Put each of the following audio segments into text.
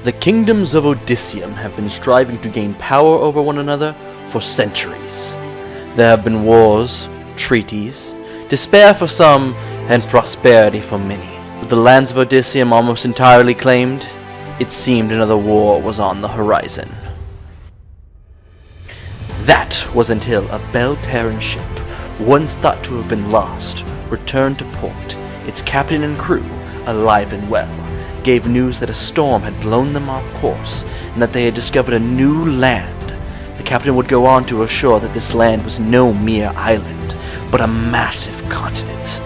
The kingdoms of Odysseum have been striving to gain power over one another for centuries. There have been wars, treaties, despair for some, and prosperity for many. With the lands of Odysseum almost entirely claimed, it seemed another war was on the horizon. That was until a Belle Terre ship, once thought to have been lost, returned to port, its captain and crew alive and well, gave news that a storm had blown them off course, and that they had discovered a new land. The captain would go on to assure that this land was no mere island, but a massive continent.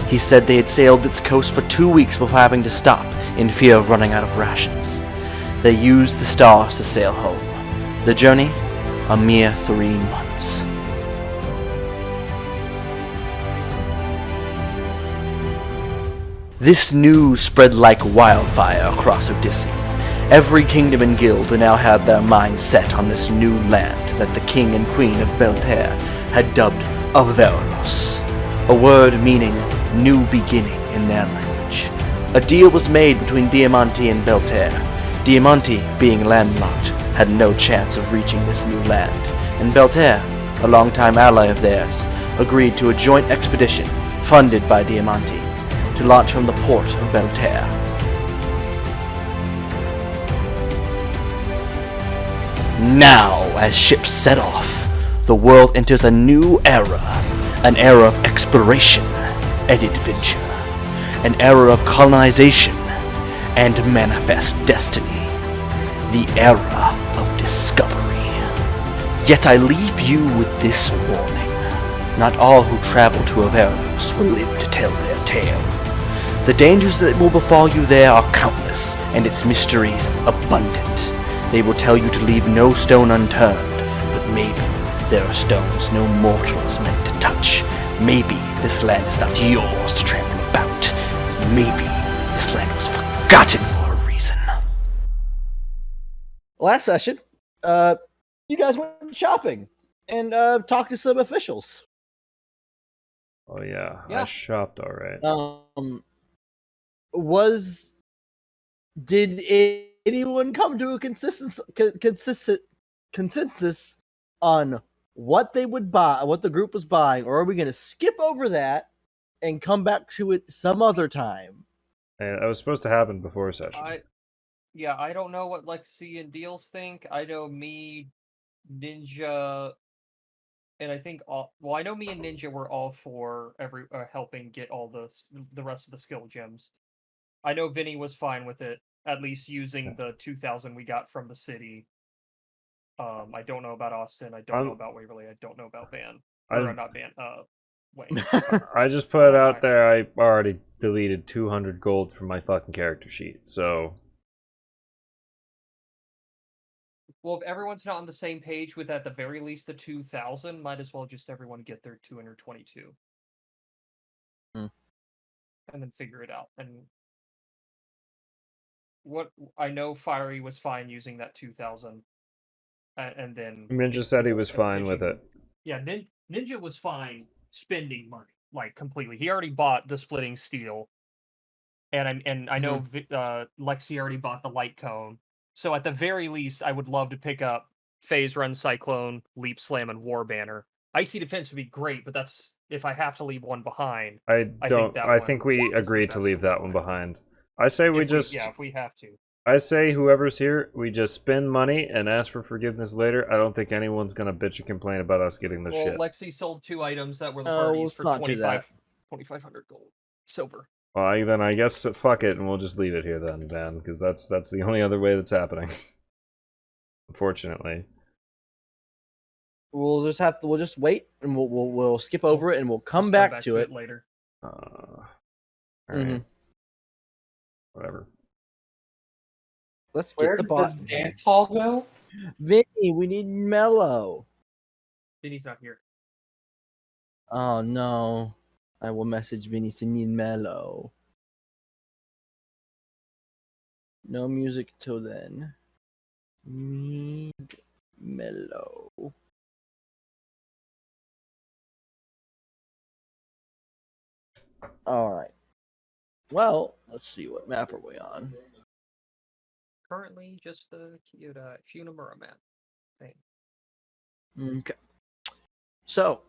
He said they had sailed its coast for 2 weeks before having to stop, in fear of running out of rations. They used the stars to sail home. The journey? A mere 3 months. This news spread like wildfire across Odysseum. Every kingdom and guild now had their minds set on this new land that the king and queen of Belle Terre had dubbed Avaralos, a word meaning new beginning in their language. A deal was made between Diamánti and Belle Terre. Diamánti, being landlocked, had no chance of reaching this new land, and Belle Terre, a longtime ally of theirs, agreed to a joint expedition funded by Diamánti to launch from the port of Belle Terre. Now, as ships set off, the world enters a new era, an era of exploration and adventure, an era of colonization and manifest destiny, the era of discovery. Yet I leave you with this warning. Not all who travel to Avaralos will live to tell their tale. The dangers that will befall you there are countless, and its mysteries abundant. They will tell you to leave no stone unturned, but maybe there are stones no mortal is meant to touch. Maybe this land is not yours to trample about. Maybe this land was forgotten for a reason. Last session, you guys went shopping and talked to some officials. Oh yeah, I shopped all right. Did anyone come to a consensus on what they would buy, what the group was buying, or are we going to skip over that and come back to it some other time? And that was supposed to happen before session. I don't know what Lexi and Deals think. I know me, Ninja, and I think I know me and Ninja were all for helping get all the rest of the skill gems. I know Vinny was fine with it, at least using the 2,000 we got from the city. I don't know about Austin. I don't know about Waverly. I don't know about Van. Not Van. Wayne. I just put it out there. I already deleted 200 gold from my fucking character sheet. So, well, if everyone's not on the same page with at the very least the 2,000, might as well just everyone get their 222, and then figure it out. And what I know, Fiery was fine using that 2,000. And then Ninja said he was fine with it. Yeah, Ninja was fine spending money, like, completely. He already bought the splitting steel, and I know Lexi already bought the light cone. So at the very least, I would love to pick up Phase Run, Cyclone, Leap Slam, and War Banner. Icy Defense would be great, but that's if I have to leave one behind. I think we agreed to leave that one behind. I say if we have to. I say whoever's here, we just spend money and ask for forgiveness later. I don't think anyone's gonna bitch and complain about us getting the shit. Lexi sold 2 items that were the parties for 2,500 gold. Silver. Well, then I guess fuck it, and we'll just leave it here then, Dan, because that's the only other way that's happening. Unfortunately. We'll just wait, and we'll skip over it, and we'll come back to it later. Alright. Whatever. Let's get the boss. Where does dance hall go? Vinny, we need Mellow. Vinny's not here. Oh no. I will message Vinny to need Mellow. No music till then. Need Mellow. Alright. Well, let's see, what map are we on? Currently, just the Shunamura map thing. Okay. So,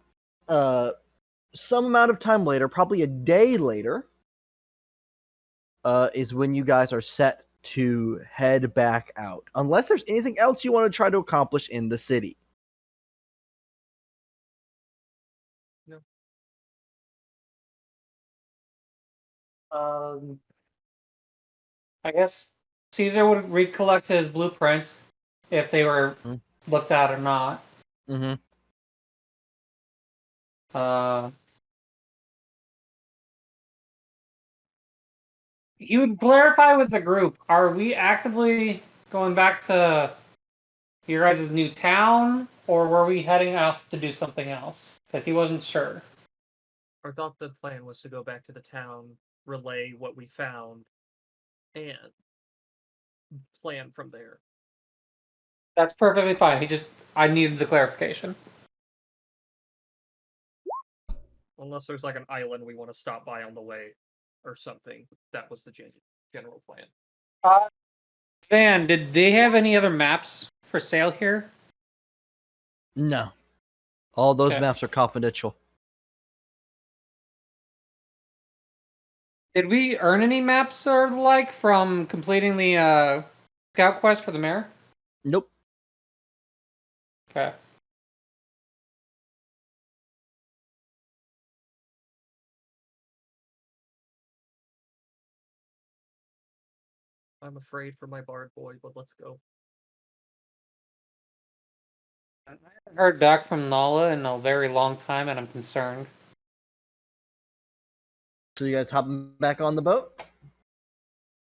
some amount of time later, probably a day later, is when you guys are set to head back out. Unless there's anything else you want to try to accomplish in the city. No. I guess Caesar would recollect his blueprints if they were looked at or not. Mm-hmm. He would clarify with the group, are we actively going back to your guys' new town, or were we heading off to do something else? Because he wasn't sure. I thought the plan was to go back to the town, relay what we found, and plan from there. That's perfectly fine. I needed the clarification. Unless there's like an island we want to stop by on the way or something. That was the general plan. Van, did they have any other maps for sale here? No. All those Okay. maps are confidential. Did we earn any maps or the like from completing the scout quest for the mayor? Nope. Okay. I'm afraid for my bard boy, but let's go. I haven't heard back from Nala in a very long time, and I'm concerned. So you guys hopping back on the boat?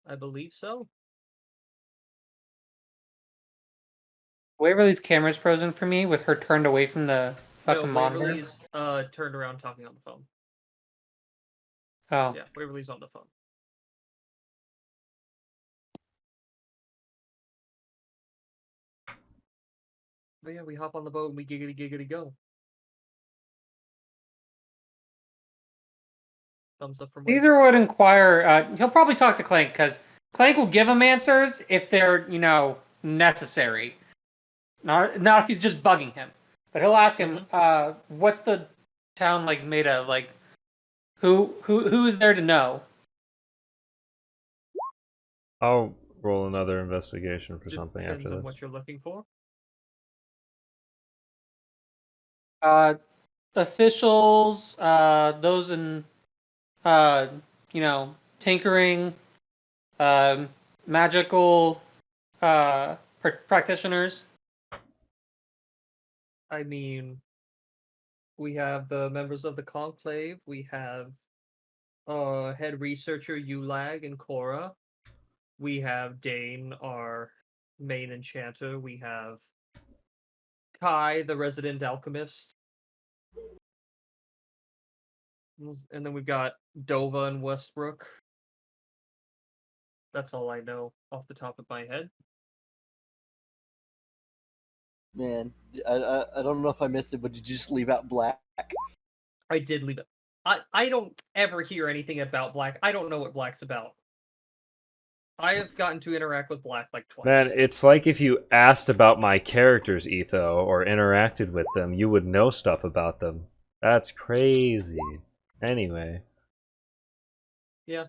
I believe so. Waverly's camera's frozen for me with her turned away from the fucking No, monitor. Waverly's turned around talking on the phone. Oh. Yeah, Waverly's on the phone. But yeah, we hop on the boat and we giggity giggity go. Thumbs up from Caesar Wavers. would inquire. He'll probably talk to Clank because Clank will give him answers if they're, necessary. Not if he's just bugging him. But he'll ask him, "What's the town like made of? Like, who is there to know?" I'll roll another investigation for something Depends after on this. what you're looking for. Officials, those in, tinkering, magical, practitioners. I mean, we have the members of the Conclave. We have head researcher Ulag and Cora. We have Dane, our main enchanter. We have Kai, the resident alchemist. And then we've got Dova and Westbrook. That's all I know off the top of my head. Man, I don't know if I missed it, but did you just leave out Black? I did leave it. I don't ever hear anything about Black. I don't know what Black's about. I have gotten to interact with Black like twice. Man, it's like if you asked about my characters, Etho, or interacted with them, you would know stuff about them. That's crazy. Anyway. Yeah,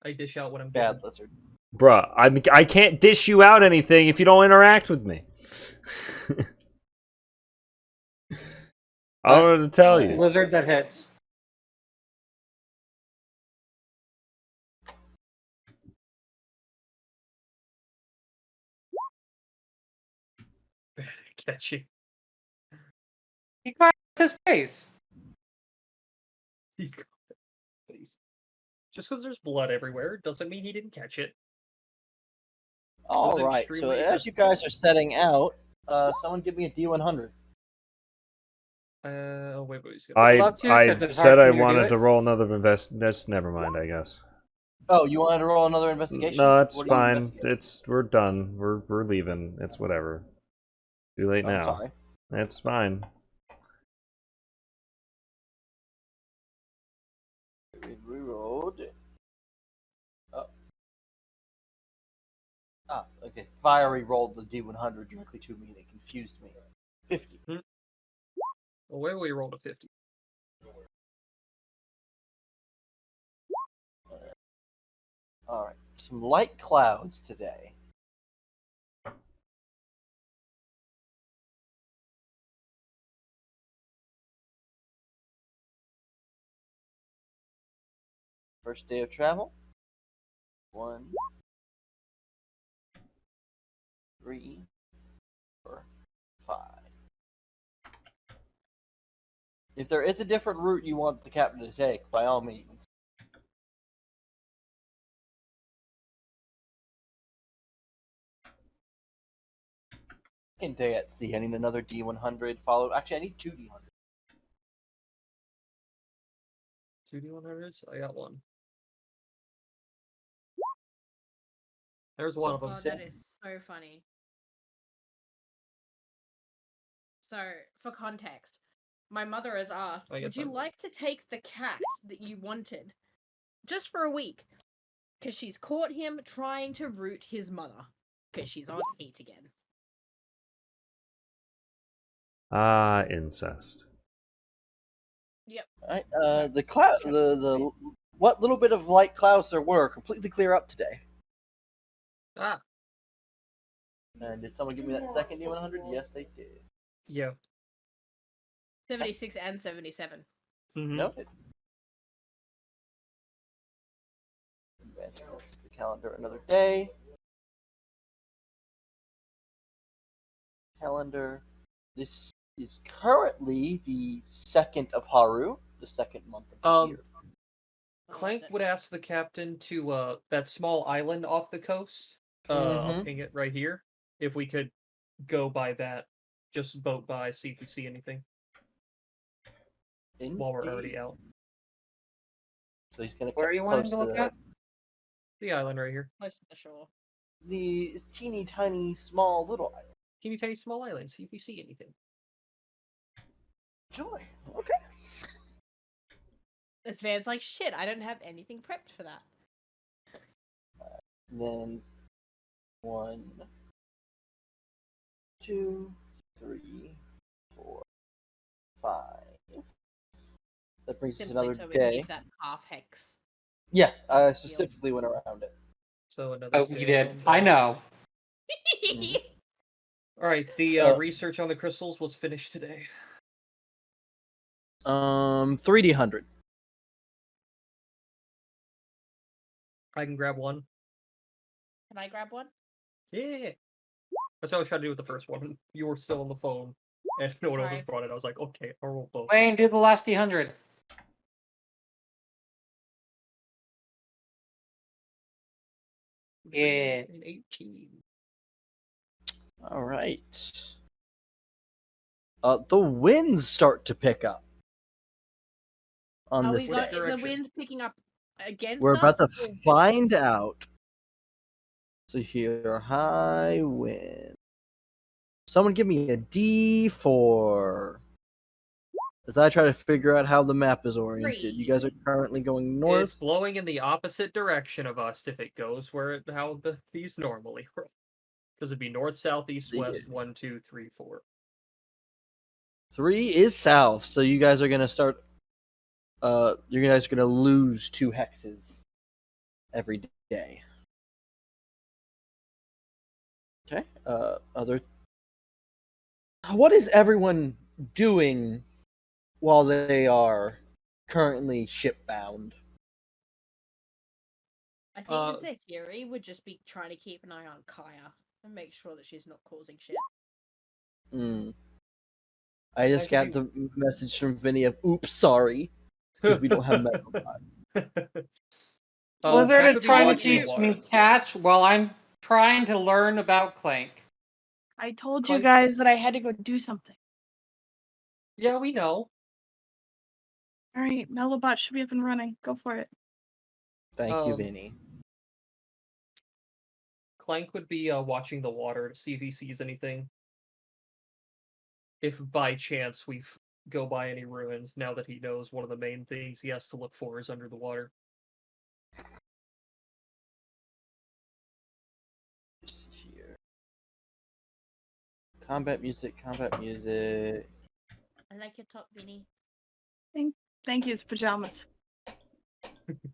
I dish out what I'm Bad given. lizard. Bruh, I can't dish you out anything if you don't interact with me. I don't know what to tell you. Lizard that hits. Bad at catching. He got his face. Please. Just because there's blood everywhere doesn't mean he didn't catch it. All right. So as you guys are setting out, someone give me a D100. Wait, he's I love to, except it's hard said for I me to do wanted it. to roll another That's never mind, I guess. Oh, you wanted to roll another investigation? No, it's What are you fine. investigating? We're done. We're leaving. It's whatever. Too late now. Sorry. It's fine. We rolled. Ah, okay. Fiery rolled the D100 directly to me and it confused me. 50. Well, where will you roll to 50? Alright. Some light clouds today. First day of travel. 1, 3, 4, 5. If there is a different route you want the captain to take, by all means. Second day at sea. I need another D100 followed. Actually, I need 2 D100. 2 D100s? I got one. There's one of them. Oh, that is so funny. So, for context, my mother has asked, I guess would you I'm- like to take the cat that you wanted just for a week? Because she's caught him trying to root his mother. Because she's on heat again. Ah, incest. Yep. Alright, the cloud, the what little bit of light clouds there were completely clear up today. Ah, And did someone give me that second D100? Yes, they did. yeah. 76 and 77. Mm-hmm. Noted. Advance the calendar another day. Calendar. This is currently the 2nd of Haru, the second month of the year. Clank would ask the captain to that small island off the coast. I'll Mhm. ping it right here. If we could go by that, just boat by, see if we see anything while we're already Indeed. out. So he's gonna Where are get you close wanting to look at? The island right here. Close to the shore. the teeny tiny small little island. Teeny tiny small island. See if we see anything. Joy. Okay. This Van's like, shit, I don't have anything prepped for that. Then 1, 2, 3, 4, 5. That brings us Simply another so we day. keep that half hex. Yeah, I specifically went around it. So another. Oh, day you did. on I deck. know. All right. The research on the crystals was finished today. 3D100. I can grab one. Can I grab one? Yeah. That's what I was trying to do with the first one. You were still on the phone, and no one else Sorry. brought it. I was like, okay, I'll roll both. Wayne, do the last D100. Yeah. 18. All right. The winds start to pick up on Are this we day. got, is the direction? wind picking up against We're us? about to or with find us? out. So here, high wind. Someone give me a D4. As I try to figure out how the map is oriented. You 3. guys are currently going It's north. blowing in the opposite direction of us if it goes where how these normally roll. Because it'd be north, south, east, Yeah. west, 1, 2, 3, 4. 3 is south, so you guys are gonna start. You guys are gonna lose 2 hexes every day. Okay. Other. What is everyone doing while they are currently shipbound? I think Uh, the Zekiri would just be trying to keep an eye on Kaya and make sure that she's not causing shit. I just got Actually- the message from Vinny of "Oops, sorry," because we don't have metal. Blizzard Cat is would be trying to watching the teach water. me catch while I'm trying to learn about Clank. I told you Clank- guys that I had to go do something. Yeah, we know. All right, Melobot should be up and running. Go for it. Thank you, Vinny. Clank would be watching the water to see if he sees anything. If by chance we go by any ruins, now that he knows one of the main things he has to look for is under the water. Combat music, combat music. I like your top, Vinny. Thank you. It's pajamas.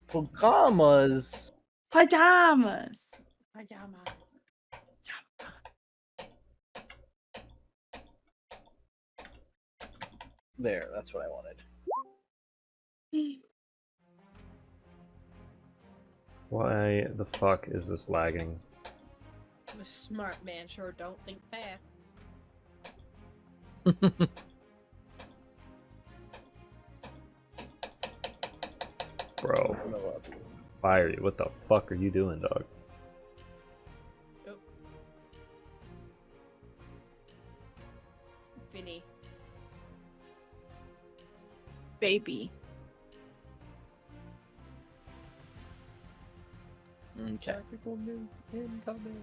Pajamas. Pajamas. Pajama. There, that's what I wanted. Why the fuck is this lagging? I'm a smart man, sure don't think fast. Bro, fire you. What the fuck are you doing, dog? Oh. Vinny. Baby. Okay. Tactical nuke incoming.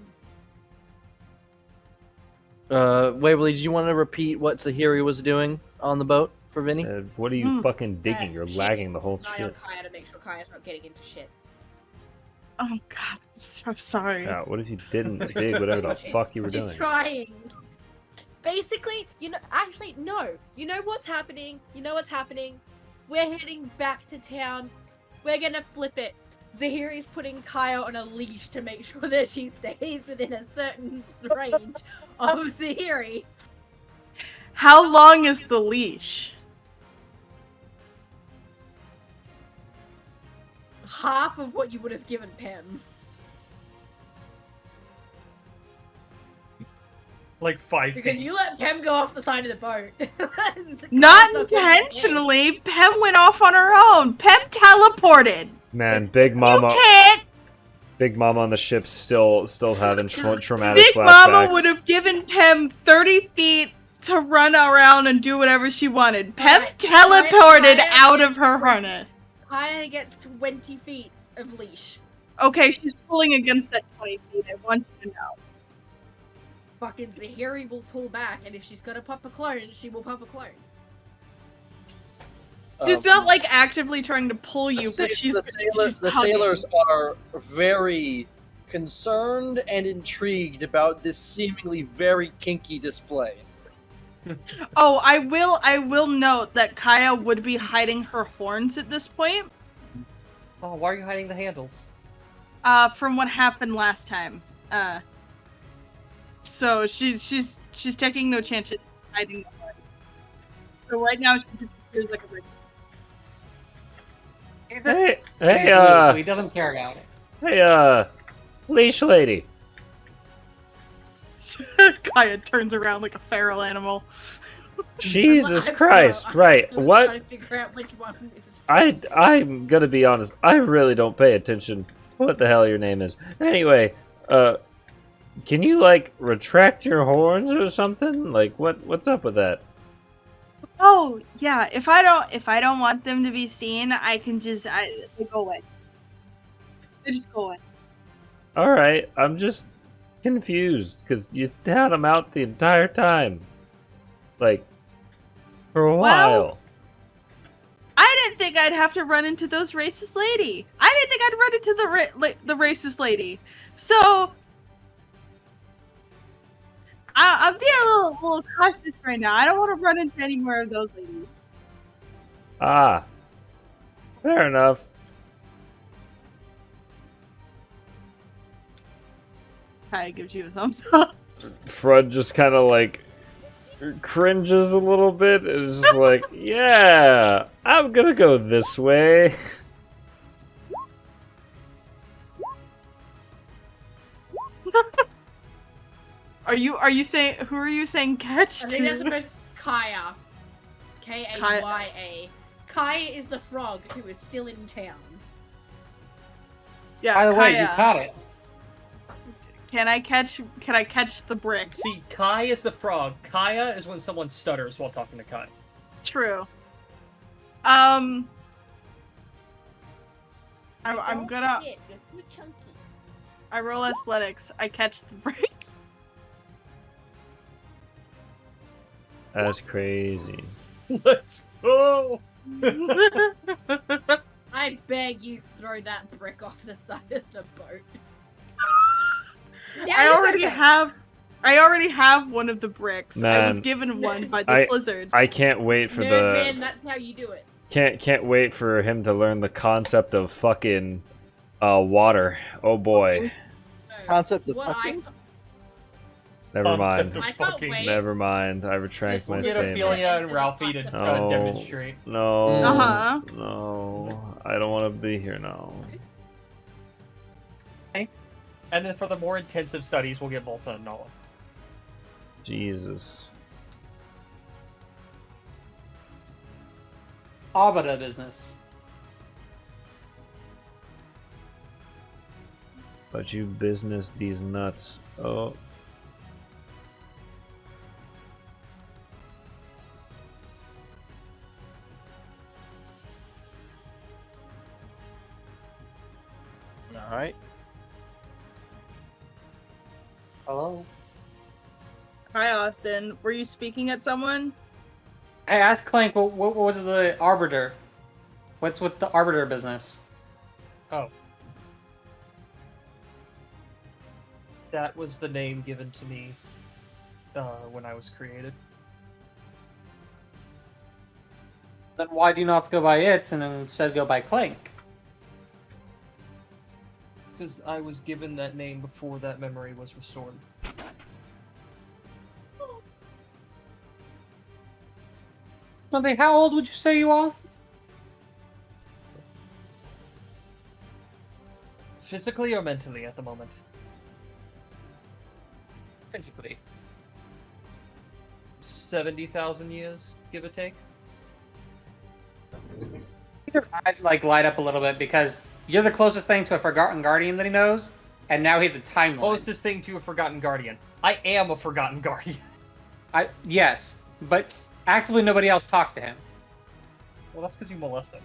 Waverly, do you want to repeat what Zahiri was doing on the boat for Vinny? What are you fucking digging? You're Shit. lagging the whole Eye on shit. Kaya to make sure Kaya's not getting into shit. Oh god, I'm so sorry. Yeah, what if you didn't dig whatever the fuck you were She's doing? trying. Basically, actually, no. You know what's happening? We're heading back to town. We're gonna flip it. Zahiri's putting Kaya on a leash to make sure that she stays within a certain range of Zahiri. How long is the leash? Half of what you would have given Pam. Like 5 Because feet. you let Pem go off the side of the boat. Not intentionally. Pem went off on her own. Pem teleported. Man, Big You Mama, can't. Big Mama on the ship still having traumatic Big flashbacks. Mama would have given Pem 30 feet to run around and do whatever she wanted. Pem Alright, teleported Kaya out gets of her harness. Kaya gets 20 feet of leash. Okay, she's pulling against that 20 feet. I want you to know. Fucking Zahiri will pull back, and if she's gonna pop a clone, she will pop a clone. She's not like actively trying to pull you, but she's the tugging. sailors are very concerned and intrigued about this seemingly very kinky display. Oh, I will note that Kaya would be hiding her horns at this point. Oh, why are you hiding the handles? From what happened last time. So she's taking no chances hiding the horns. So right now she just appears like a bird. Hey, He's hey, blue, so he doesn't care about it. hey, leash lady. Kaya turns around like a feral animal. Jesus I'm Christ! Right, I was what? trying to figure out which one is. I'm gonna be honest. I really don't pay attention. What the hell your name is? Anyway, can you like retract your horns or something? Like, what's up with that? Oh yeah, if I don't want them to be seen, I can just they go away. They just go away. All right, I'm just confused because you had them out the entire time, like for a while. I didn't think I'd have to run into those racist lady. I didn't think I'd run into the racist lady. So I'm being a little cautious right now. I don't want to run into any more of those ladies. Ah, fair enough. Kaya gives you a thumbs up. Frud just kind of like cringes a little bit. It's just like, yeah, I'm gonna go this way. Are you saying who are you saying catch I think that's to? about Kaya. Kaya. Kaya is the frog who is still in town. Yeah, By the way, you Kaya. caught it. Can I catch the brick? See, Kai is the frog. Kaya is when someone stutters while talking to Kai. True. I'm gonna. You're too chunky. I roll athletics. I catch the bricks. That's crazy. Let's go! I beg you throw that brick off the side of the boat. Now I you already go. have. I already have one of the bricks. I was Man, given one by this lizard. I can't wait for Nerd man, that's how you do it. Can't wait for him to learn the concept of fucking water. Oh boy. Concept of What fucking? Never Concept mind. of I can't fucking- wait. Never mind. I retract my We'll Get statement. Ophelia and Ralphie to No. demonstrate. No. Uh-huh. No. I don't want to be here now. And then for the more intensive studies, we'll get Volta and Nala. Jesus. Arbiter business. But you business these nuts. Oh. Alright. Hello. Hi, Austin. Were you speaking at someone? I asked Clank, what was the Arbiter? What's with the Arbiter business? Oh. That was the name given to me when I was created. Then why do you not go by it and instead go by Clank? Because I was given that name before that memory was restored. Something. How old would you say you are? Physically or mentally at the moment? Physically. 70,000 years, give or take. Your eyes like light up a little bit because you're the closest thing to a Forgotten Guardian that he knows, and now he's a timeline. Closest thing to a Forgotten Guardian. I am a Forgotten Guardian. Yes, but actively nobody else talks to him. Well, that's because you molest him.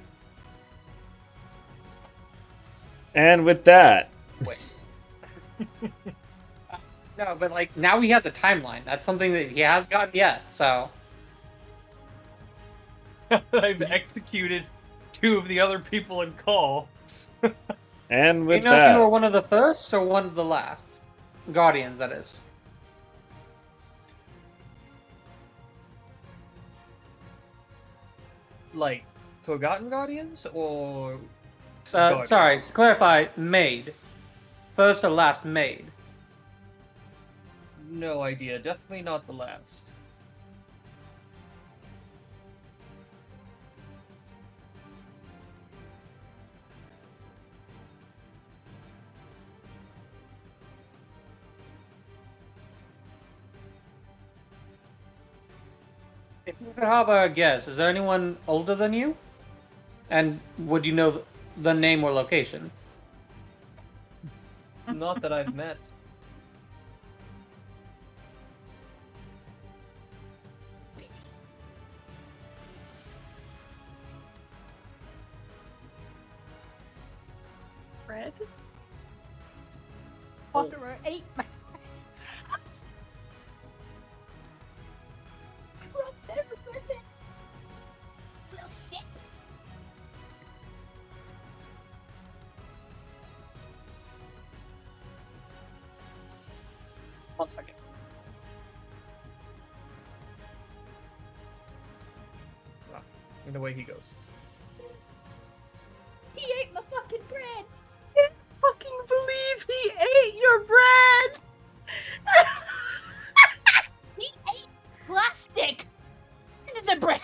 And with that, Wait. No, but like now he has a timeline. That's something that he has gotten yet. So I've executed 2 of the other people in call. and do you with know if you were that, one of the first or one of the last Guardians? That is. Like, Forgotten Guardians or Sorry, Guardians? to clarify, made. First or last made. No idea. Definitely not the last. If you could have a guess, is there anyone older than you? And would you know the name or location? Not that I've met. Fred? Potterer ate my. Little shit. One second. And away he goes. He ate my fucking bread. Fucking believe he ate your bread! He ate plastic into the bread.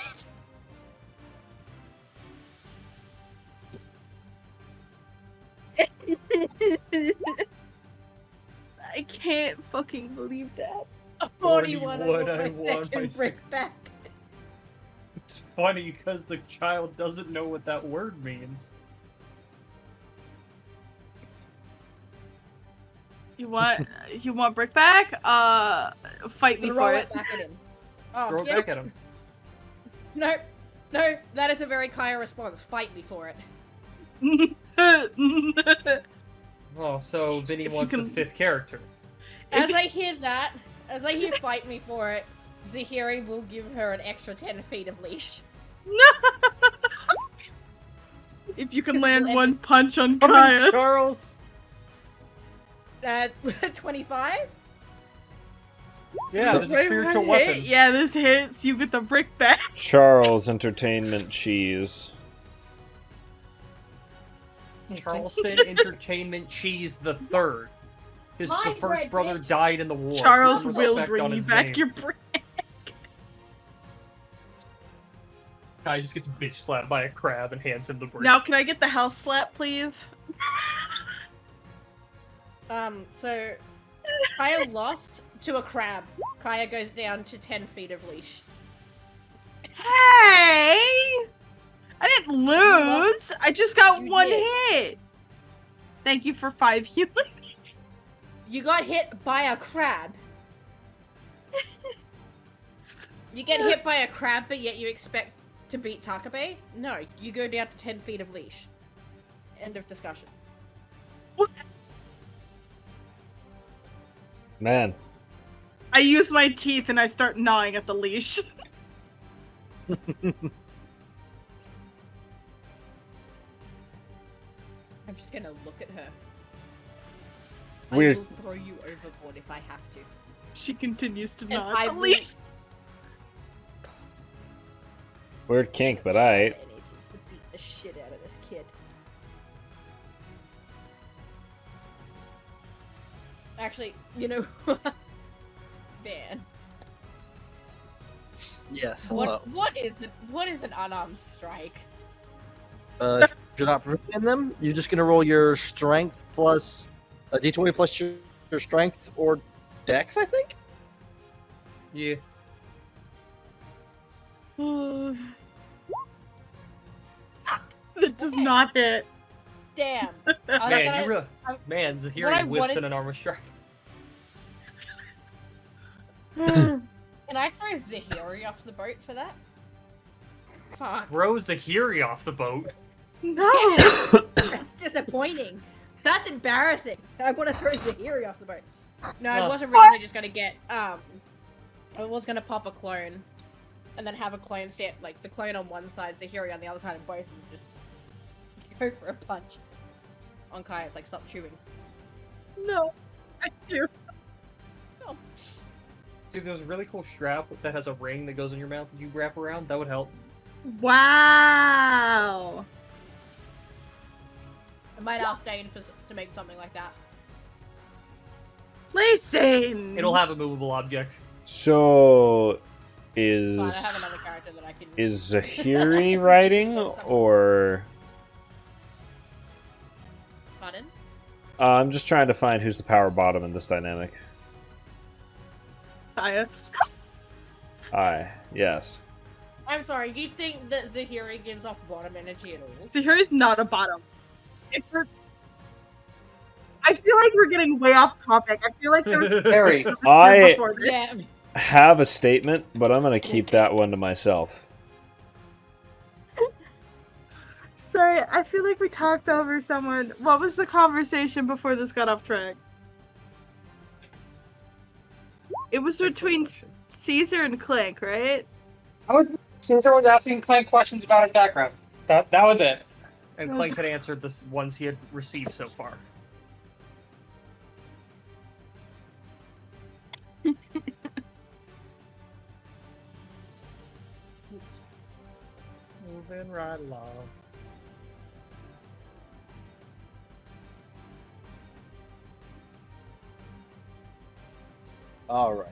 I can't fucking believe that. 41 What on I my want second myself. brick back. It's funny because the child doesn't know what that word means. You want brick back? Fight me Throw for it it. back at him. Oh, Throw it yeah. back at him. No, that is a very Kaya response. Fight me for it. Oh, so Vinny If you wants a can- 5th character. As I hear fight me for it, Zahiri will give her an extra 10 feet of leash. If you can Physical land entity. one punch on Summon Kaya. Charles! 25? Yeah, Does it's a spiritual hit? weapon. Yeah, this hits. You get the brick back. Charles Entertainment Cheese. Charleston Entertainment Cheese the Third. The My first bread, brother bitch. died in the war. Put Charles some will respect bring on you his back name. your brick. Guy just gets bitch slapped by a crab and hands him the brick. Now, can I get the health slap, please? So Kaya lost to a crab. Kaya goes down to 10 feet of leash. Hey! I didn't lose. I just got You one did. hit. Thank you for 5 healing. You got hit by a crab. You get hit by a crab, but yet you expect to beat Takabe? No, you go down to 10 feet of leash. End of discussion. Man, I use my teeth and I start gnawing at the leash. I'm just gonna look at her. Weird. I will throw you overboard if I have to. She continues to And gnaw I at the will- leash. weird kink, but I. Anything to beat the shit out of this kid. Actually, you know what? Man. Yes, hello. What is an unarmed strike? If you're not preventing them, you're just gonna roll your strength plus a d20 plus your strength or dex, I think. Yeah. That does not hit. Damn. Man, what I Zahiri whiffs wanted- in an armor strike. Can I throw Zahiri off the boat for that? Fuck. Throw Zahiri off the boat. No. That's disappointing. That's embarrassing. I want to throw Zahiri off the boat. No, I Huh. wasn't really just gonna get I was gonna pop a clone, and then have a clone stand like the clone on one side, Zahiri on the other side, and both of them just go for a punch. On Kai, it's like stop chewing. No. I do. No. Dude, there's a really cool strap that has a ring that goes in your mouth that you wrap around. That would help. Wow. I might ask Dane to make something like that. Listen. It'll have a movable object. So, So is I have another character that I can. is Zahiri writing or? Pardon? I'm just trying to find who's the power bottom in this dynamic. Kaya. Yes. I'm sorry. You think that Zahiri gives off bottom energy at all? See, here is not a bottom. I feel like we're getting way off topic. I feel like there was Harry, I before this. Yeah. have a statement, but I'm gonna keep that one to myself. Sorry, I feel like we talked over someone. What was the conversation before this got off track? It was between Caesar and Clank, right? Caesar was asking Clank questions about his background. That was it. And Clank had answered the ones he had received so far. Moving right along. All right.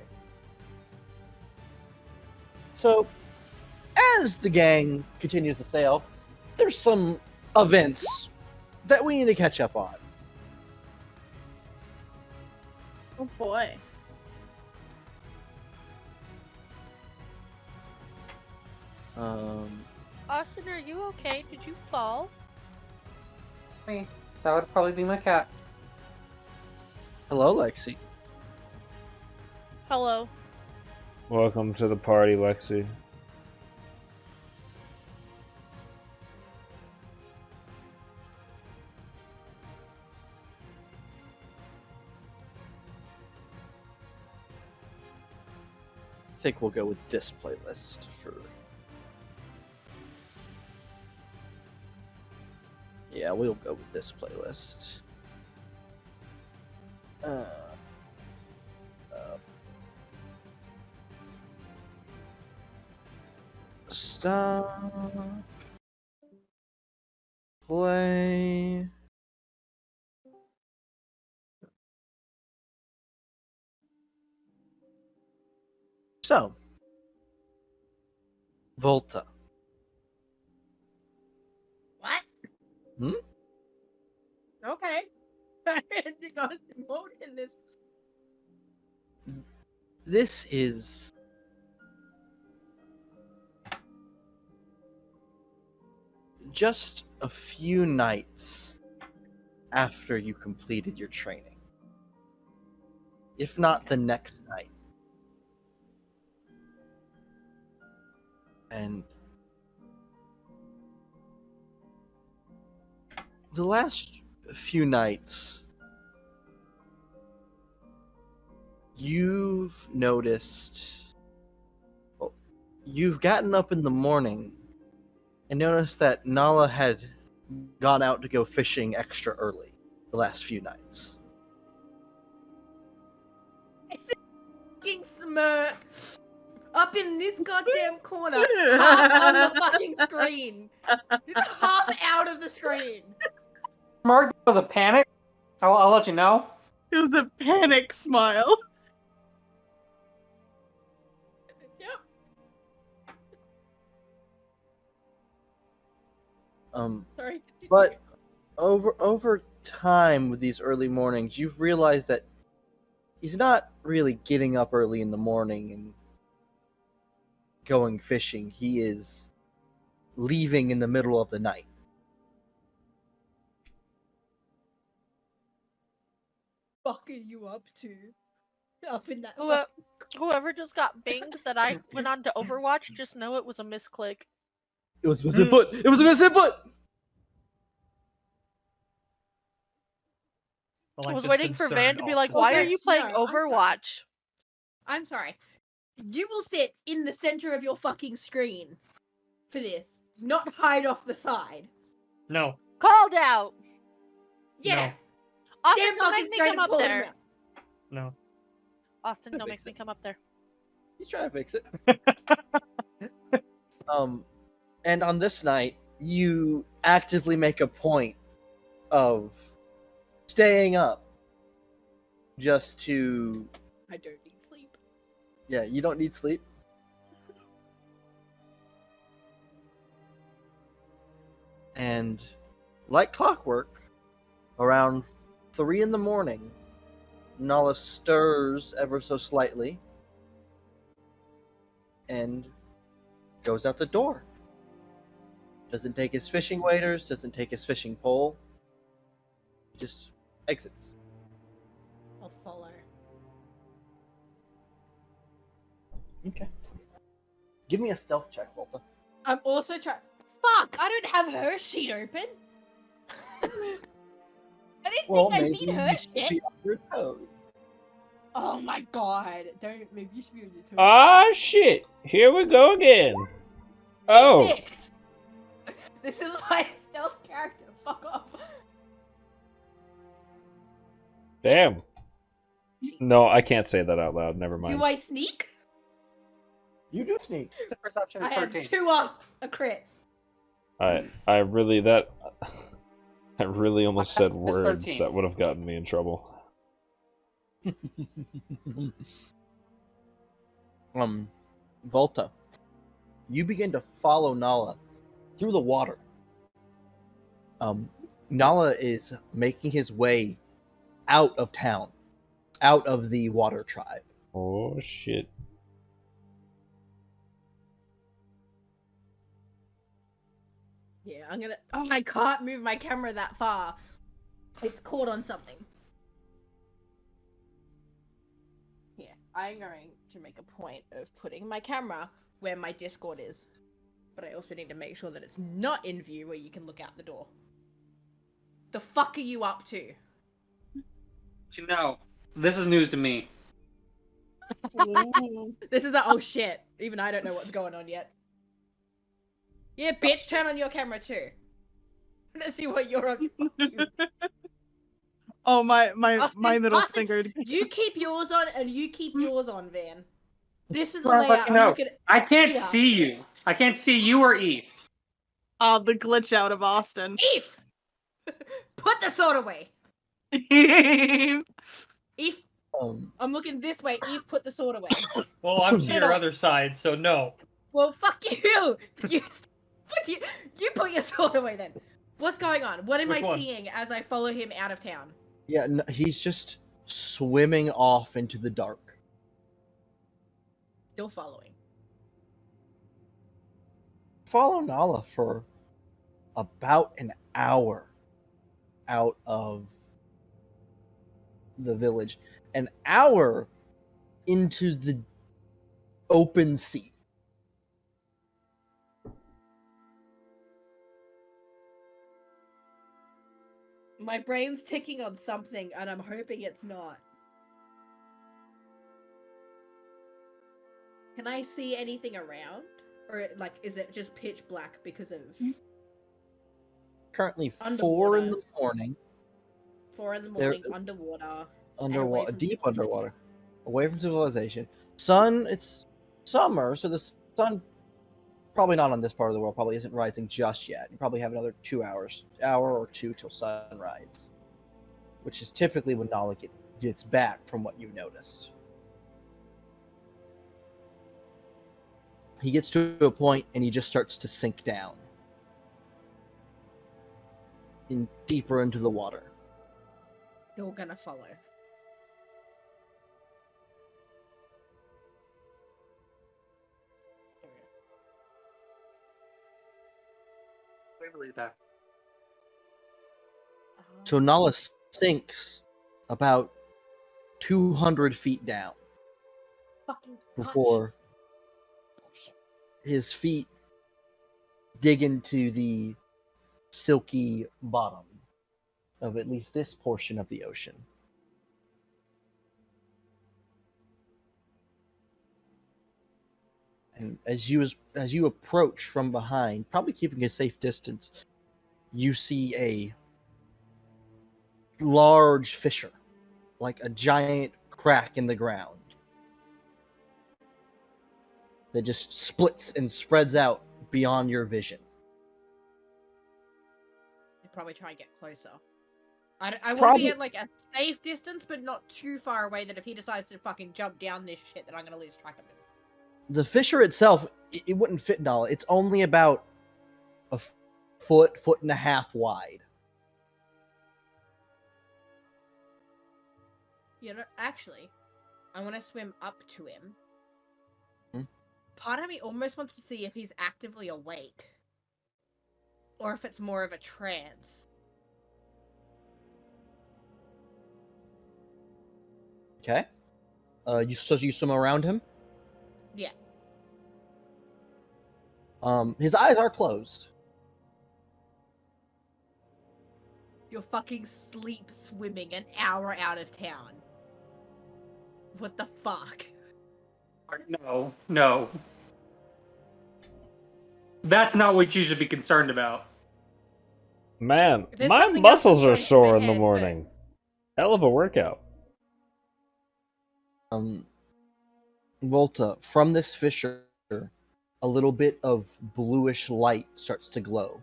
So, as the gang continues to sail, there's some events that we need to catch up on. Oh boy. Austin, are you okay? Did you fall? Me. That would probably be my cat. Hello, Lexi. Hello. Welcome to the party, Lexi. I think we'll go with this playlist for. Yeah, we'll go with this playlist. Stop. Play. So, Volta. What? Hmm? Okay. I didn't think I was involved in this. This is just a few nights after you completed your training. If not the next night. And the last few nights, you've noticed, well, you've gotten up in the morning and noticed that Nala had gone out to go fishing extra early the last few nights. I see fucking smirk up in this goddamn corner, half on the fucking screen. It's half out of the screen. Mark was a panic. I'll let you know. It was a panic smile. Yep. Sorry. But over time with these early mornings, you've realized that he's not really getting up early in the morning and going fishing. He is leaving in the middle of the night. Fuck are you up to? Up in that. Whoever just got binged that I went on to Overwatch, just know it was a misclick. It was misinput. It was a misinput. I was waiting for Van to be like, "Why are you playing Overwatch?" I'm sorry. You will sit in the center of your fucking screen for this, not hide off the side. No. Called out. Yeah. Austin, Damn don't fucking make me straight come and up pull him there. out. No. Austin, don't make me come up there. He's trying to fix it. And on this night, you actively make a point of staying up just to. I don't need sleep. Yeah, you don't need sleep. And like clockwork, around 3 in the morning, Nala stirs ever so slightly and goes out the door. Doesn't take his fishing waders, doesn't take his fishing pole, just exits. I'll follow. Okay. Give me a stealth check, Volta. I'm also trying. Fuck! I don't have her sheet open. I didn't think I need her you should shit. be on your toes. Oh my god! Don't. Maybe you should be on your toes. Ah, shit. Here we go again. Oh. 6. This is my stealth character. Fuck off. Damn. No, I can't say that out loud. Never mind. Do I sneak? You do sneak. It's a perception I of had 13. 2 off a crit. I really almost said It's words 13. that would have gotten me in trouble. Volta, you begin to follow Nala through the water. Nala is making his way out of town, out of the water tribe. Oh, shit. Yeah, I'm gonna. Oh, I can't move my camera that far. It's caught on something. Yeah, I'm going to make a point of putting my camera where my Discord is. But I also need to make sure that it's not in view where you can look out the door. The fuck are you up to? You know, this is news to me. This is oh shit. Even I don't know what's going on yet. Yeah, bitch, turn on your camera too. Let's see what you're up to. Oh, my Austin, middle Austin, finger. You keep yours on and you keep yours on, Van. This is the Well, layout. no, I'm looking at I can't here. see you. I can't see you or Eve. The glitch out of Austin. Eve! Put the sword away! Eve. Eve, Um, I'm looking this way. Eve, put the sword away. Well, I'm to your Middle. other side, so no. Well, fuck you! You put your sword away then. What's going on? What am Which I one? seeing as I follow him out of town? yeah, he's just swimming off into the dark. Still following. Follow Nala for about an hour out of the village. An hour into the open sea. My brain's ticking on something, and I'm hoping it's not. Can I see anything around? Or, like, is it just pitch black because of Currently 4 Underwater. in the morning. 4 in the There- morning, underwater? Underwater, from deep civilization. underwater, away from civilization. Sun, it's summer, so the sun probably not on this part of the world. Probably isn't rising just yet. You probably have another 2 hours, hour or two till sunrise, which is typically when Nala gets back, from what you noticed. He gets to a point and he just starts to sink down, deeper into the water. You're gonna follow. I believe that. So Nala sinks about 200 feet down Fucking before his feet dig into the silky bottom of at least this portion of the ocean. And as you approach from behind, probably keeping a safe distance, you see a large fissure, like a giant crack in the ground, that just splits and spreads out beyond your vision. You'd probably try and get closer. I want to Probably- be at like a safe distance, but not too far away that if he decides to fucking jump down this shit, that I'm gonna lose track of him. The fissure itself, it wouldn't fit Nala. It's only about a foot and a half wide. You know, actually, I want to swim up to him. Hmm? Part of me almost wants to see if he's actively awake. Or if it's more of a trance. Okay. You swim around him? Yeah. His eyes are closed. You're fucking sleep swimming an hour out of town. What the fuck? No, no. That's not what you should be concerned about. Man, There's my something else muscles are that's going sore through in my the head, morning. Hell of a workout. Volta, from this fissure, a little bit of bluish light starts to glow.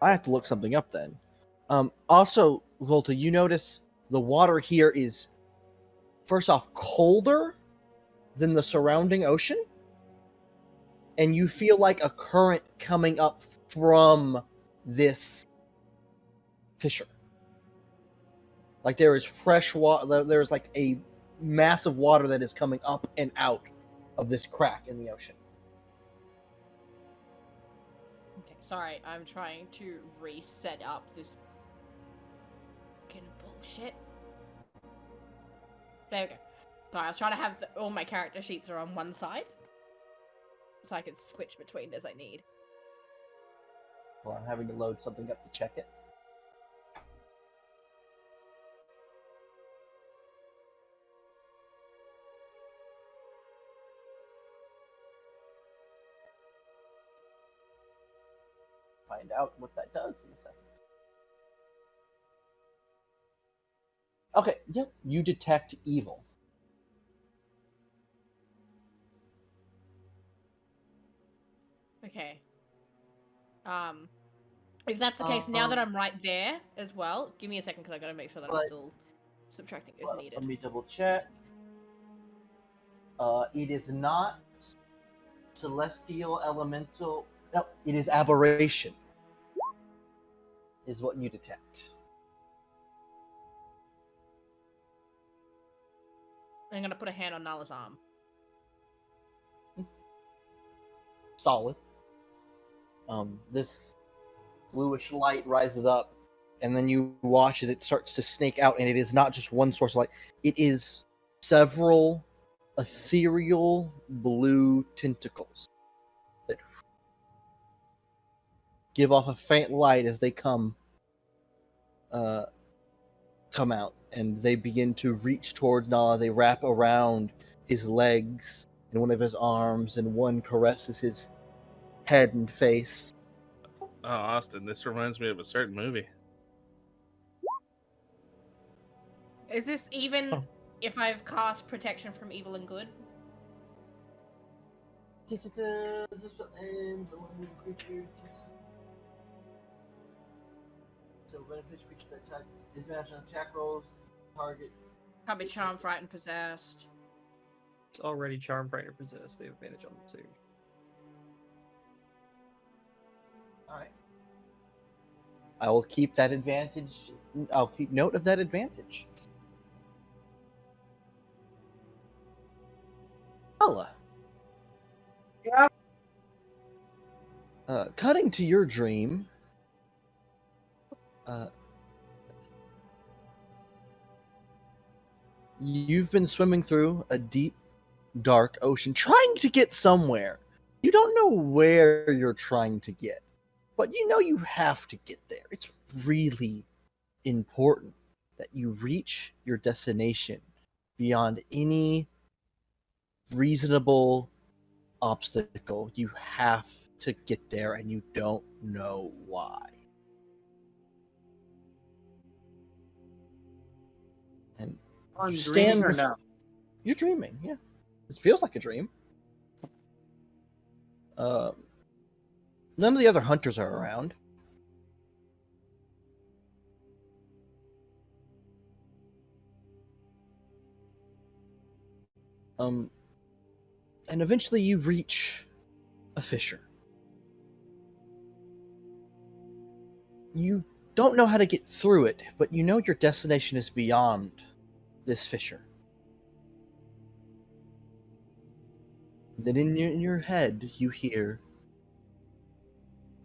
I have to look something up then. Also, Volta, you notice the water here is, first off, colder than the surrounding ocean, and you feel like a current coming up from this fissure. Like there is fresh water, there's like a massive water that is coming up and out of this crack in the ocean. Okay, sorry, I'm trying to reset up this fucking bullshit. There we go. Sorry, I was trying to have all my character sheets are on one side. So I can switch between as I need. Well, I'm having to load something up to check it. find out what that does in a second. Okay, yep, you detect evil. Okay. If that's the case, now that I'm right there as well, give me a second because I gotta make sure that I'm still subtracting as needed. Let me double check. It is not celestial, elemental. No, it is aberration. Is what you detect. I'm gonna put a hand on Nala's arm. Solid. This bluish light rises up, and then you watch as it starts to snake out, and it is not just one source of light. It is several ethereal blue tentacles that give off a faint light as they come out, and they begin to reach towards Nala. They wrap around his legs and one of his arms, and one caresses his head and face. Oh, Austin, this reminds me of a certain movie. Is this even if I've cast protection from evil and good? So benefits creature that attack, disadvantage on attack rolls, target. Probably charm, frightened, possessed. It's already charm, frightened, or possessed. They have advantage on the save. Alright. I will keep that advantage. I'll keep note of that advantage. Ella. Yeah. Cutting to your dream. You've been swimming through a deep, dark ocean, trying to get somewhere. You don't know where you're trying to get, but you know you have to get there. It's really important that you reach your destination beyond any reasonable obstacle. You have to get there, and you don't know why. And I'm you dreaming or no? You're dreaming, yeah. It feels like a dream. None of the other hunters are around. And eventually you reach a fissure. You don't know how to get through it, but you know your destination is beyond this fissure. Then in your head, you hear,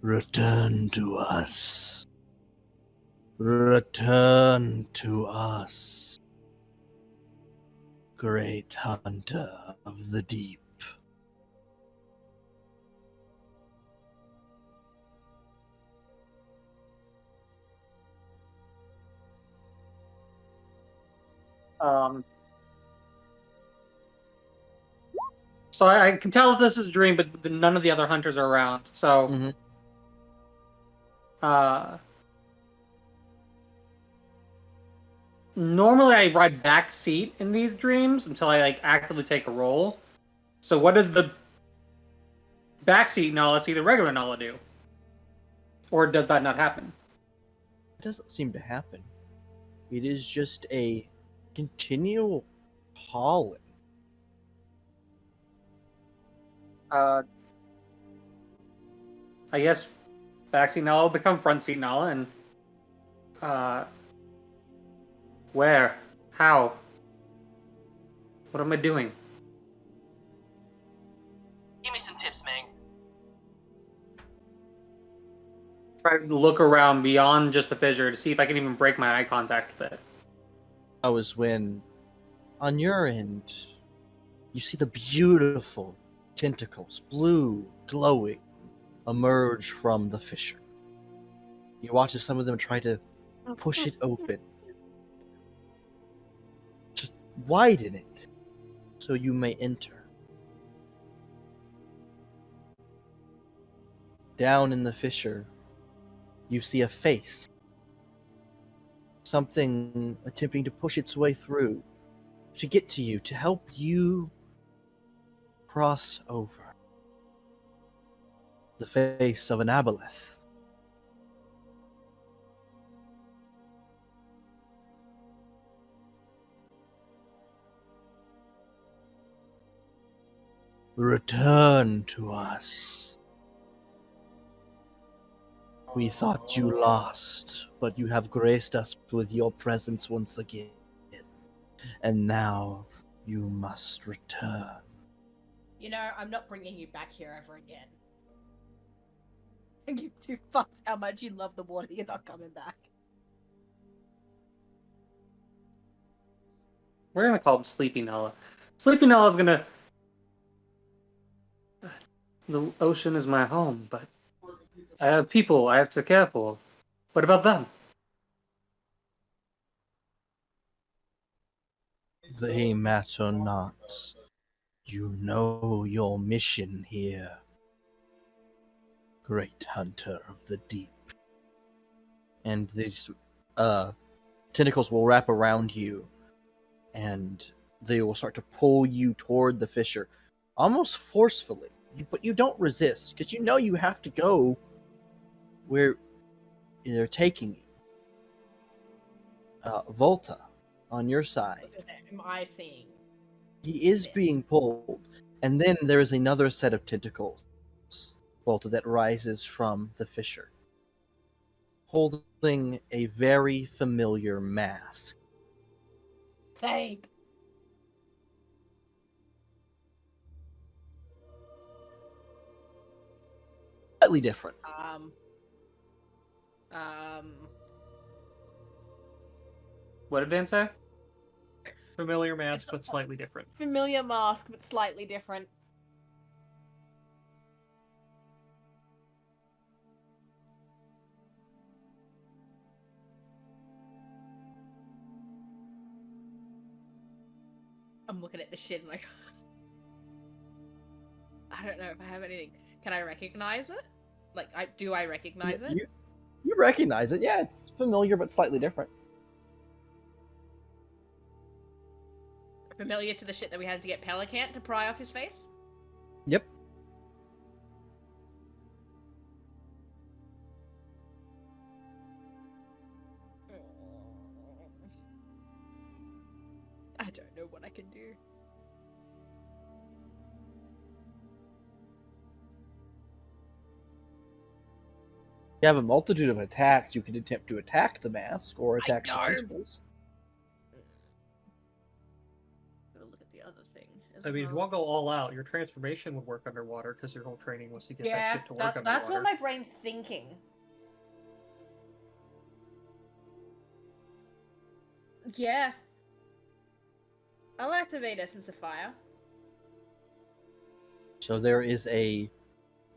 "Return to us. Return to us. Great hunter of the deep." So I can tell this is a dream, but none of the other hunters are around. So, normally I ride back seat in these dreams until I actively take a roll. So what does the backseat Nala see the regular Nala do? Or does that not happen? It doesn't seem to happen. It is just a continual calling. I guess backseat Nala will become front seat Nala, and where? How? What am I doing? Give me some tips, man. Try to look around beyond just the fissure to see if I can even break my eye contact with it. That was when, on your end, you see the beautiful tentacles, blue, glowing, emerge from the fissure. You watch as some of them try to push it open. Just widen it so you may enter. Down in the fissure, you see a face. Something attempting to push its way through to get to you, to help you cross over. The face of an aboleth. Return to us. We thought you lost, but you have graced us with your presence once again. And now you must return. You know, I'm not bringing you back here ever again. I give two fucks how much you love the water. You're not coming back. We're gonna call him Sleepy Nella. Sleepy Nella's gonna. The ocean is my home, but I have people I have to care for. What about them? They matter not. You know your mission here. Great hunter of the deep. And these tentacles will wrap around you, and they will start to pull you toward the fissure, almost forcefully. But you don't resist, because you know you have to go where they're taking you. Volta, on your side. Am I seeing? He is being pulled, and then there is another set of tentacles, Volta, that rises from the fissure, holding a very familiar mask. Same. Slightly different. What did Dan say? Familiar mask, but slightly different. Familiar mask, but slightly different. I'm looking at the shit and like, I don't know if I have anything. Can I recognize it? Like, do I recognize it? You recognize it, yeah. It's familiar, but slightly different. Familiar to the shit that we had to get Pelicant to pry off his face? Yep. I don't know what I can do. You have a multitude of attacks. You can attempt to attack the mask or attack the know. tentacles. Gotta look at the other thing. I mean, if you want to go all out, your transformation would work underwater because your whole training was to get that shit to work underwater. That's what my brain's thinking. Yeah. I'll activate Essence of Fire. So there is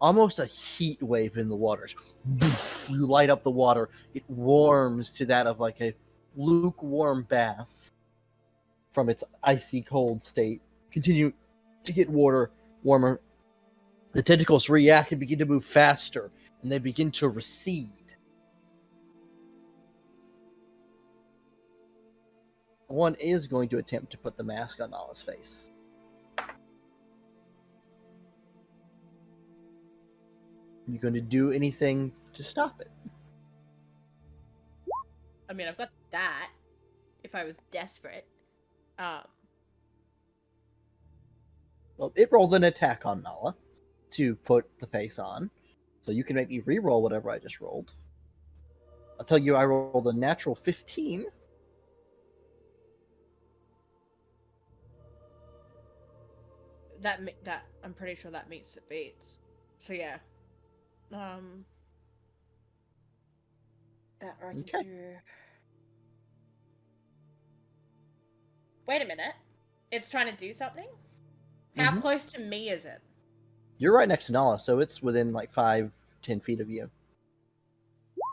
almost a heat wave in the waters. You light up the water. It warms to that of like a lukewarm bath from its icy cold state. Continue to get warmer. The tentacles react and begin to move faster, and they begin to recede. One is going to attempt to put the mask on Nala's face. You going to do anything to stop it? I mean, I've got that. If I was desperate. Well, it rolled an attack on Nala to put the face on. So you can make me re-roll whatever I just rolled. I'll tell you I rolled a natural 15. That I'm pretty sure that meets the beats. So yeah. That I can do. Wait a minute. It's trying to do something? How close to me is it? You're right next to Nala, so it's within like 5-10 feet of you.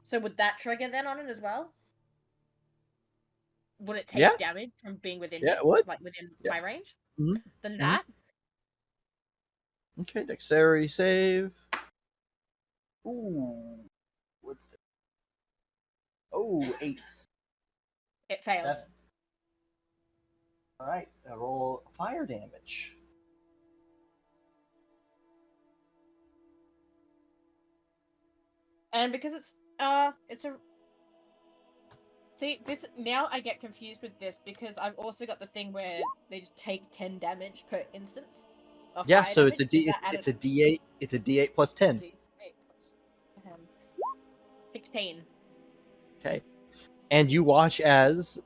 So would that trigger then on it as well? Would it take damage from being within it would. Like within my range? Mm-hmm. Then that? Okay, dexterity save. Ooh. What's that? Oh, 8. It fails. 7. All right, I roll fire damage. And because it's a see this now I get confused with this because I've also got the thing where they just take 10 damage per instance. Of Yeah, fire so it's a damage. D. It's a D8. It's a D8 plus 10. D8 plus, 16. Okay, and you watch as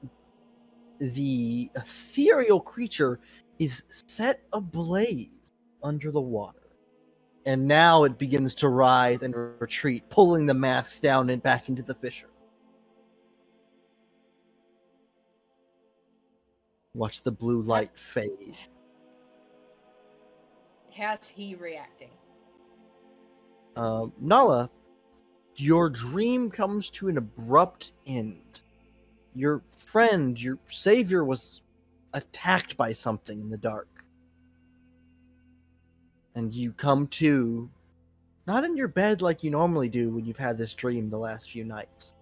the ethereal creature is set ablaze under the water. And now it begins to writhe and retreat, pulling the mask down and back into the fissure. Watch the blue light fade. How's he reacting? Nala, your dream comes to an abrupt end. Your friend, your savior, was attacked by something in the dark. And you come to, not in your bed like you normally do when you've had this dream the last few nights,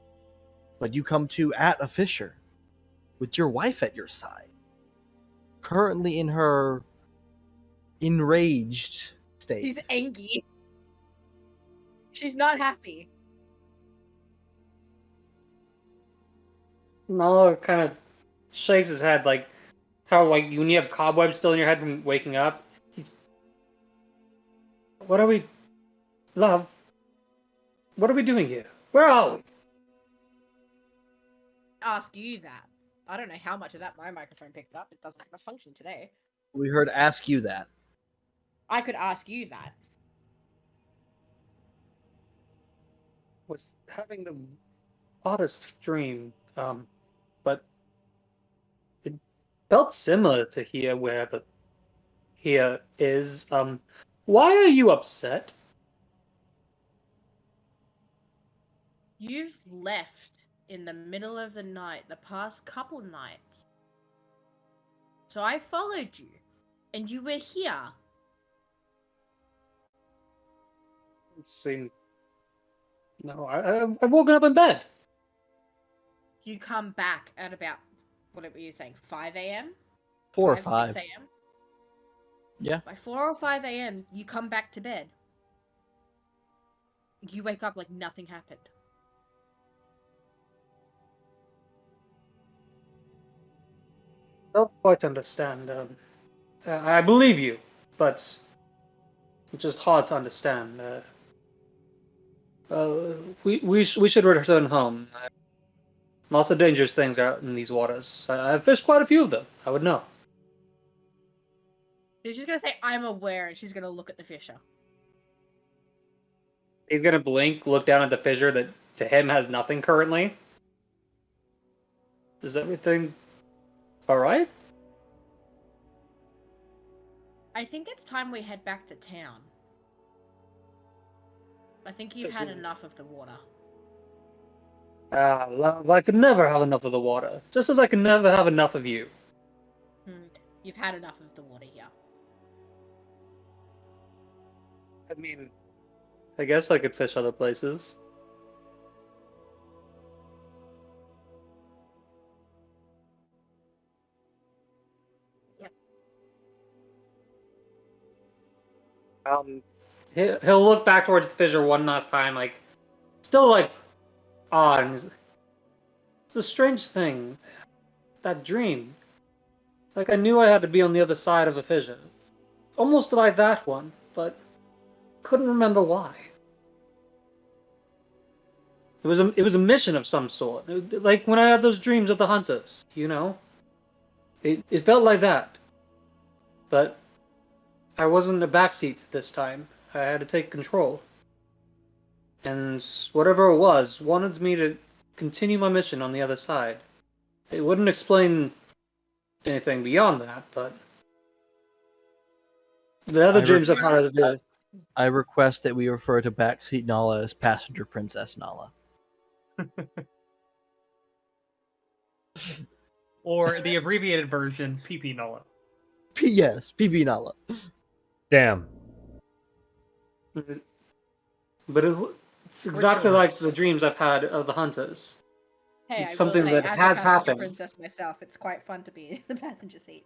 but you come to at a fissure with your wife at your side, currently in her enraged state. He's angry. She's not happy. Malo kind of shakes his head, like how like when you have cobwebs still in your head from waking up. What are we, love? What are we doing here? Where are we? Ask you that. I don't know how much of that my microphone picked up. It doesn't have a function today. We heard ask you that. I could ask you that. Was having the oddest dream, but it felt similar to here, where the here is. Why are you upset? You've left in the middle of the night the past couple nights. So I followed you, and you were here. It seemed. No, I've woken up in bed. You come back at about, what were you saying, 5 a.m.? 4 or 5. 6 a.m.? Yeah. By 4 or 5 a.m., you come back to bed. You wake up like nothing happened. Don't quite understand. I believe you, but it's just hard to understand. We should return home. Lots of dangerous things are out in these waters. I've fished quite a few of them. I would know. She's just gonna say, I'm aware, and she's gonna look at the fissure. He's gonna blink, look down at the fissure that to him has nothing currently. Is everything alright? I think it's time we head back to town. I think you've had enough of the water. Love, I could never have enough of the water. Just as I can never have enough of you. You've had enough of the water here. I mean, I guess I could fish other places. Yep. He'll look back towards the fissure one last time, like, still like, odd. And it's a strange thing. That dream. Like I knew I had to be on the other side of a fissure. Almost like that one, but couldn't remember why. It was a mission of some sort. Like when I had those dreams of the hunters, you know? It felt like that. But I wasn't a backseat this time. I had to take control. And whatever it was, wanted me to continue my mission on the other side. It wouldn't explain anything beyond that, but the other dreams I've had of the... I request that we refer to Backseat Nala as Passenger Princess Nala. Or the abbreviated version, PP Nala. P.S. PP Nala. Damn. But it's exactly like the dreams I've had of the hunters. Hey, It's I will something say, that as has a passenger happened. princess myself, it's quite fun to be in the passenger seat.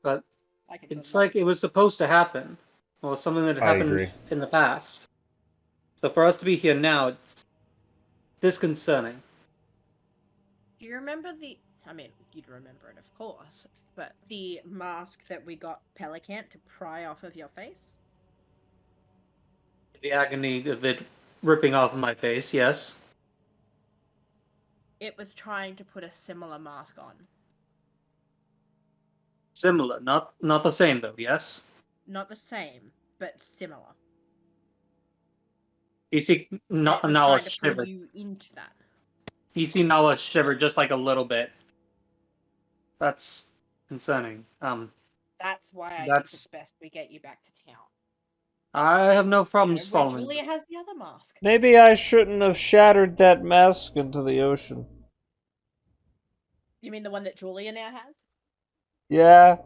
But I can it's tell you like it was supposed to happen, or something that I happened agree. in the past. So for us to be here now, it's disconcerting. Do you remember the? I mean, you'd remember it, of course. But the mask that we got Pelicant to pry off of your face? The agony of it ripping off of my face, yes. It was trying to put a similar mask on. Similar, not the same though, yes. Not the same, but similar. You see And now it was a trying to pull shiver. you into that. You see now a shiver just like a little bit. That's concerning. That's why I think That's it's best we get you back to town. I have no You know, problems where following. Julia has the other mask. Maybe I shouldn't have shattered that mask into the ocean. You mean the one that Julia now has? Yeah.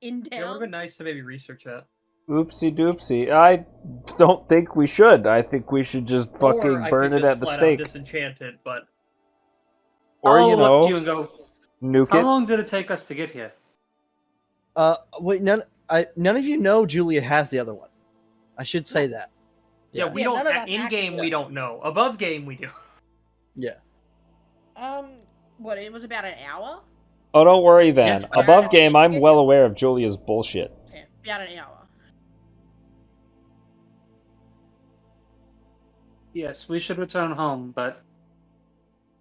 In Yeah, it would have town? been nice to maybe research that. Oopsie doopsie. I don't think we should. I think we should just Or fucking I burn could it just at the flat out stake. disenchant it, but Or, I'll you look at you know, and go, nuke how it. long did it take us to get here? Wait, none of you know Julia has the other one. I should say that. yeah, Yeah. we Yeah, don't. none of us In game, we actually- don't know. Above game, we do. Yeah. What, it was about an hour? Oh, don't worry then. Yeah. Above game, I'm well aware of Julia's bullshit. Yeah, about an hour. Yes, we should return home, but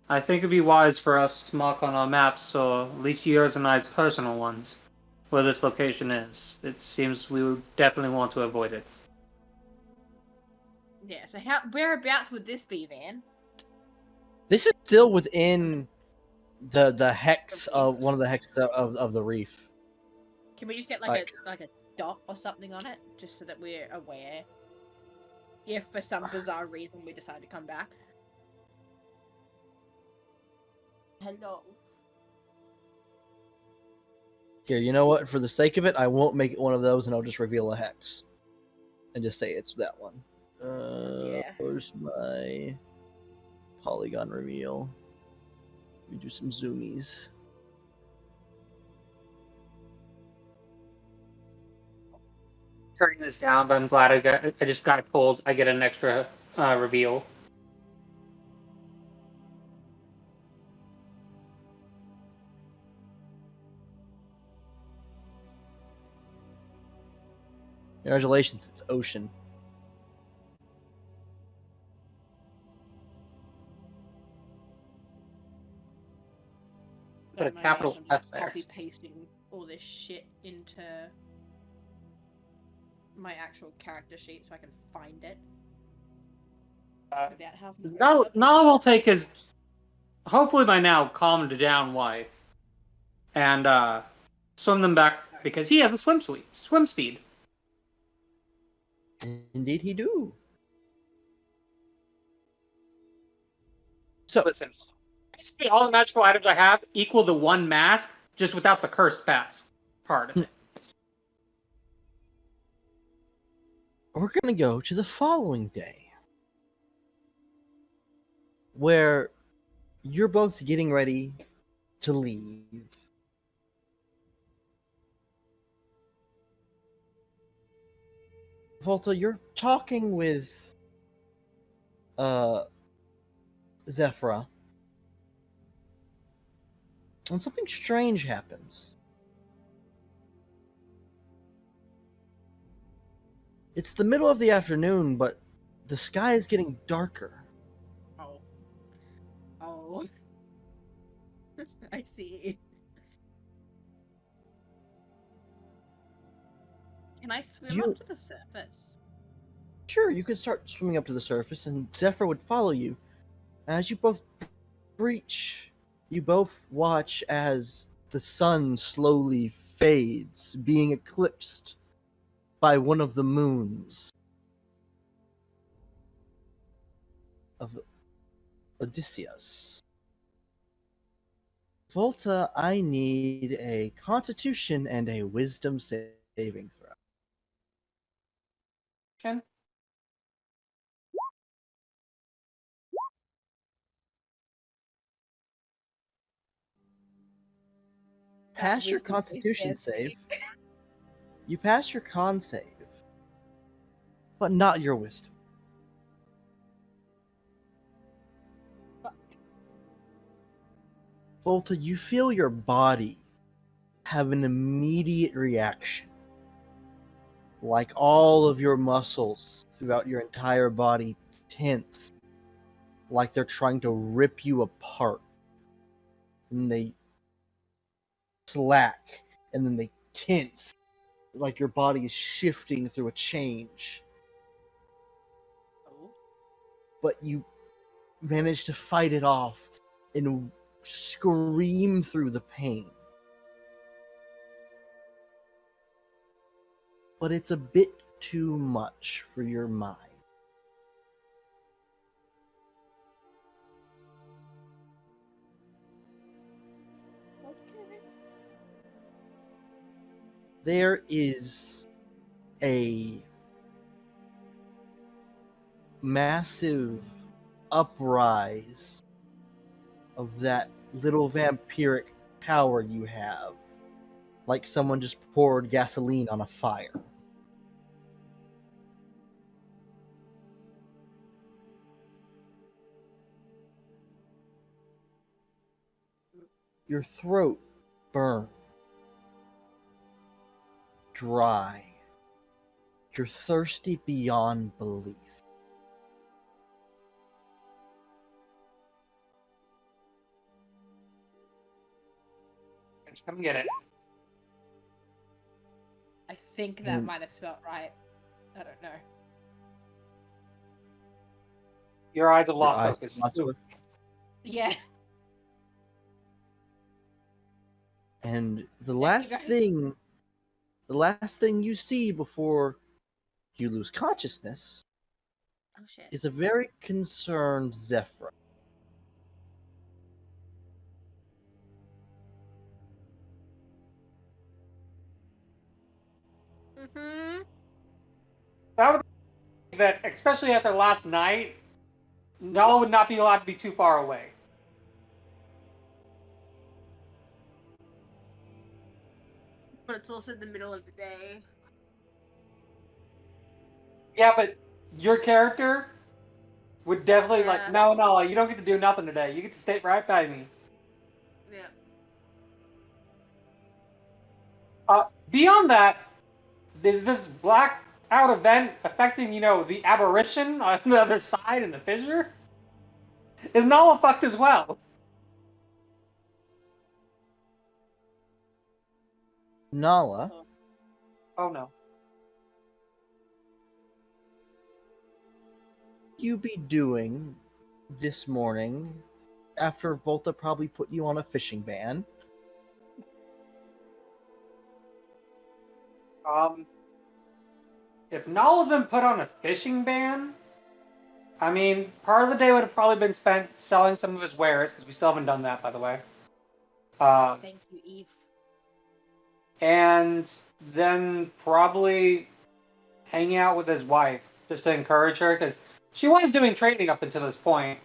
I think it'd be wise for us to mark on our maps, or at least yours and I's personal ones, where this location is. It seems we would definitely want to avoid it. Yeah, so whereabouts would this be, Van? This is still within the hex of one of the hexes of the reef. Can we just get like a dot or something on it, just so that we're aware? If for some bizarre reason we decide to come back. Hello. Here, you know what? For the sake of it, I won't make it one of those, and I'll just reveal a hex, and just say it's that one. Yeah. Where's my polygon reveal? Let me do some zoomies. Turning this down, but I'm glad I just got told I get an extra reveal. Congratulations, it's Ocean. Put a In my capital notes, I'm F just there. copy pasting all this shit into my actual character sheet so I can find it. Without having to Now open up all we'll take his, hopefully by now, calmed down wife, and swim them back because he has a swim speed. Indeed, he do. So Listen, basically all the magical items I have equal the one mask, just without the cursed pass part of it. we're gonna go to the following day, where you're both getting ready to leave. Volta, you're talking with Zephyra, and something strange happens. It's the middle of the afternoon, but the sky is getting darker. Oh. I see. Can I swim up to the surface? Sure, you could start swimming up to the surface, and Zephyr would follow you. And as you both reach, you both watch as the sun slowly fades, being eclipsed by one of the moons of Odysseus. Volta, I need a Constitution and a Wisdom saving throw. pass your wisdom Constitution save. save. You pass your con save, but not your wisdom. Volta, you feel your body have an immediate reaction. Like all of your muscles throughout your entire body tense. Like they're trying to rip you apart. And they slack, and then they tense. Like your body is shifting through a change. But you manage to fight it off and scream through the pain. But it's a bit too much for your mind. Okay. There is a massive uprise of that little vampiric power you have. Like someone just poured gasoline on a fire. Your throat burns. Dry. You're thirsty beyond belief. Come get it. I think that might have spelt right. I don't know. Your eyes have Your lost eyes focus. lost focus. Yeah. And the you last guys. thing you see before you lose consciousness Oh shit. is a very concerned Zephyr. Mm-hmm. That would that, especially after last night, Nala would not be allowed to be too far away. But it's also the middle of the day. Yeah, but your character would definitely Yeah. like, no, Nala, you don't get to do nothing today. You get to stay right by me. Yeah. Beyond that, is this blackout event affecting, the aberration on the other side in the fissure? Is Nala fucked as well? Nala, Oh no. you be doing this morning after Volta probably put you on a fishing ban? If Nala's been put on a fishing ban, I mean, part of the day would have probably been spent selling some of his wares, because we still haven't done that, by the way. Thank you, Eve. And then probably hanging out with his wife, just to encourage her, because she was doing training up until this point.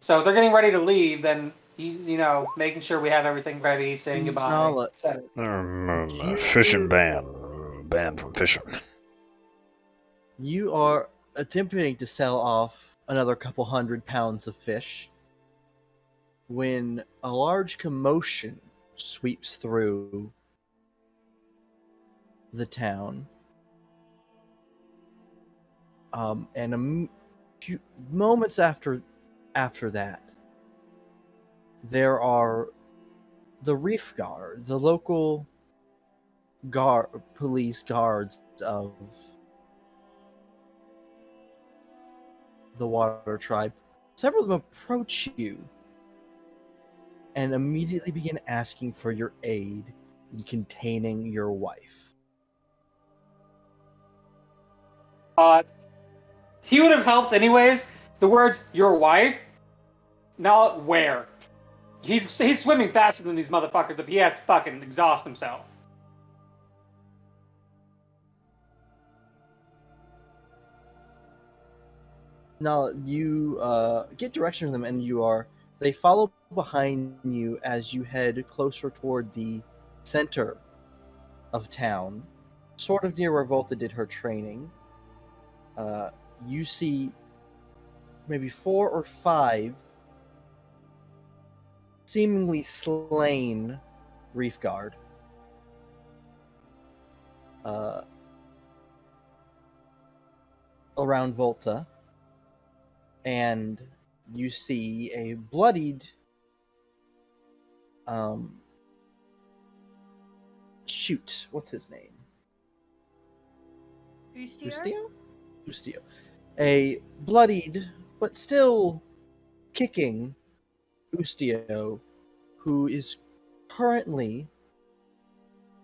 So they're getting ready to leave, then he's, making sure we have everything ready, saying goodbye, Nala, etc. Fishing ban. Banned from fishing. you are attempting to sell off another couple 100 pounds of fish when a large commotion sweeps through the town. And a few moments after that, there are the reef guard, the local police guards of the water tribe. Several of them approach you and immediately begin asking for your aid in containing your wife. He would have helped anyways. The words "your wife," now where? He's swimming faster than these motherfuckers if he has to fucking exhaust himself. Now you get direction from them, and they follow behind you as you head closer toward the center of town, sort of near where Volta did her training, you see maybe 4 or 5 seemingly slain reef guard. Around Volta, and you see a bloodied shoot, what's his name? Ustio. A bloodied but still kicking Ustio, who is currently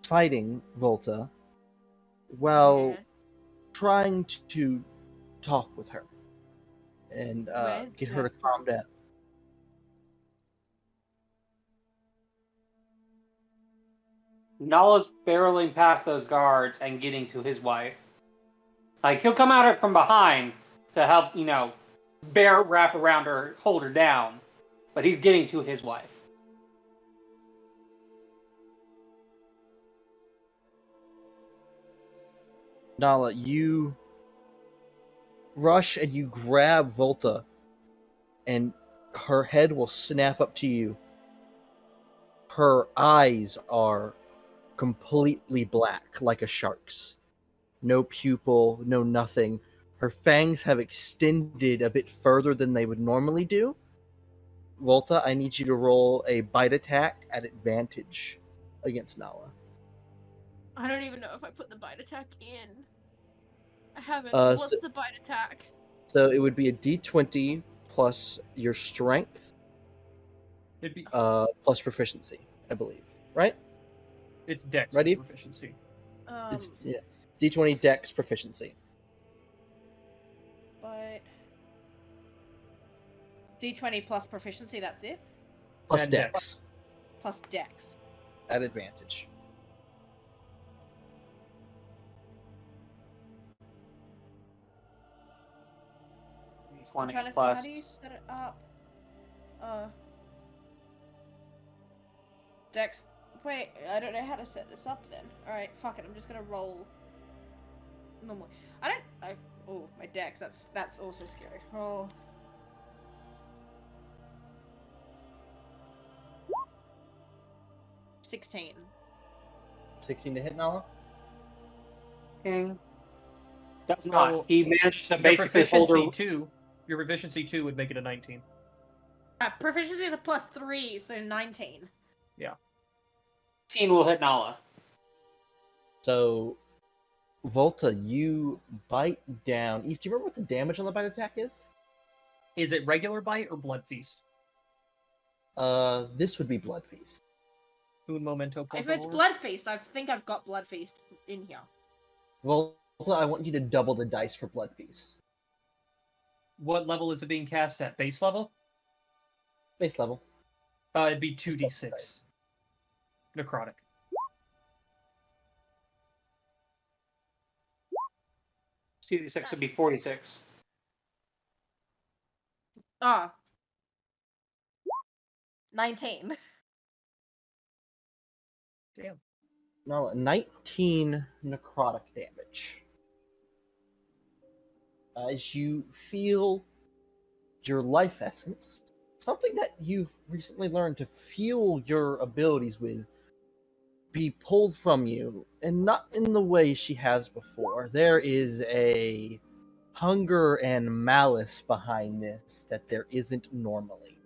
fighting Volta while trying to talk with her and get her to calm down. Nala's barreling past those guards and getting to his wife. Like, he'll come at her from behind to help, wrap around her, hold her down. But he's getting to his wife. Nala, you rush and you grab Volta, and her head will snap up to you. Her eyes are completely black, like a shark's. No pupil, no nothing. Her fangs have extended a bit further than they would normally do. Volta, I need you to roll a bite attack at advantage against Nala. I don't even know if I put the bite attack in. I haven't. What's the bite attack? So it would be a d20 plus your strength, It'd be plus proficiency, I believe. Right? it's dex Ready? proficiency. It's d20 dex proficiency. But D20 plus proficiency, that's it? Plus And dex Plus dex. at advantage. I'm 20 trying to plus. how do you set it up? Dex. Wait, I don't know how to set this up then. Alright, fuck it, I'm just gonna roll normally. Oh, my dex, that's also scary. Roll. $16. 16 to hit, Nala? King. Does So, not. He managed to Your basically hold proficiency her. 2. Your proficiency 2 would make it a 19. Proficiency is a +3, so 19. 18 will hit Nala. So, Volta, you bite down. Eve, do you remember what the damage on the bite attack is? Is it regular bite or blood feast? This would be Blood Feast. Un momento, por If it's favor. Blood Feast, I think I've got Blood Feast in here. Volta, I want you to double the dice for Blood Feast. What level is it being cast at? Base level? Base level. It'd be 2d6. Necrotic. $2d6 would be 46. Ah. 19. Damn. No, 19 necrotic damage. As you feel your life essence, something that you've recently learned to fuel your abilities with, be pulled from you, and not in the way she has before. There is a hunger and malice behind this that there isn't normally.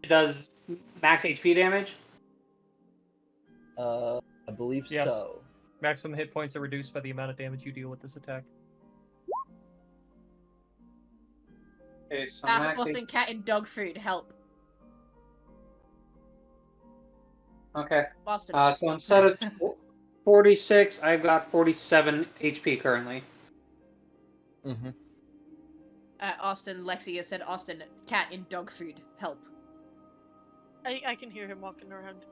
It does max HP damage? I believe Yes. so. Maximum hit points are reduced by the amount of damage you deal with this attack. Okay, so max Boston cat and dog food, help. Okay. Boston. So instead of 46, I've got 47 HP currently. Mm-hmm. Austin, Lexi has said, Austin, cat and dog food, help. I can hear him walking around.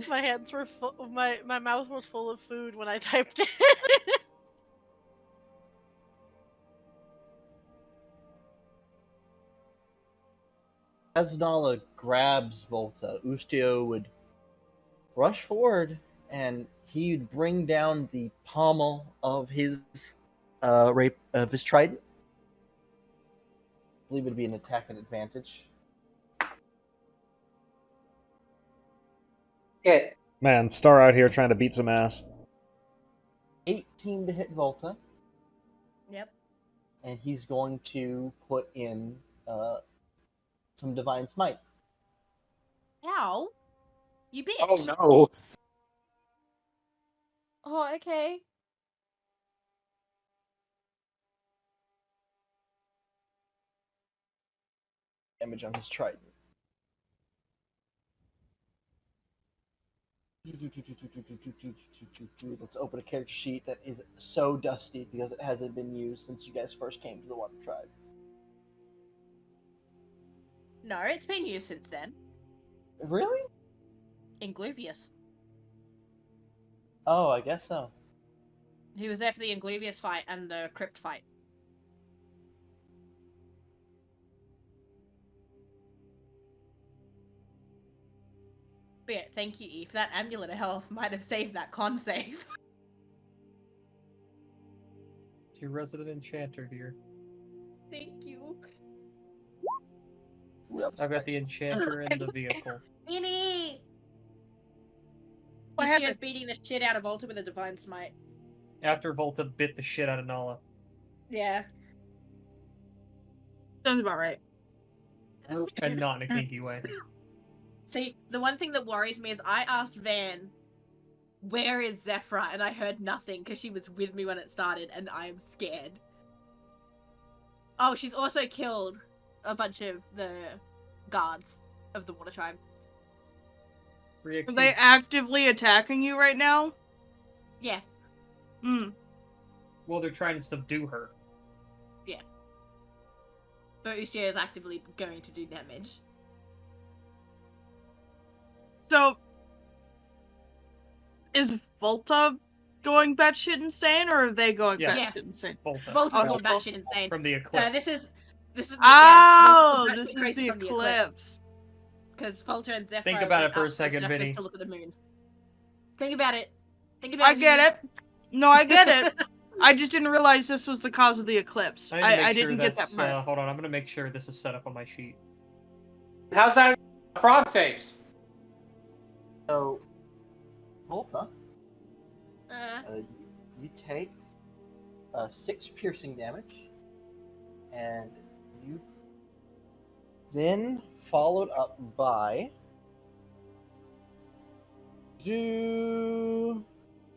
My hands were full. My mouth was full of food when I typed it. As Nala grabs Volta, Ustio would rush forward and he'd bring down the pommel of his trident. I believe it'd be an attack at advantage. Hit. Man, Star out here trying to beat some ass. 18 to hit Volta, Yep. and he's going to put in some Divine Smite. Ow. You bitch. Oh no. Oh, okay. Damage on his trident. Let's open a character sheet that is so dusty because it hasn't been used since you guys first came to the Water Tribe. No, it's been used since then. Really? Ingluvius. Oh, I guess so. He was there for the Ingluvius fight and the Crypt fight. But yeah, thank you, Eve. That amulet of health might have saved that con save. It's your resident enchanter here. Thank you. I've got the enchanter in the vehicle. Minnie! What Ustio's happened? beating the shit out of Volta with a Divine Smite. After Volta bit the shit out of Nala. Yeah. Sounds about right. And not in a kinky way. See, the one thing that worries me is I asked Van, where is Zephyra? And I heard nothing because she was with me when it started, and I am scared. Oh, she's also killed a bunch of the guards of the Water Tribe. Are they actively attacking you right now? Yeah. Hmm. Well, they're trying to subdue her. But Ustio is actively going to do damage. So, is Volta going batshit insane, or are they going Yes. batshit insane? Volta. Volta's Okay. gone batshit insane. From the eclipse. This is Oh, Volta's this batshit is crazy the from eclipse. Because Volta and Zephyr Think about it for a went up second, the surface Vinny. to look at the moon. Think about it. Think about it. I get it. No, I get it. I just didn't realize this was the cause of the eclipse. I didn't get that part. Hold on, I'm gonna make sure this is set up on my sheet. How's that frog taste? So, Volta, Uh, you take 6 piercing damage, and you then followed up by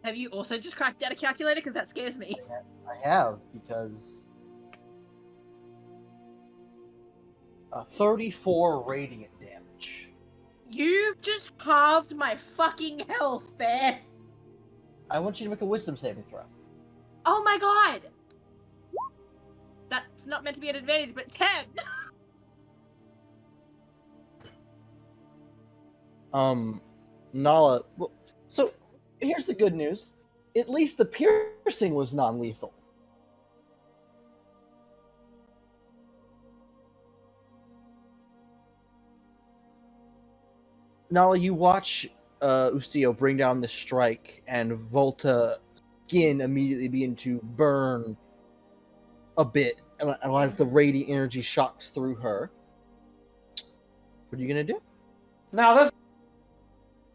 have you also just cracked out a calculator? Because that scares me. I have, because 34 radiant damage. You've just halved my fucking health, man. I want you to make a wisdom saving throw. Oh my god! That's not meant to be an advantage, but 10! Nala. Well, so, here's the good news. At least the piercing was non-lethal. Nala, you watch Ustio bring down the strike, and Volta skin immediately begin to burn a bit as the radiant energy shocks through her. What are you gonna do? Now this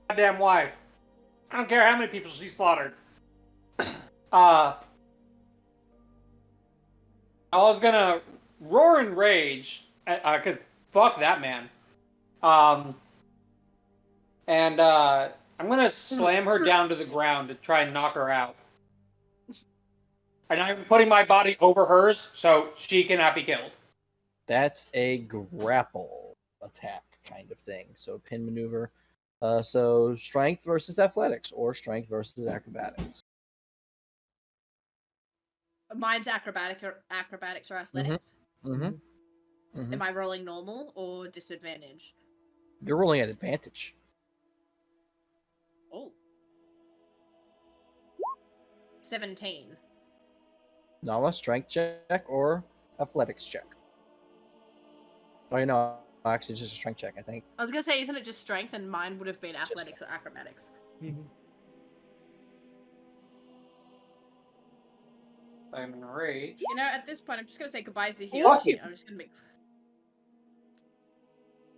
goddamn wife. I don't care how many people she slaughtered. I was gonna roar in rage, cause fuck that man. And I'm gonna slam her down to the ground to try and knock her out. And I'm putting my body over hers so she cannot be killed. That's a grapple attack kind of thing. So pin maneuver. So strength versus athletics or strength versus acrobatics. Mine's acrobatics or athletics. Mm-hmm. Am I rolling normal or disadvantage? You're rolling at advantage. Oh. 17. Nala, strength check or athletics check. Oh, you know, Actually, just a strength check, I think. I was gonna say, isn't it just strength, and mine would have been athletics or acrobatics. I'm in a rage. You know, at this point, I'm just gonna say goodbye to here. Lucky. I'm just gonna make.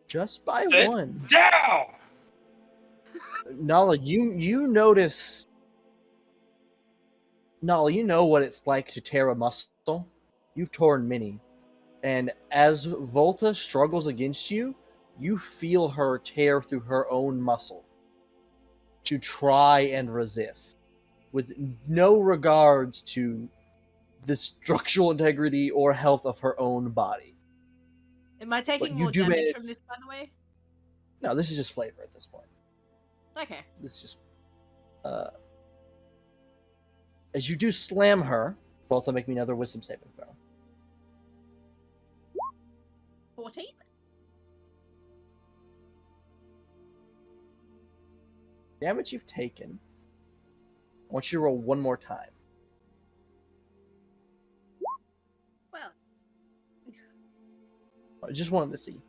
Just by Sit one. down! Nala, you notice. Nala, you know what it's like to tear a muscle. You've torn many. And as Volta struggles against you, you feel her tear through her own muscle to try and resist, with no regards to the structural integrity or health of her own body. Am I taking you more do damage manage- from this, by the way? No, this is just flavor at this point. Okay. This is just... as you do slam her, Volta, make me another wisdom saving throw. 14? Damage you've taken. I want you to roll one more time. Well, I just wanted to see.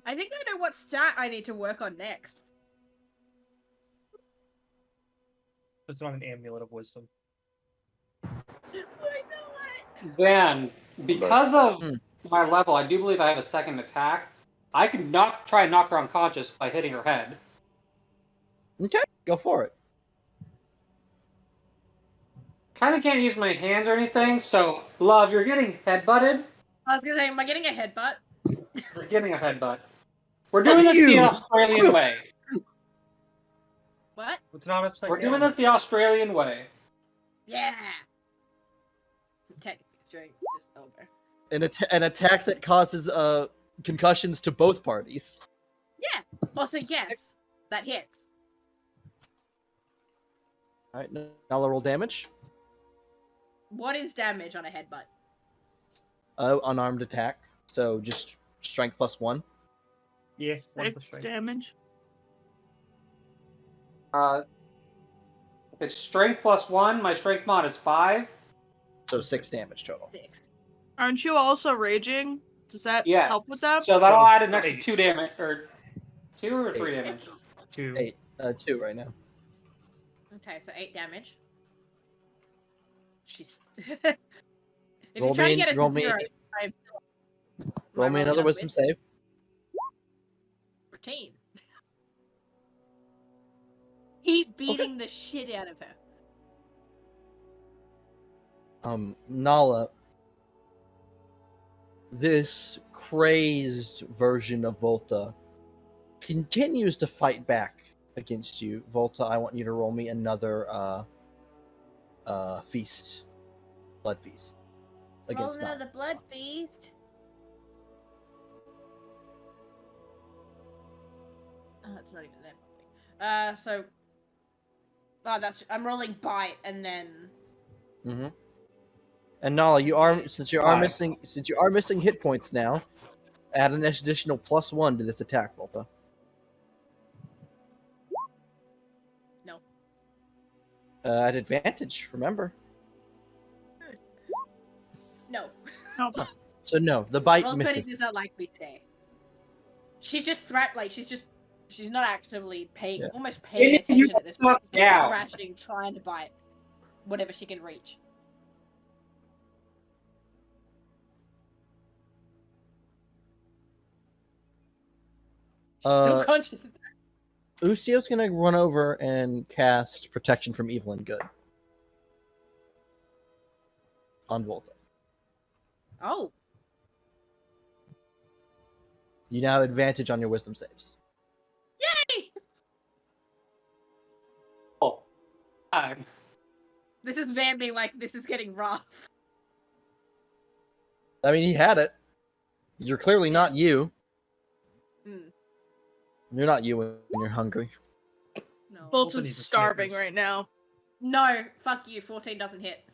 I think I know what stat I need to work on next. It's not an amulet of wisdom. I know it. Then, because of my level, I do believe I have a second attack. I could try and knock her unconscious by hitting her head. Okay, go for it. Kind of can't use my hands or anything, so, love, you're getting headbutted. I was gonna say, am I getting a headbutt? You're getting a headbutt. We're doing this the Australian way. What? It's not upside We're down. doing this the Australian way. Yeah. Technically straight, just elbow. An attack that causes concussions to both parties. Yeah. Also, yes, that hits. All right, now roll damage. What is damage on a headbutt? Unarmed attack. So just strength +1. Yes, 6 damage. If it's strength +1, my strength mod is 5. So 6 damage total. 6. Aren't you also raging? Does that Yes. help with that? So that'll So add an extra 8. 2 damage, or 2 or 3 8. damage. 2. 8. 2 right now. Okay, so 8 damage. She's. if Roll you try me- to get it to roll me- 0, I am still. Roll me another wisdom save. 14. Keep beating the shit out of her. Nala, this crazed version of Volta continues to fight back against you. Volta, I want you to roll me another feast. Blood feast. Against Roll Nala. another blood feast. Oh, it's not even there. So. Oh, I'm rolling bite and then. Mm-hmm. And Nala, you are since you are missing hit points now, add an additional +1 to this attack, Volta. No. At advantage, remember. No. Nope. So no, the bite Roll20 misses. does not like me today. She's just she's not actively paying, Yeah. almost paying You attention at this point. She's just down. thrashing, trying to bite whatever she can reach. She's still conscious. Ustio's gonna run over and cast Protection from Evil and Good on Volta. Oh, You now have advantage on your wisdom saves. yay! Oh. This is Van being like, this is getting rough. I mean, he had it. You're clearly not you. Hmm. You're not you when you're hungry. No. Bolt Open is these starving Snickers. right now. No, fuck you. 14 doesn't hit.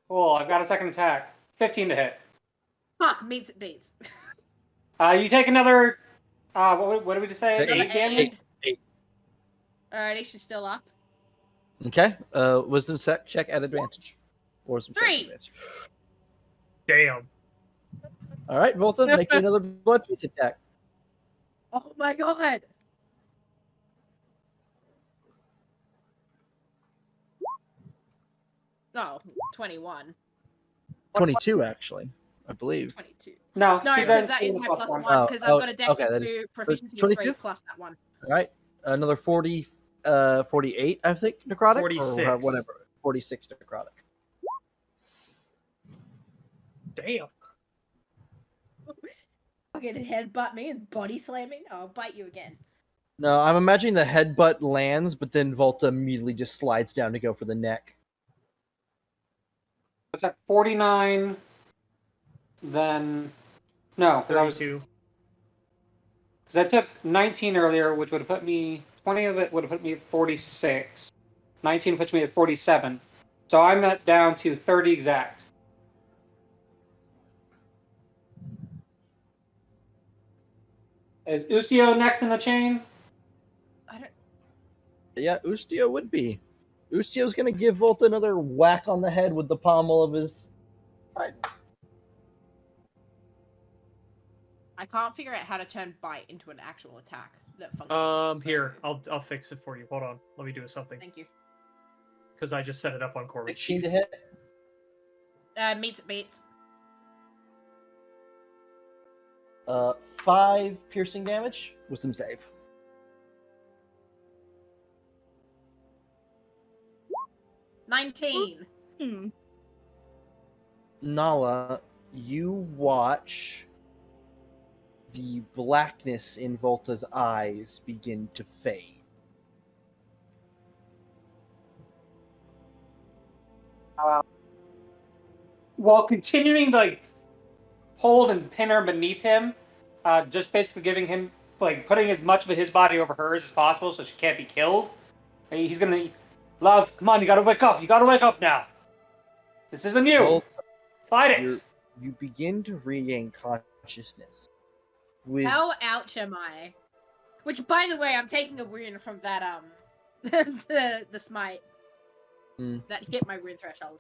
Cool, I've got a second attack. 15 to hit. Fuck, meets it beats. You take another. What did we just say? Take 8 damage? Alrighty, she's still up. Okay. Wisdom check at advantage. Or wisdom save Three. advantage. Damn. All right, Volta, make me another blood feast attack. Oh my god. No, 21. 22, actually, I believe. 22. No, No, she's because at that is my plus plus one. one, because Oh, I've got a dex okay, that is- to proficiency of 22? 3 plus that one. All right, another 48, I think, necrotic? 46. Or whatever. 46 necrotic. Damn. Fucking headbutt me and body slam me. I'll bite you again. No, I'm imagining the headbutt lands, but then Volta immediately just slides down to go for the neck. It's at 49. Then no, because 32. I took 19 earlier, which would have put me 20 of it would have put me at 46. 19 puts me at 47. So I'm at down to 30 exact. Is Usio next in the chain? I don't. Yeah, Ustio would be. Ustio's gonna give Volta another whack on the head with the pommel of his. I can't figure out how to turn bite into an actual attack that functions. Here, so- I'll fix it for you. Hold on. Let me do something. Thank you. Because I just set it up on Corbin. 16 to hit. Meets it beats. 5 piercing damage. Wisdom save. $19. Hmm. Nala, you watch the blackness in Volta's eyes begin to fade. While continuing to like hold and pin her beneath him, just basically giving him like putting as much of his body over hers as possible so she can't be killed. And he's gonna, love, come on, you gotta wake up. You gotta wake up now. This isn't you. Volta, Fight you're- it. you begin to regain consciousness. With How ouch am I? Which, by the way, I'm taking a wound from that the smite that hit my wound threshold.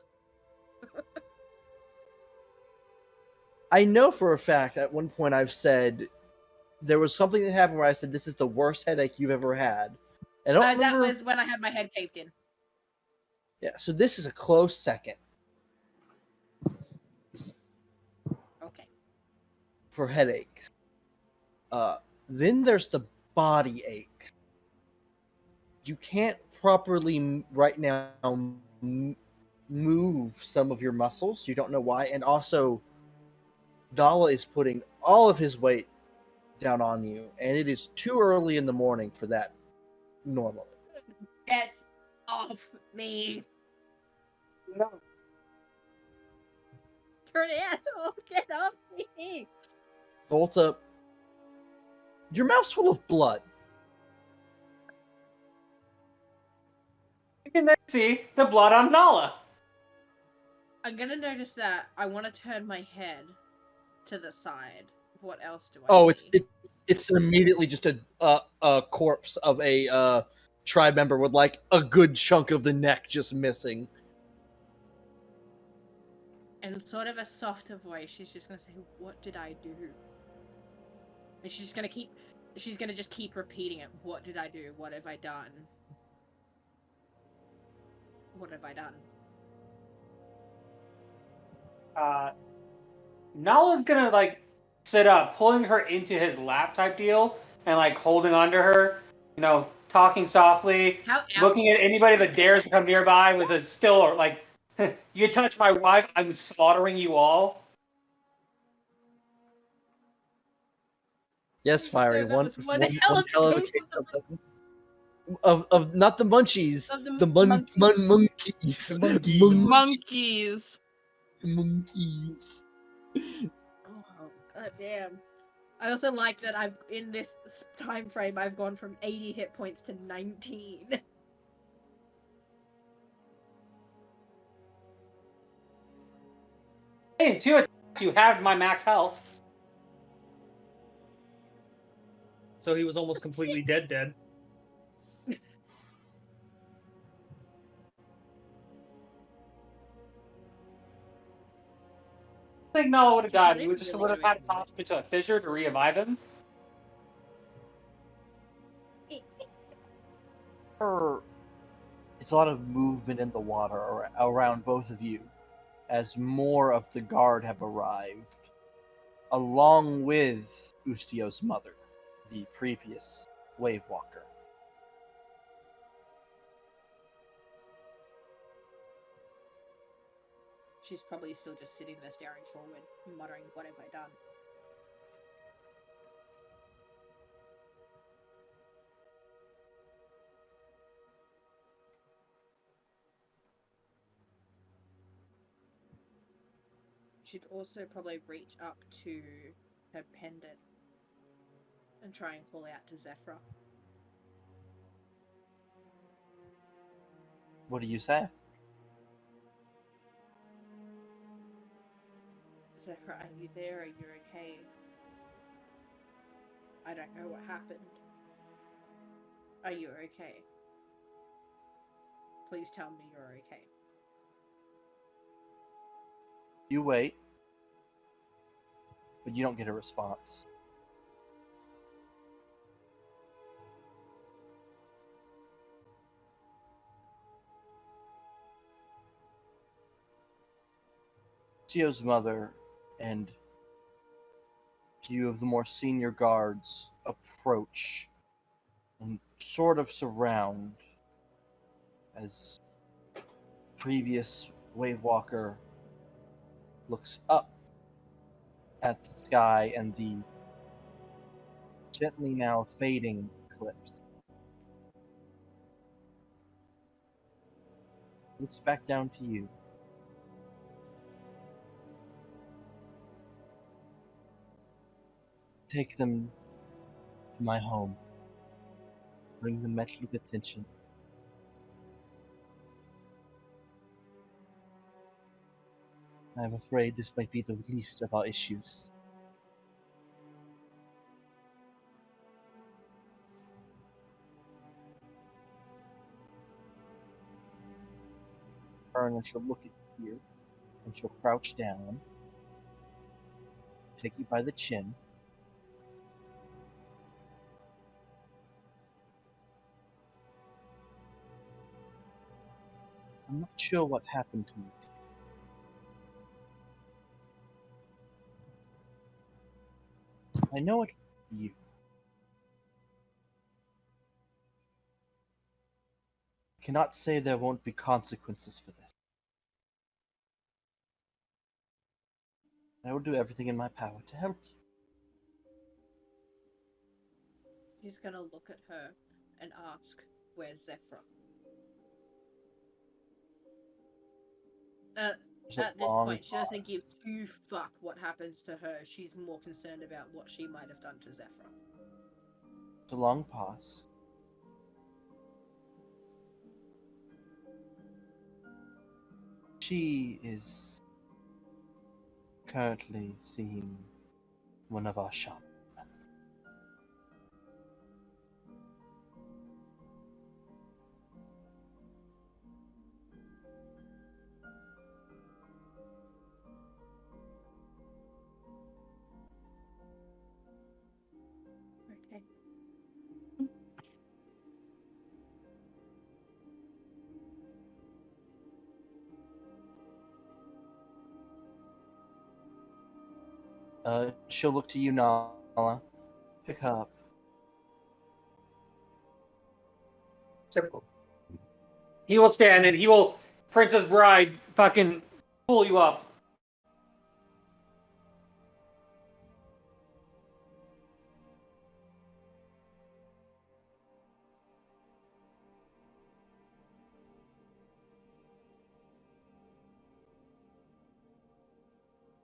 I know for a fact at one point I've said there was something that happened where I said this is the worst headache you've ever had. And I don't That remember. was when I had my head caved in. Yeah, so this is a close second Okay. for headaches. Then there's the body aches. You can't properly right now move some of your muscles. You don't know why, and also Dala is putting all of his weight down on you, and it is too early in the morning for that normally. Get off me. No. Turn asshole. Get off me. Volta, your mouth's full of blood. You can then see the blood on Nala. I'm gonna notice that I want to turn my head to the side. What else do I Oh, see? it's immediately just a corpse of a tribe member with like a good chunk of the neck just missing. And sort of a softer voice, she's just gonna say, "What did I do?" And she's gonna just keep repeating it. What did I do? What have I done? What have I done? Nala's gonna like sit up, pulling her into his lap type deal, and like holding onto her, talking softly, How looking at anybody that dares to come nearby with a still or like, you touch my wife, I'm slaughtering you all. Yes, Fiery. Yeah, that One was one hell of a hell of a case case of of not the munchies, Of the the monkeys. monkeys, The monkeys. Monkeys. monkeys. Oh, god damn. I also like that I've in this time frame I've gone from 80 hit points to 19. Hey, in 2 attacks, you have my max health. So he was almost completely dead. think Nala would have She's not died. You even just really would have had to irritated. toss him into a fissure to revive him. It's a lot of movement in the water around both of you as more of the guard have arrived, along with Ustio's mother, the previous wave walker. She's probably still just sitting there staring forward, muttering, "What have I done?" She'd also probably reach up to her pendant and try and call out to Zephyr. What do you say? Zephyr, are you there? Are you okay? I don't know what happened. Are you okay? Please tell me you're okay. You wait, but you don't get a response. Ustio's mother and a few of the more senior guards approach and sort of surround as previous wave walker looks up at the sky and the gently now fading eclipse. Looks back down to you. Take them to my home. Bring them medical attention. I'm afraid this might be the least of our issues. Turn and she'll look at you, and she'll crouch down, take you by the chin. I'm not sure what happened to you. I know it was you. I cannot say there won't be consequences for this. I will do everything in my power to help you. She's gonna look at her and ask, "Where's Zephyr?" At this point, she doesn't give two fuck what happens to her. She's more concerned about what she might have done to Zephyr. It's a long pause. She is currently seeing one of our shamans. Okay. She'll look to you, Nala. Pick her up. So he will stand and he will, Princess Bride, fucking pull you up.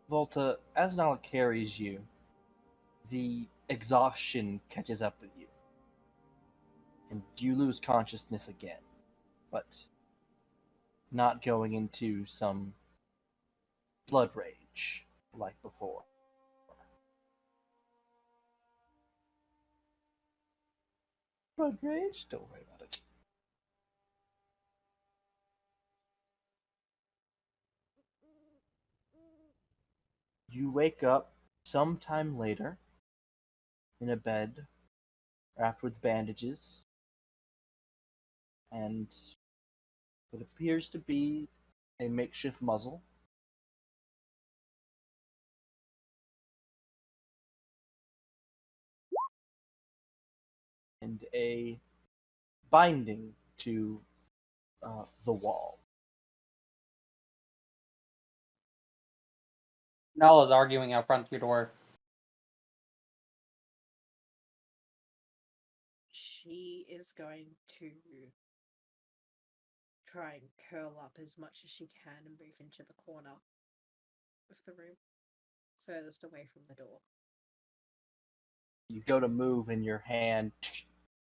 Volta, as Nala carries you, the exhaustion catches up with you. And you lose consciousness again. But not going into some blood rage like before. Blood rage? Don't worry about it. You wake up sometime later in a bed, wrapped with bandages, and what appears to be a makeshift muzzle. And a binding to the wall. Nala's arguing out front of your door. She is going to try and curl up as much as she can and move into the corner of the room, furthest away from the door. You go to move, and your hand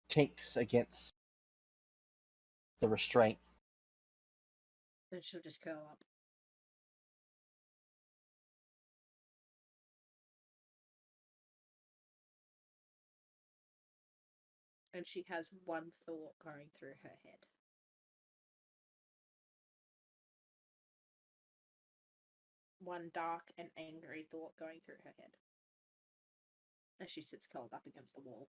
tinks against the restraint. Then she'll just curl up. And she has one thought going through her head. One dark and angry thought going through her head. As she sits curled up against the wall.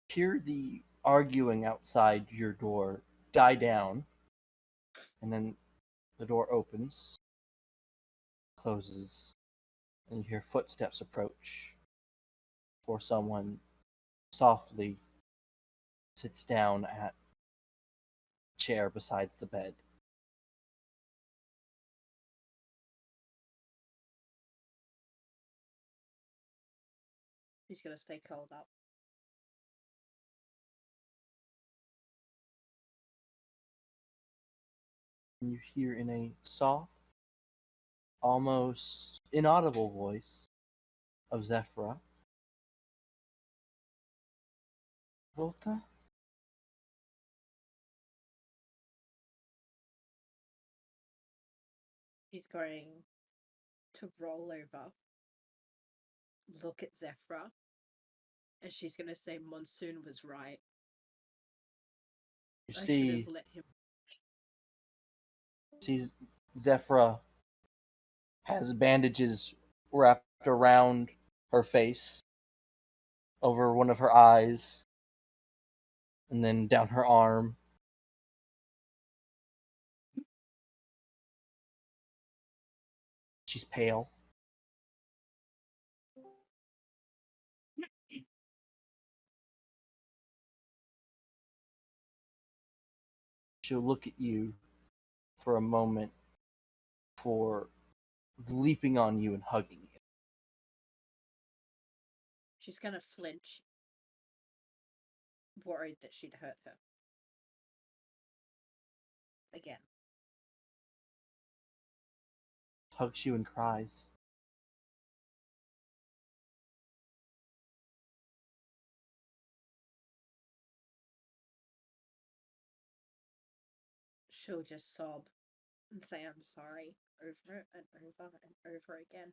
Hear the arguing outside your door die down, and then the door opens, closes, and you hear footsteps approach before someone softly sits down at a chair beside the bed. She's gonna stay curled up. And you hear in a soft, almost inaudible voice of Zephyra, Volta? She's going to roll over, look at Zephyra, and she's gonna say Monsoon was right. You I should see, have let him. Zephyra has bandages wrapped around her face, over one of her eyes, and then down her arm. She's pale. She'll look at you for a moment before leaping on you and hugging you. She's gonna flinch, worried that she'd hurt her. Again. Hugs you and cries. She'll just sob and say I'm sorry over and over and over again.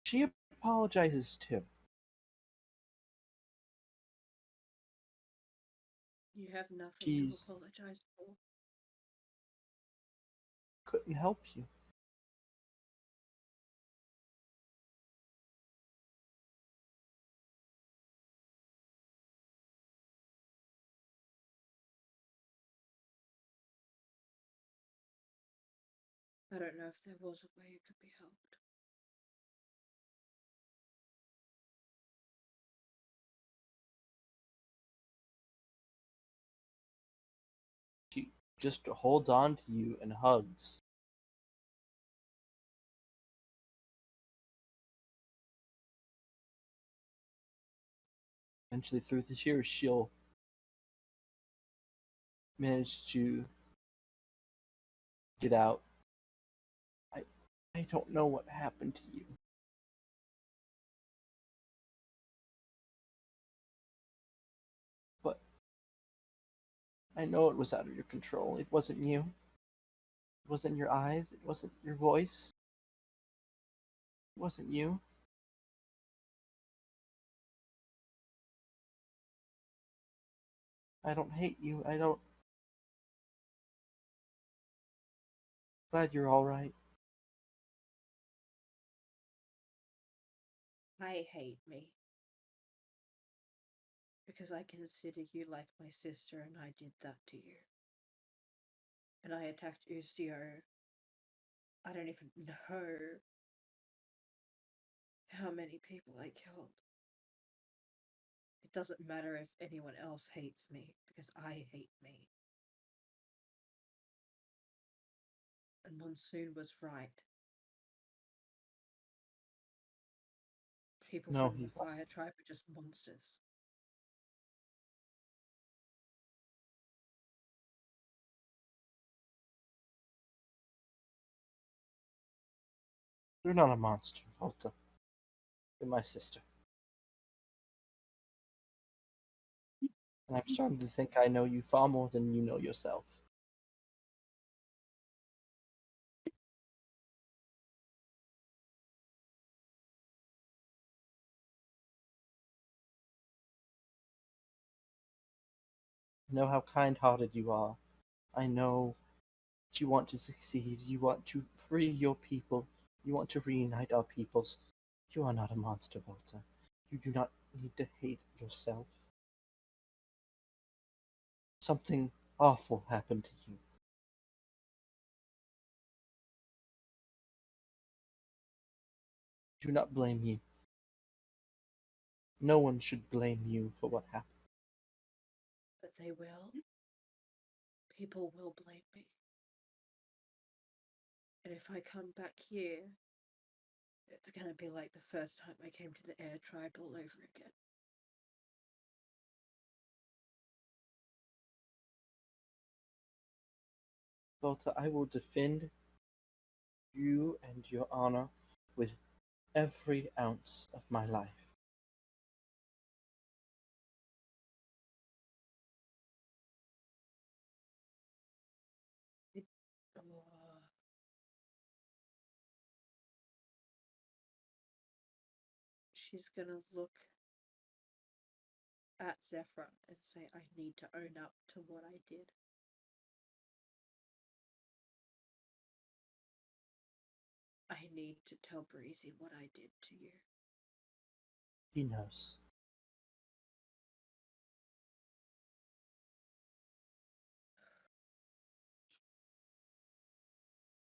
She apologizes too. You have nothing She's- to apologize for. Couldn't help you. I don't know if there was a way it could be helped. She just holds on to you and hugs. Eventually, through the tears, she'll manage to get out. I don't know what happened to you. But I know it was out of your control. It wasn't you. It wasn't your eyes. It wasn't your voice. Wasn't you? I don't hate you. I don't. Glad you're all right. I hate me. Because I consider you like my sister and I did that to you. And I attacked Ustio. I don't even know how many people I killed. It doesn't matter if anyone else hates me, because I hate me. And Monsoon was right. People No, from he the Fire wasn't. Tribe are just monsters. You're not a monster, Volta. You're my sister. And I'm starting to think I know you far more than you know yourself. I know how kind-hearted you are. I know that you want to succeed. You want to free your people. You want to reunite our peoples. You are not a monster, Volta. You do not need to hate yourself. Something awful happened to you. Do not blame you. No one should blame you for what happened. But they will. People will blame me. And if I come back here, it's gonna be like the first time I came to the Air Tribe all over again. Volta, I will defend you and your honor with every ounce of my life. She's gonna look at Zephyr and say, I need to own up to what I did. I need to tell Breezy what I did to you. He knows.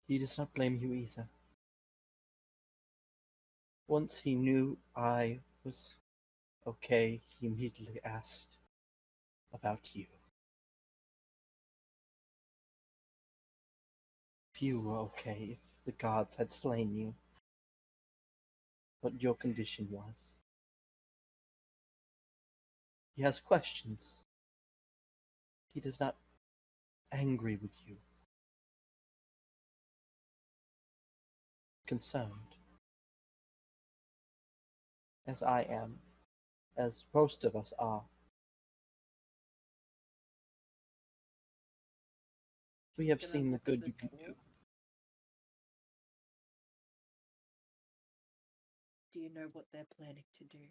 He does not blame you either. Once he knew I was okay, he immediately asked about you. If you were okay, if the gods had slain you, what your condition was. He has questions. He is not angry with you. Concerned. As I am. As most of us are. We have seen the good you can do. Do you know what they're planning to do?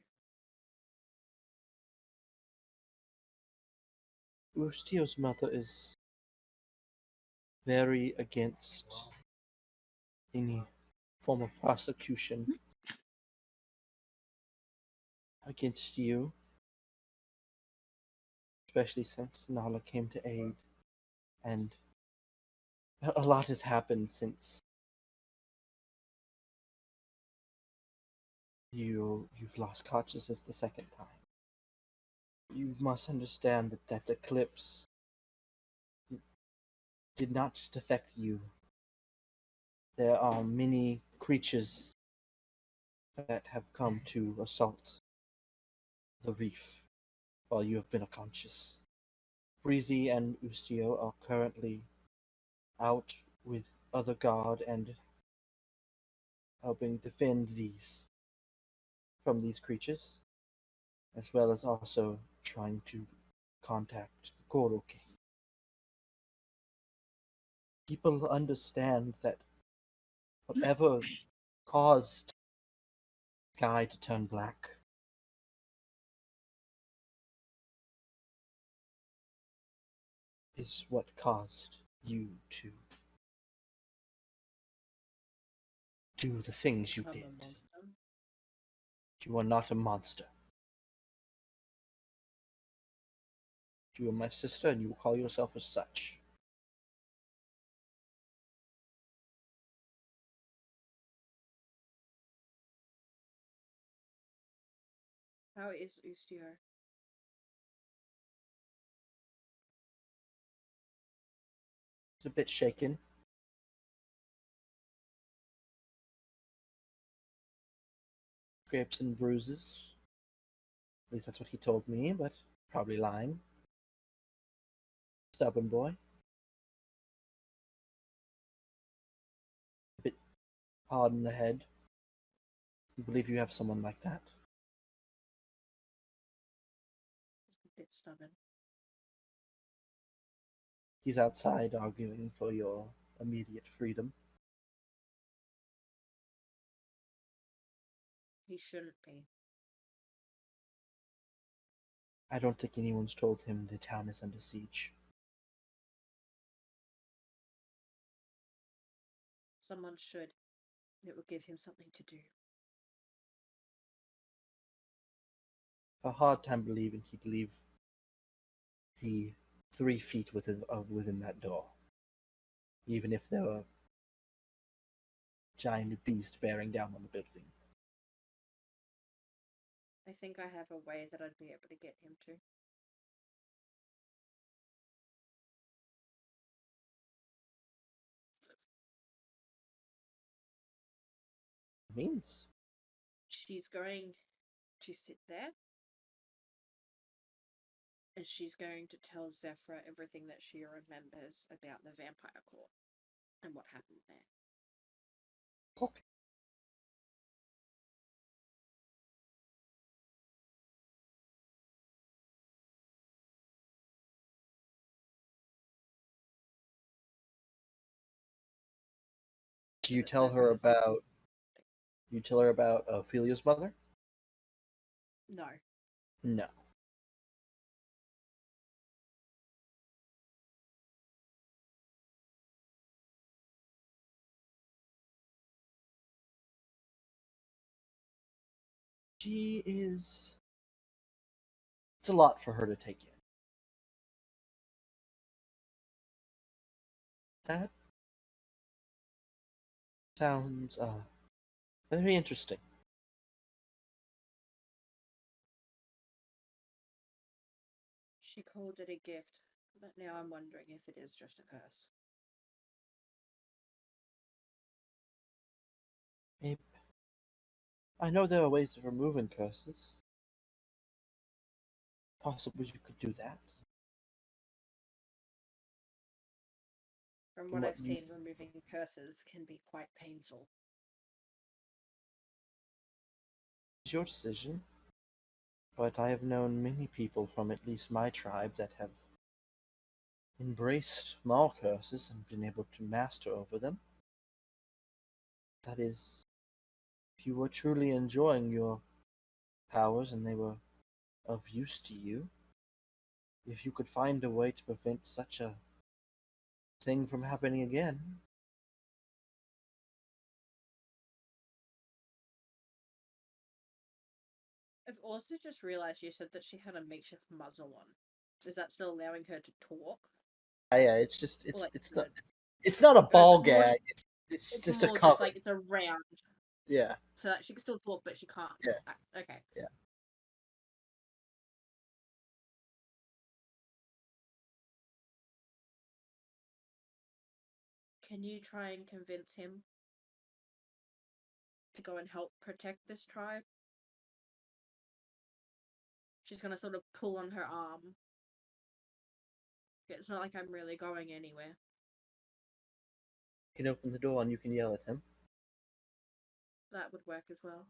Ustio's mother is very against any form of prosecution against you, especially since Nala came to aid, and a lot has happened since you've lost consciousness the second time. You must understand that eclipse did not just affect you. There are many creatures that have come to assault the reef while you have been unconscious. Breezy and Ustio are currently out with other god and helping defend these from these creatures, as well as also trying to contact the Coral King. People understand that whatever caused Sky to turn black. Is what caused you to do the things you I'm a did. monster. You are not a monster. You are my sister, and you will call yourself as such. How is Ustio? He's a bit shaken. Scrapes and bruises. At least that's what he told me, but probably lying. Stubborn boy. A bit hard in the head. You believe you have someone like that? Just a bit stubborn. He's outside arguing for your immediate freedom. He shouldn't be. I don't think anyone's told him the town is under siege. Someone should. It would give him something to do. A hard time believing he'd leave the 3 feet within that door, even if there were giant beast bearing down on the building. I think I have a way that I'd be able to get him to. Means She's going to sit there. And she's going to tell Zephyr everything that she remembers about the vampire court and what happened there. okay. Do you But tell her Zephyr has- about? You tell her about Ophelia's mother? No. No. She is. It's a lot for her to take in. That sounds very interesting. She called it a gift, but now I'm wondering if it is just a curse. Maybe. I know there are ways of removing curses. Possibly you could do that. From From what what I've you- seen, removing curses can be quite painful. It's your decision. But I have known many people from at least my tribe that have embraced small curses and been able to master over them. That is, if you were truly enjoying your powers and they were of use to you, if you could find a way to prevent such a thing from happening again. I've also just realized you said that she had a makeshift muzzle on. Is that still allowing her to talk? Yeah, it's just Or, like, it's not a ball more gag. just- It's It's just a more cover. just like it's a round, Yeah. so that she can still talk, but she can't. Yeah. Okay. Yeah. Can you try and convince him to go and help protect this tribe? She's gonna sort of pull on her arm. It's not like I'm really going anywhere. You can open the door and you can yell at him. That would work as well.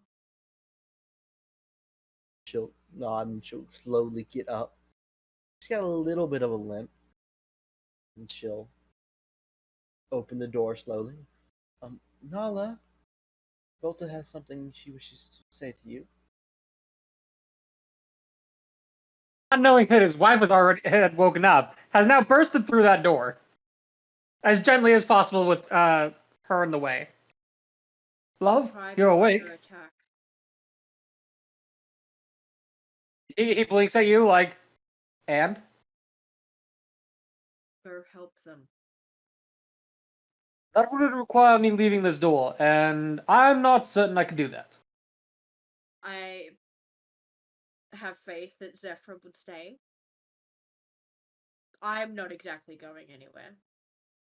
She'll nod and she'll slowly get up. She's got a little bit of a limp. And she'll open the door slowly. Nala, Belta has something she wishes to say to you. Not knowing that his wife had woken up, has now bursted through that door as gently as possible with her in the way. Love, Tribe you're is awake. under attack. He blinks at you like, and? Go help them. That would require me leaving this door, and I'm not certain I could do that. I have faith that Zephyr would stay. I'm not exactly going anywhere.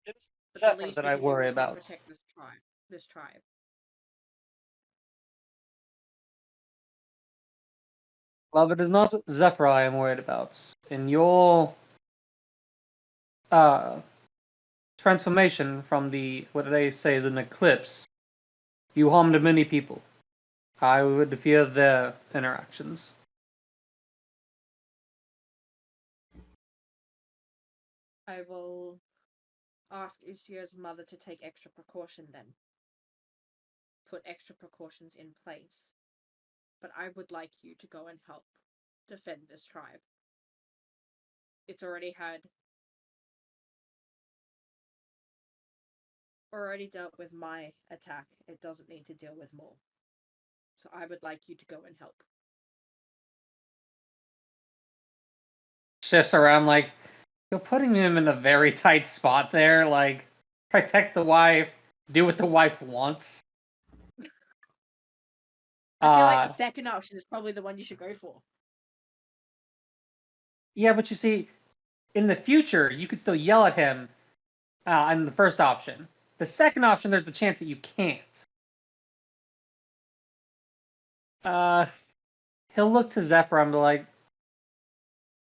It's But the Zephyr least that we I can do worry is help about. protect this tribe. Love, it is not Zephyr I am worried about. In your transformation from what they say is an eclipse, you harmed many people. I would fear their interactions. I will ask Ushio's mother to take extra precaution then. Put extra precautions in place. But I would like you to go and help defend this tribe. It's already dealt with my attack. It doesn't need to deal with more. So I would like you to go and help. Shifts around like, you're putting him in a very tight spot there, like, protect the wife, do what the wife wants. I feel like the second option is probably the one you should go for. Yeah, but you see, in the future, you could still yell at him in the first option. The second option, there's the chance that you can't. He'll look to Zephyr and be like,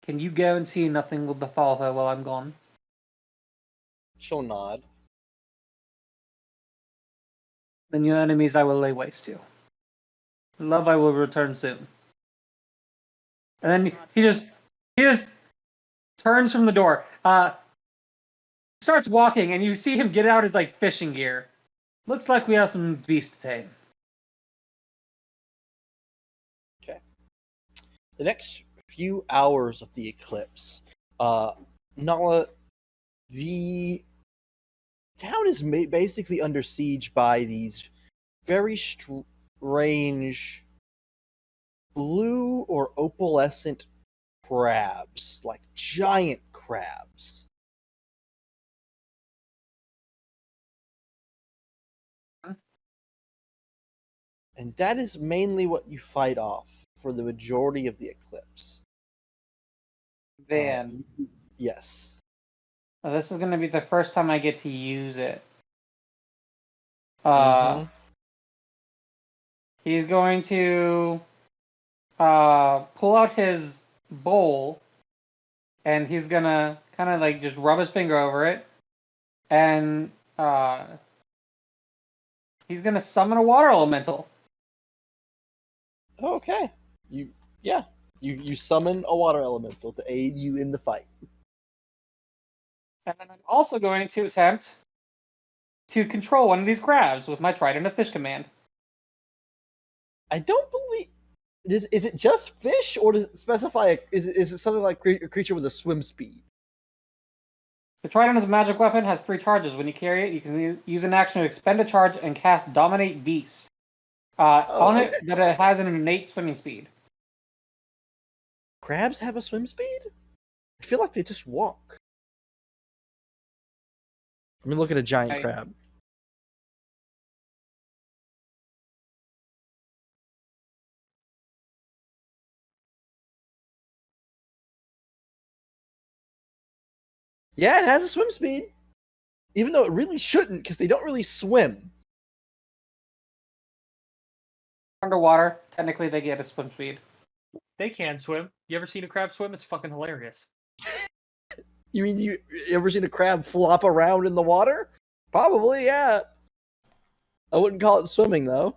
can you guarantee nothing will befall her while I'm gone? She'll nod. Then your enemies I will lay waste to. Love, I will return soon. And then he just turns from the door. Starts walking, and you see him get out his like fishing gear. Looks like we have some beast to tame. Okay. The next few hours of the eclipse, Nala, the town is basically under siege by these very strange blue or opalescent crabs, like giant crabs. And that is mainly what you fight off for the majority of the eclipse. Van. Yes. This is going to be the first time I get to use it. He's going to pull out his bowl, and he's going to kind of like just rub his finger over it, and he's going to summon a water elemental. Okay. You summon a water elemental to aid you in the fight. And then I'm also going to attempt to control one of these crabs with my trident of fish command. I don't believe. Is it just fish, or does it specify? Is it something like a creature with a swim speed? The trident is a magic weapon, has 3 charges. When you carry it, you can use an action to expend a charge and cast Dominate Beast. It, that it has an innate swimming speed. Crabs have a swim speed? I feel like they just walk. Let me look at a giant crab. Yeah, it has a swim speed. Even though it really shouldn't, because they don't really swim. Underwater, technically they get a swim speed. They can swim. You ever seen a crab swim? It's fucking hilarious. You mean you ever seen a crab flop around in the water? Probably, yeah. I wouldn't call it swimming, though.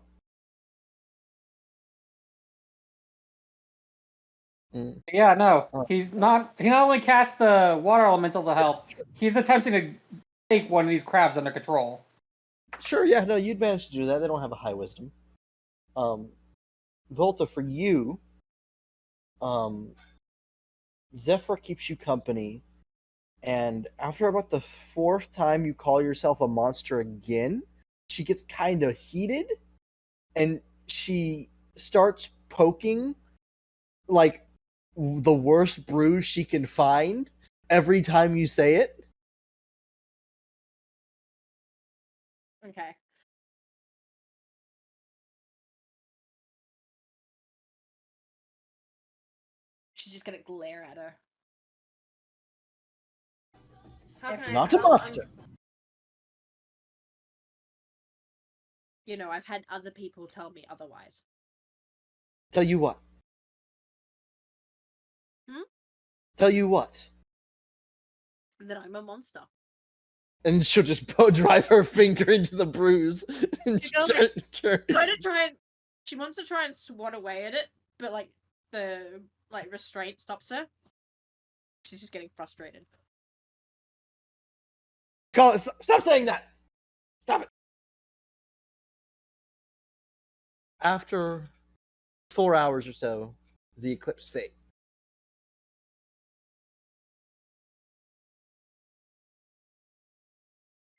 Yeah, no. He not only casts the water elemental to help, he's attempting to take one of these crabs under control. Sure, yeah, no, you'd manage to do that. They don't have a high wisdom. Volta, for you, Zephyr keeps you company, and after about the 4th time you call yourself a monster again, she gets kind of heated, and she starts poking, like, the worst bruise she can find every time you say it. Okay. She's just gonna glare at her. How can I Not a help? monster. You know, I've had other people tell me otherwise. Tell you what. Hmm? Tell you what. That I'm a monster. And she'll just drive her finger into the bruise and She goes she wants to try and swat away at it, but like the restraint stops her. She's just getting frustrated. Stop saying that! Stop it! After 4 hours or so, the eclipse fades.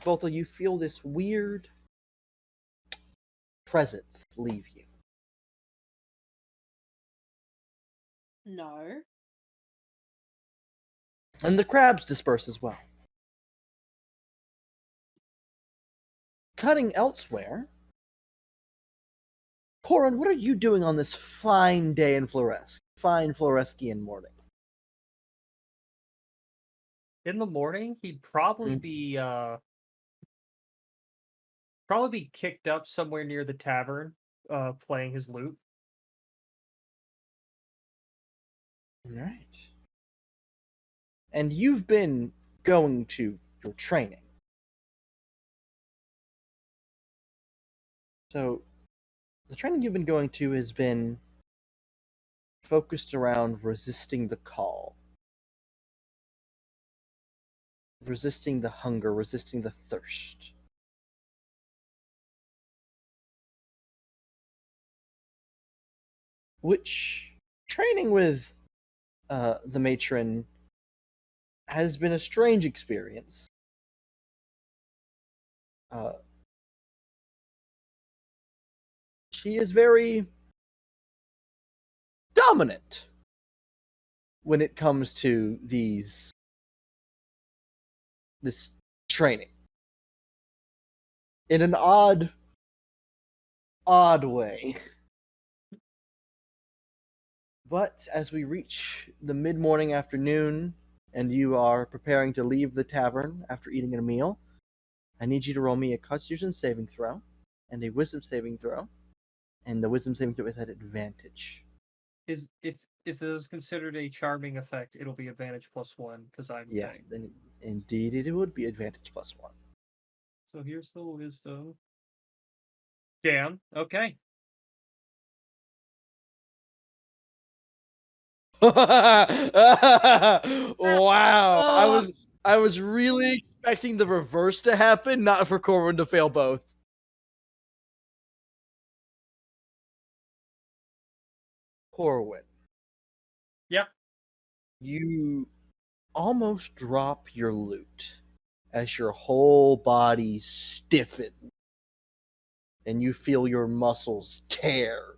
Volta, you feel this weird presence leave you. No. And the crabs disperse as well. Cutting elsewhere, Corin, what are you doing on this fine day in Floresque? Fine Florescian morning. In the morning, he'd probably be kicked up somewhere near the tavern, playing his lute. Alright. And you've been going to your training. So, the training you've been going to has been focused around resisting the call. Resisting the hunger, resisting the thirst. Which, training with the matron has been a strange experience. She is very dominant when it comes to this training. In an odd way. But as we reach the mid-morning afternoon, and you are preparing to leave the tavern after eating a meal, I need you to roll me a Constitution saving throw and a Wisdom saving throw, and the Wisdom saving throw is at advantage. If it is considered a charming effect, it'll be advantage +1 because I'm Yes, Fang. then indeed it would be advantage +1. So here's the wisdom. Damn. Okay. Wow! I was really expecting the reverse to happen, not for Corwin to fail both. Corwin. Yep. You almost drop your lute as your whole body stiffens and you feel your muscles tear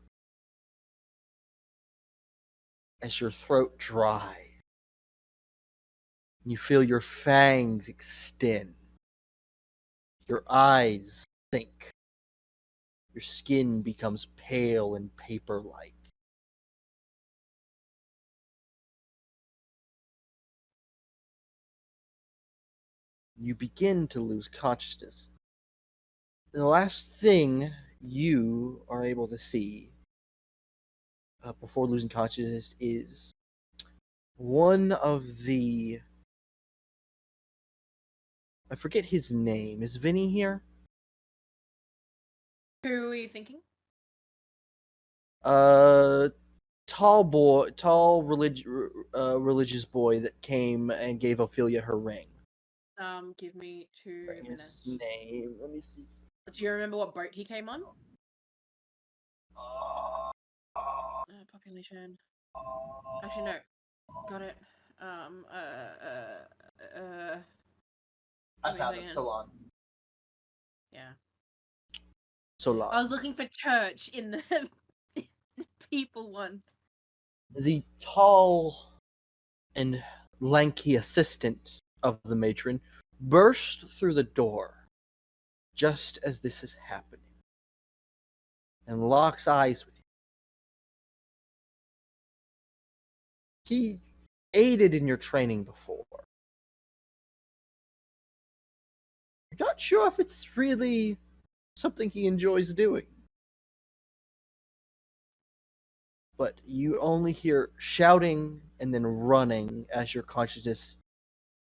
as your throat dries. You feel your fangs extend. Your eyes sink. Your skin becomes pale and paper-like. You begin to lose consciousness. The last thing you are able to see before losing consciousness is one of the... I forget his name. Is Vinny here? Who are you thinking? Tall religious boy that came and gave Ophelia her ring. Give me 2 minutes. His name. Let me see. Do you remember what boat he came on? Population. Actually, no. Got it. I wait a found it. second. Solon. Yeah. Solon. I was looking for church in the, in the people one. The tall and lanky assistant of the matron burst through the door just as this is happening and locks eyes with you. He aided in your training before. You're not sure if it's really something he enjoys doing. But you only hear shouting and then running as your consciousness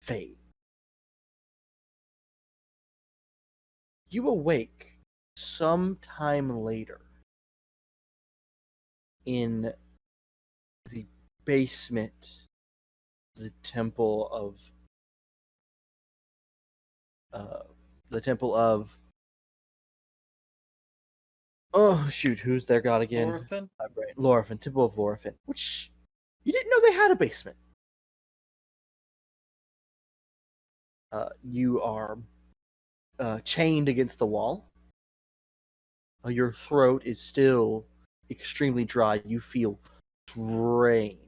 fades. You awake sometime later in the basement, the temple of oh shoot, who's their god again? Lorphin? My brain. Lorphin, temple of Lorphin, which you didn't know they had a basement. You are chained against the wall. Your throat is still extremely dry. You feel drained.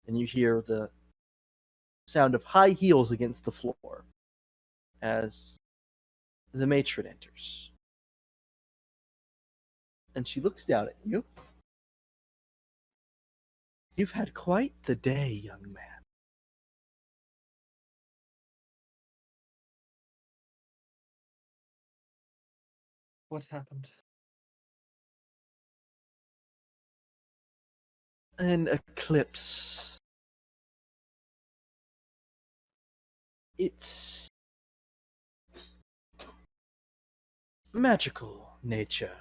And you hear the sound of high heels against the floor as the matron enters. And she looks down at you. You've had quite the day, young man. What's happened? An eclipse. Its magical nature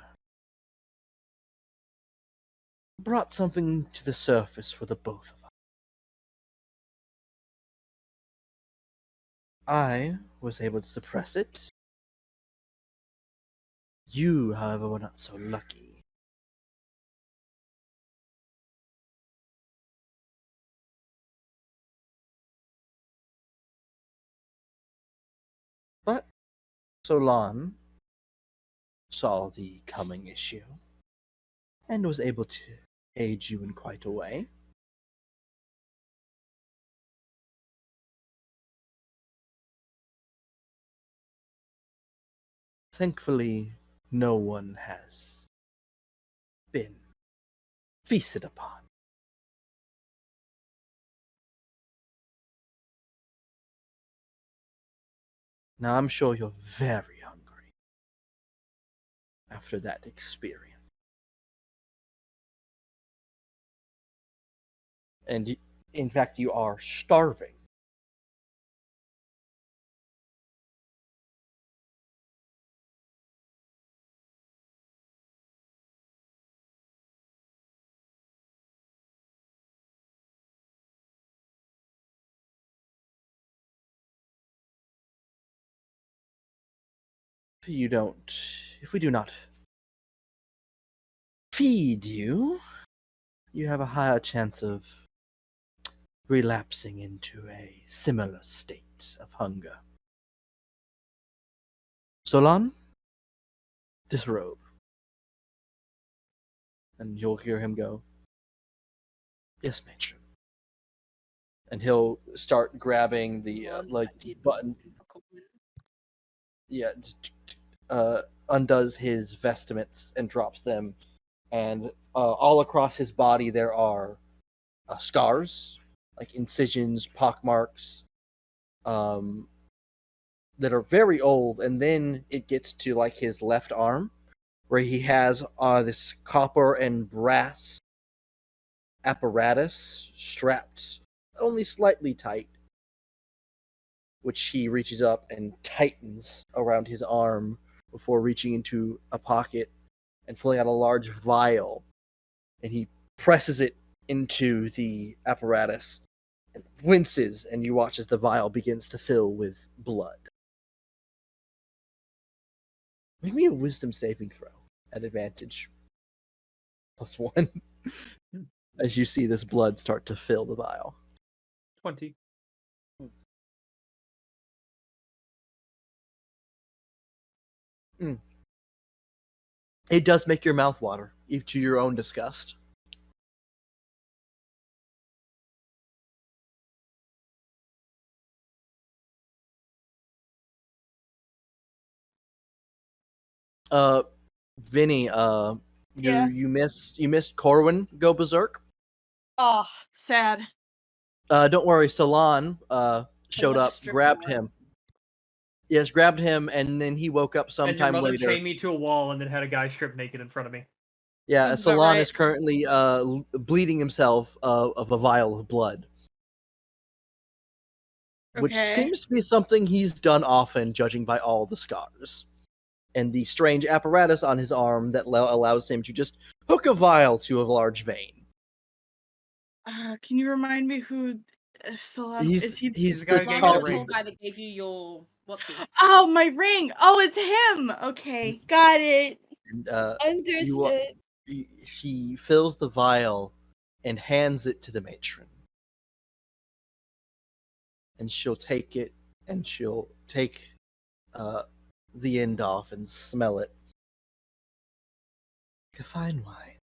brought something to the surface for the both of us. I was able to suppress it. You, however, were not so lucky. But Solon saw the coming issue and was able to aid you in quite a way. Thankfully, no one has been feasted upon. Now, I'm sure you're very hungry after that experience. And in fact, you are starving. If we do not feed you, you have a higher chance of relapsing into a similar state of hunger. Solon, disrobe. And you'll hear him go, "Yes, matron." And he'll start grabbing the button. Yeah, undoes his vestments and drops them, and all across his body there are scars, like incisions, pockmarks, that are very old. And then it gets to like his left arm, where he has this copper and brass apparatus strapped only slightly tight, which he reaches up and tightens around his arm before reaching into a pocket and pulling out a large vial, and he presses it into the apparatus and winces, and you watch as the vial begins to fill with blood. Make me a wisdom saving throw at advantage. +1. As you see this blood start to fill the vial. 20. It does make your mouth water, even to your own disgust. Vinny, Yeah. you missed Corwin go berserk. Oh, sad. Don't worry, Salon showed like a up, strip grabbed mall. him. Yes, grabbed him, and then he woke up And your sometime mother later. chained me to a wall and then had a guy strip naked in front of me. Yeah, Sounds about Salon right. is currently bleeding himself of a vial of blood, which Okay. seems to be something he's done often, judging by all the scars and the strange apparatus on his arm that allows him to just hook a vial to a large vein. Can you remind me who Salon is? He? He's the guy who the gave me tall the The tall ring. guy that gave you your what's he? Oh, my ring. Oh, it's him. Okay, got it. and, Understood. he fills the vial and hands it to the matron. And she'll take it, and she'll take the end off and smell it. Like a fine wine.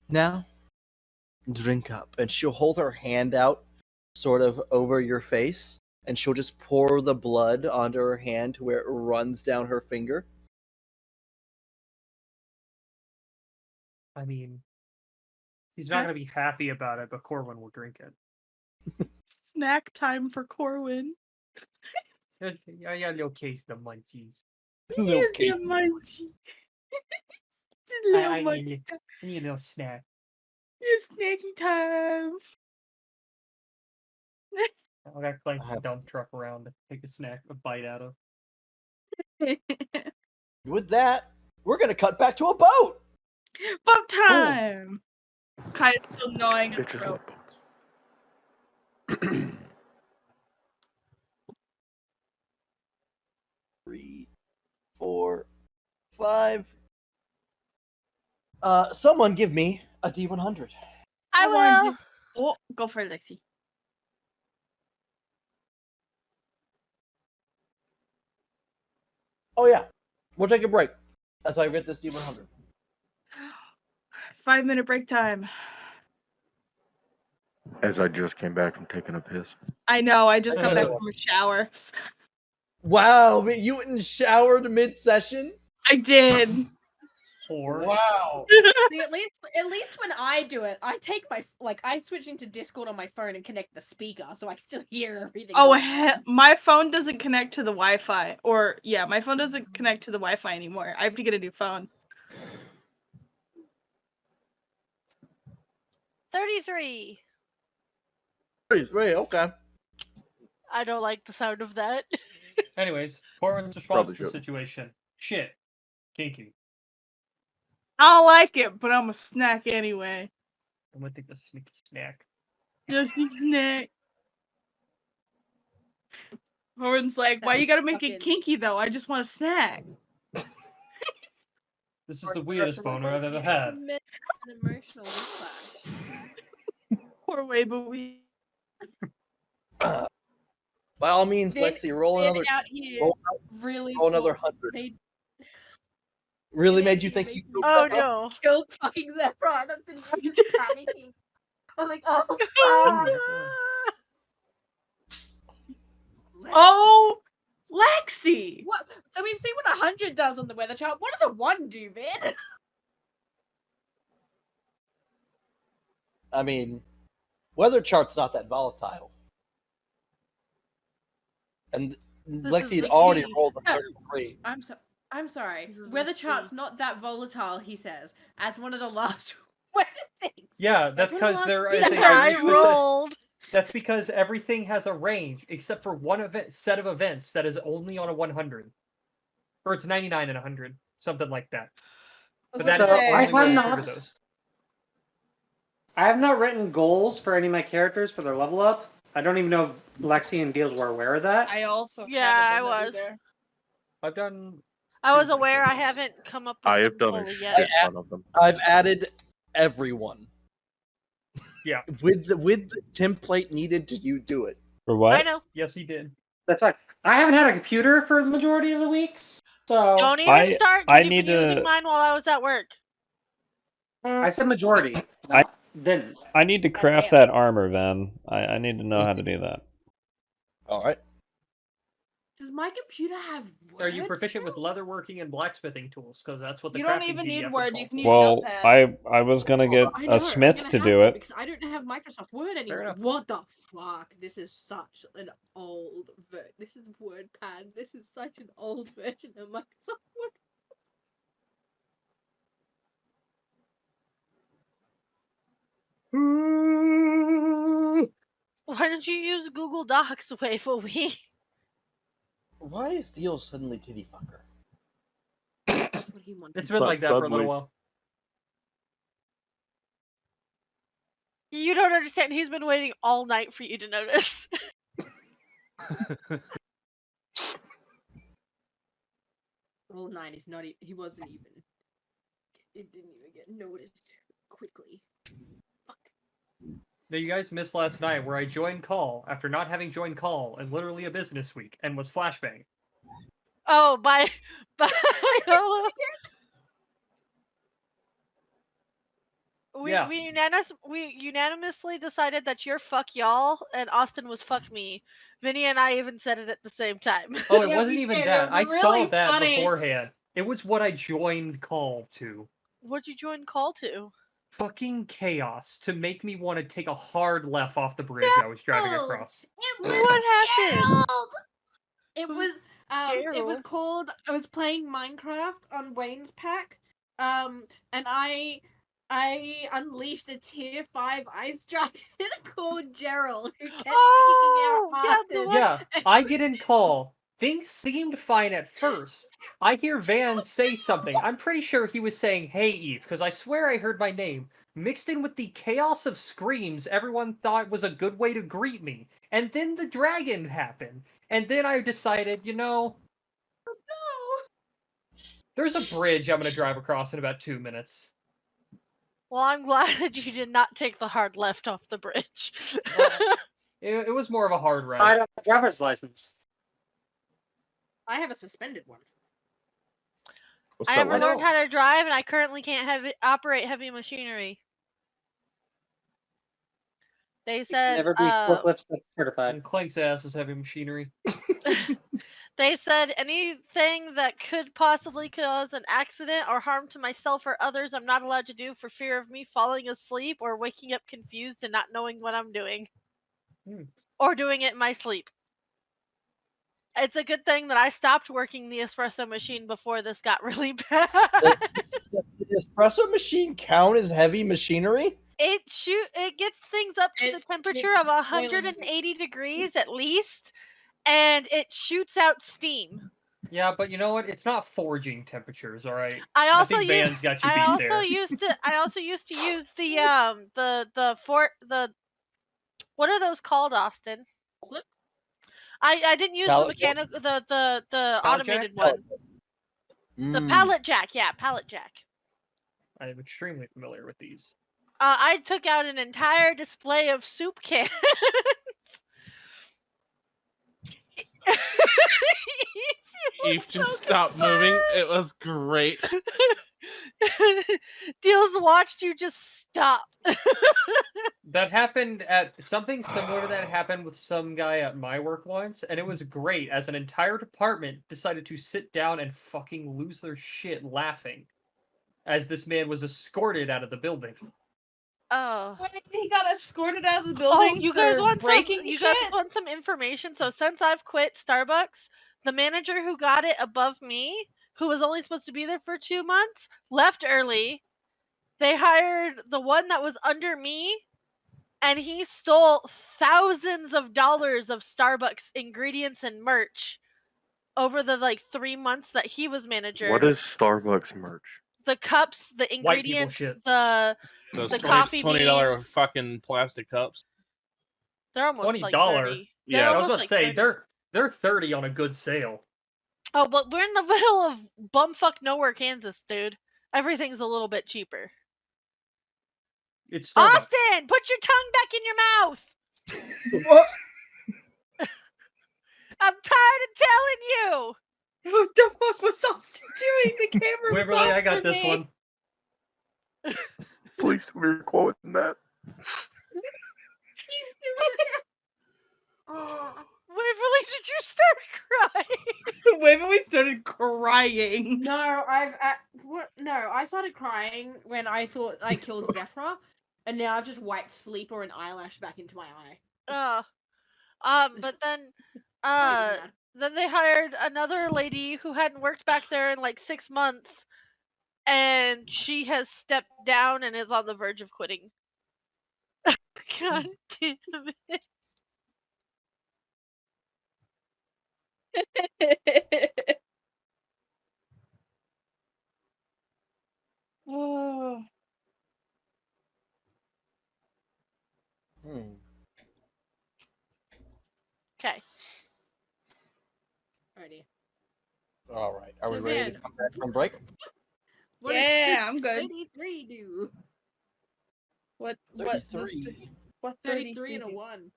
Now, drink up. And she'll hold her hand out sort of over your face, and she'll just pour the blood onto her hand to where it runs down her finger. I mean, he's not going to be happy about it, but Corwin will drink it. Snack time for Corwin. Yeah, little case of munchies. Little Give me a case. munchie. Just a little I munchie. need a little snack. It's snacky time. I got Clank's dump truck around to take a bite out of. With that, we're going to cut back to a boat! Boat time! Kaya's still gnawing at the Pictures rope. of boats. 3, 4, 5. Someone give me a D100. I will. Oh, go for it, Lexi. Oh yeah, we'll take a break as I get this D100. 5-minute break time. As I just came back from taking a piss. I know, I just got back from a shower. Wow, you went and showered mid-session? I did. Or Wow. See, at least when I do it, I take I switch into Discord on my phone and connect the speaker so I can still hear everything. Oh, going on. my phone doesn't connect to the Wi-Fi. Or, yeah, my phone doesn't connect to the Wi-Fi anymore. I have to get a new phone. 33. Okay. I don't like the sound of that. anyways, Corwin's response Probably to the should. situation. Shit. Kinky. I don't like it, but I'm a snack anyway. I'm gonna take a sneaky snack. Just a snack. Horn's like, why you gotta make it kinky though? I just want a snack. This is the weirdest boner I've ever had. An emotional whiplash. Poor way, but we. By all means, Then- Lexi, roll then another. out here roll, really roll another thought 100. made- Really then made you he think made you me Oh fucking no. killed fucking Zephron. I'm sitting here just panicking. I'm like, oh fuck. Oh, Lexi! What? So we've seen what 100 does on the weather chart. What does a 1 do, man? I mean, weather chart's not that volatile. And Lexi had the already sea. rolled a No. 33. I'm sorry. This is Weather the chart's sea. not that volatile, he says, as one of the last weather things. Yeah, that's Like, what because do there I is do? a That's how I specific- rolled. That's because everything has a range, except for one set of events that is only on a 100. Or it's 99 and 100. Something like that. But that is So the I only way to have trigger not- those. I have not written goals for any of my characters for their level up. I don't even know if Lexi and Deals were aware of that. I also Yeah, haven't I done that was. either. I've done. I was two aware. I things. haven't come up with I them have done a fully shit yet. ton of them. I've added everyone. Yeah. With the template needed to you do it. For what? I know. Yes, he did. That's right. I haven't had a computer for the majority of the weeks, so Don't even I- start I because you've need been using to- mine while I was at work. I said majority. I- Didn't. I need to craft that armor, Van. I need to know how to do that. All right. Does my computer have words? Are you proficient with leatherworking and blacksmithing tools? Because that's what the You don't crafting even need PDF Word, would you call can for. use Well, Notepad. I was gonna get I know, a I'm smith gonna to have do it. because I don't have Microsoft Word anymore. enough. What the fuck? This is such an old This is WordPad. This is such an old version of Microsoft Word. Why don't you use Google Docs, Wavy? Why is Deal suddenly titty fucker? That's what he wanted. It's It's been not like that for a suddenly. little while. You don't understand. He's been waiting all night for you to notice. Roll 9 is not. He wasn't even. It didn't even get noticed quickly. Fuck. Now, you guys missed last night where I joined call after not having joined call in literally a business week and was flashbang. Oh, bye. Hello. Yeah. We unanimously decided that you're fuck y'all and Austin was fuck me. Vinny and I even said it at the same time. Oh, it Yeah, wasn't we even did. It that. was I really saw that funny. beforehand. It was what I joined call to. What'd you join call to? Fucking chaos to make me want to take a hard left off the bridge I was driving Gerald! across. It was What happened? Gerald! It was it was Gerald? called. I was playing Minecraft on Wayne's pack, and I unleashed a tier 5 ice dragon called Gerald who kept Oh, kicking yeah, our the asses. one- Yeah, I get in call. Things seemed fine at first. I hear Van say something. I'm pretty sure he was saying, "Hey, Eve," because I swear I heard my name. Mixed in with the chaos of screams everyone thought was a good way to greet me. And then the dragon happened. And then I decided, No. there's a bridge I'm going to drive across in about 2 minutes. Well, I'm glad you did not take the hard left off the bridge. It was more of a hard I ride. don't have a driver's license. I have a suspended one. What's I that never like? learned how to drive, and I currently can't operate heavy machinery. They said, Never be forklift certified. And Clank's ass is heavy machinery. they said anything that could possibly cause an accident or harm to myself or others, I'm not allowed to do for fear of me falling asleep or waking up confused and not knowing what I'm doing. Hmm. Or doing it in my sleep. It's a good thing that I stopped working the espresso machine before this got really bad. Does the espresso machine count as heavy machinery? It gets things up to the It's temperature of boiling 180 degrees at least, and it shoots out steam. Yeah, but you know what? It's not forging temperatures, all right. I also think use Van's got you I beat also there. used to I also used to use the what are those called, Austin? Forklift? I didn't use the Pallet jack? mechanical the Pallet automated jack? one. The pallet jack, yeah, pallet jack. I am extremely familiar with these. I took out an entire display of soup cans. Eve just stopped moving. It was great. Deals watched you just stop. That happened at something similar to that happened with some guy at my work once, and it was great as an entire department decided to sit down and fucking lose their shit laughing as this man was escorted out of the building. Oh. Wait, he got escorted out of the Oh, building. you guys for want some? breaking You shit? guys want some information? So since I've quit Starbucks, the manager who got it above me, who was only supposed to be there for 2 months, left early. They hired the one that was under me, and he stole thousands of dollars of Starbucks ingredients and merch over the 3 months that he was manager. What is Starbucks merch? The cups, the White people ingredients, shit. the Those coffee $20 beans. fucking plastic cups. They're almost like $20. 30. Yeah, They're I was almost about to like say 30. they're 30 on a good sale. Oh, but we're in the middle of bumfuck nowhere, Kansas, dude. Everything's a little bit cheaper. It's Starbucks. Austin, put your tongue back in your mouth. What? I'm tired of telling you. What the fuck was Austin doing? The camera was Waverly, off I got for this me. one. Please tell me you're quoting that. Waverly, did you start crying? Waverly started crying. No, I started crying when I thought I killed Zephyra, and now I've just wiped sleep or an eyelash back into my eye. But then, Not even mad. then they hired another lady who hadn't worked back there in like 6 months, and she has stepped down and is on the verge of quitting. God damn it. Oh. Okay. Alrighty. All right. Are So we ready to then- come back from break? What Yeah, does I'm good. 33 do? What? 33. What? 33 and a 1.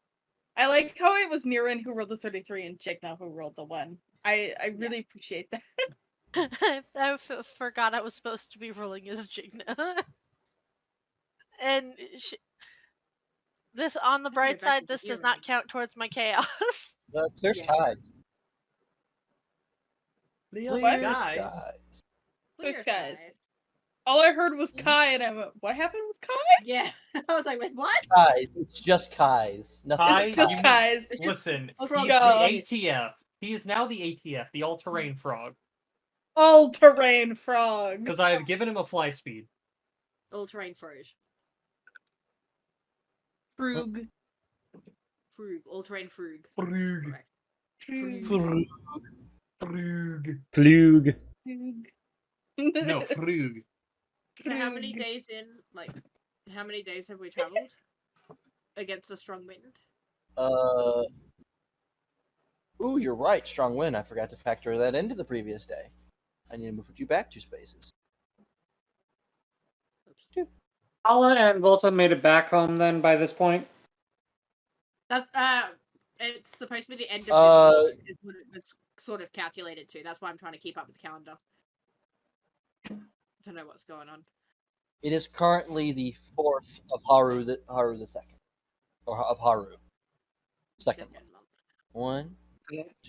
I like how it was Niran who rolled the 33 and Jigna who rolled the 1. I really appreciate that. I forgot I was supposed to be rolling as Jigna. And this, on the bright back side, to this does zero. not count towards my chaos. Clear Yeah. skies. Clear What? skies. Clear skies. All I heard was Kai, and I went, "What happened with Kai?" Yeah. I was like, wait, what? Kais. It's just Kais. Nothing. Kai, It's just you- Kai's. It's just Listen, Let's he's go. the ATF. He is now the ATF, the all-terrain frog, All-terrain frog. because I have given him a fly speed. All-terrain froge. Frug. Frug. All-terrain frug. Frug. Correct. Frug. Frug. Flug. No, frug. So how many days in, like, how many days have we traveled against a strong wind? Ooh, you're right. Strong wind. I forgot to factor that into the previous day. I need to move you back 2 spaces. Paula and Volta made it back home then by this point. That's it's supposed to be the end of this week is what it was sort of calculated to. That's why I'm trying to keep up with the calendar. Don't know what's going on. It is currently the 4th of Haru the second, or of Haru. Second month. 1,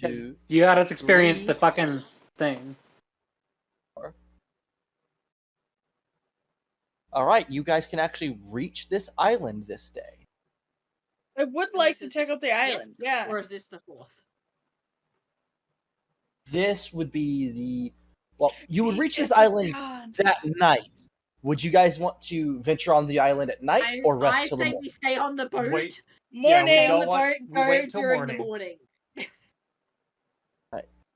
2. You had us experience 3. the fucking thing. All right, you guys can actually reach this island this day. I would like to check out the island. Yeah. Or is this the 4th? This would be the you would reach this Beaches island gone. that night. Would you guys want to venture on the island at night or rest I till the say morning? we stay on the boat. Wait. Morning. Stay on don't the want- boat. we Go wait till during morning. the morning.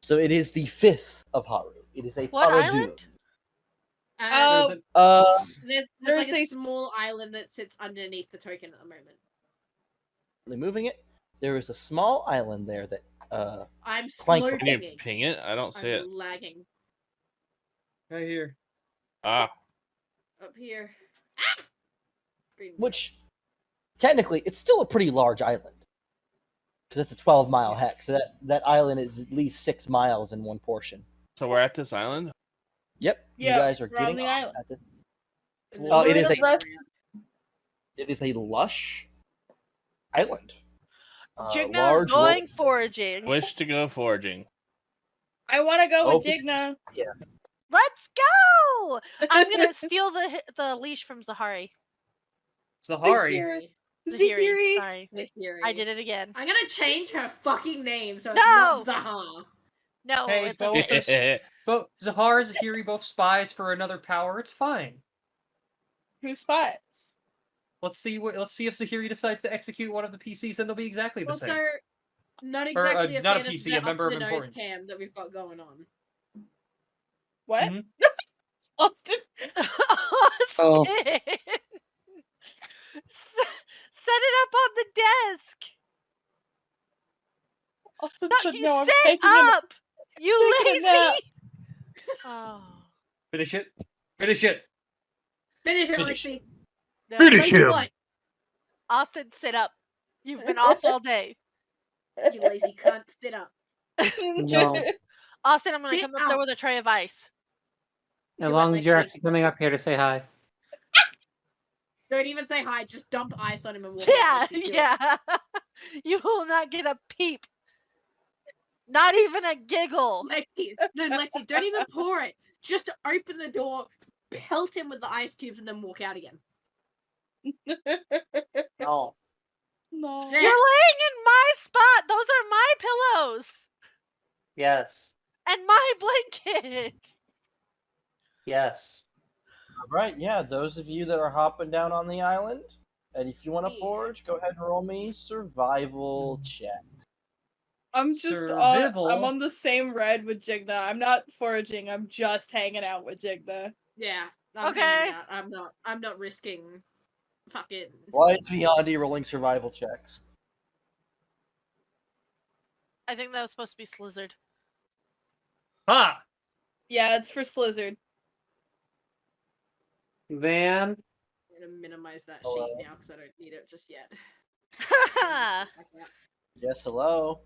So it is the 5th of Haru. It is a What Haru island? And there's there's like a a small island that sits underneath the token at the moment. moving it. There is a small island there that I'm Clank- slow Can you pinging. ping it? I don't see I'm it. lagging. Right here. Ah, Up here. Ah! Green. which technically it's still a pretty large island because it's a 12-mile hex. So that island is at least 6 miles in one portion. so we're at this island. Yep. Yeah, you guys are we're on getting the off island. at the- And Oh, then it is there's a- rest- It is a lush island. Jigna is large going foraging. Wish to go foraging. I want to go with Okay. Jigna. Let's go! I'm gonna steal the leash from Zahari. Zahari. Zahiri. Zahiri. Sorry. Zahiri. I did it again. I'm gonna change her fucking name so it's No! not Zaha. No, Hey, it's both okay. are- Both Zahar and Zahiri both spies for another power. It's fine. Who spies? Let's see if Zahiri decides to execute one of the PCs, and they'll be exactly the Also, same. not Or, exactly a not a fan PC, of a member of the nose importance. cam that we've got going on. What? Mhm. Austin? Austin! Oh. Set it up on the desk! Austin No, said, you no, I'm sit taking a up! You taking a nap. lazy! Oh. Finish it. Finish it. Finish it, Finish Lexi. No. Finish Lazy him! what? Austin, sit up. You've been off all day. You lazy cunt. Sit up. No. Austin, I'm gonna Sit come up there up. with a tray of ice. As Do it, long as you're Lexi. actually coming up here to say hi. Don't even say hi. Just dump ice on him and walk Yeah, out. Lexi. Do it. yeah. You will not get a peep. Not even a giggle. Lexi, no, Lexi, don't even pour it. Just open the door, pelt him with the ice cubes, and then walk out again. No. No. Yeah. You're laying in my spot. Those are my pillows Yes. and my blanket. Yes. Alright, yeah, those of you that are hopping down on the island, and if you want to Yeah. forage, go ahead and roll me survival check. I'm just Survival? I'm on the same red with Jigna. I'm not foraging. I'm just hanging out with Jigna. Yeah. I'm Okay. hanging out. I'm not risking fucking. Why is Beyondy rolling survival checks? I think that was supposed to be Slizzard. Ha! Yeah, it's for Slizzard. Van. I'm gonna minimize that Hello. sheet now because I don't need it just yet. Yes, hello.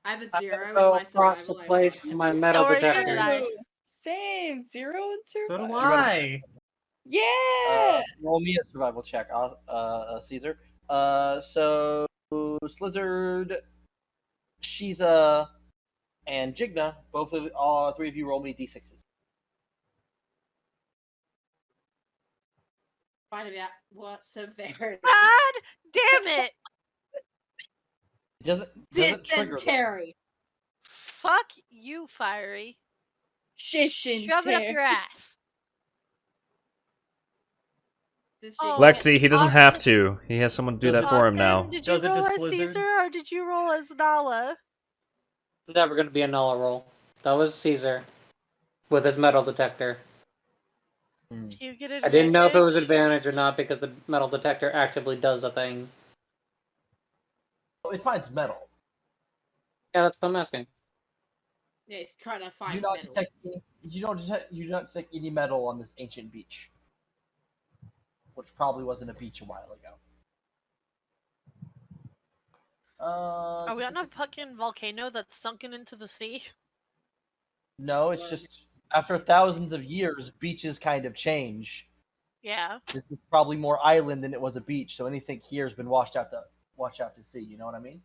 I have a I 0 gotta in go my across the survival. place for my metal Or is it detector. I? Same. 0 and So do survival. I. Yeah. Roll me a survival check, Caesar. So Slizzard, Shiza, and Jigna, all three of you roll me d6s. Find out what severity. God damn it! Doesn't trigger them. Dysentery. Fuck you, Fiery. Shove it up Dysentery. your ass. This Oh, shit Lexi, he gets doesn't Austin- have to. He has someone do Does that it- for him now. Austin, did you Does it roll to as Slizzard? Caesar or did you roll as Nala? Never gonna be a Nala roll. That was Caesar. With his metal detector. Do you get I advantage? didn't know if it was advantage or not because the metal detector actively does a thing. It finds metal. Yeah, that's what I'm asking. Yeah, he's trying to You find do not metal. detect any, you do not detect any metal on this ancient beach, which probably wasn't a beach a while ago. Are we on a fucking volcano that's sunken into the sea? No, it's just after thousands of years, beaches kind of change. Yeah. This is probably more island than it was a beach, so anything here has been washed out to sea. You know what I mean?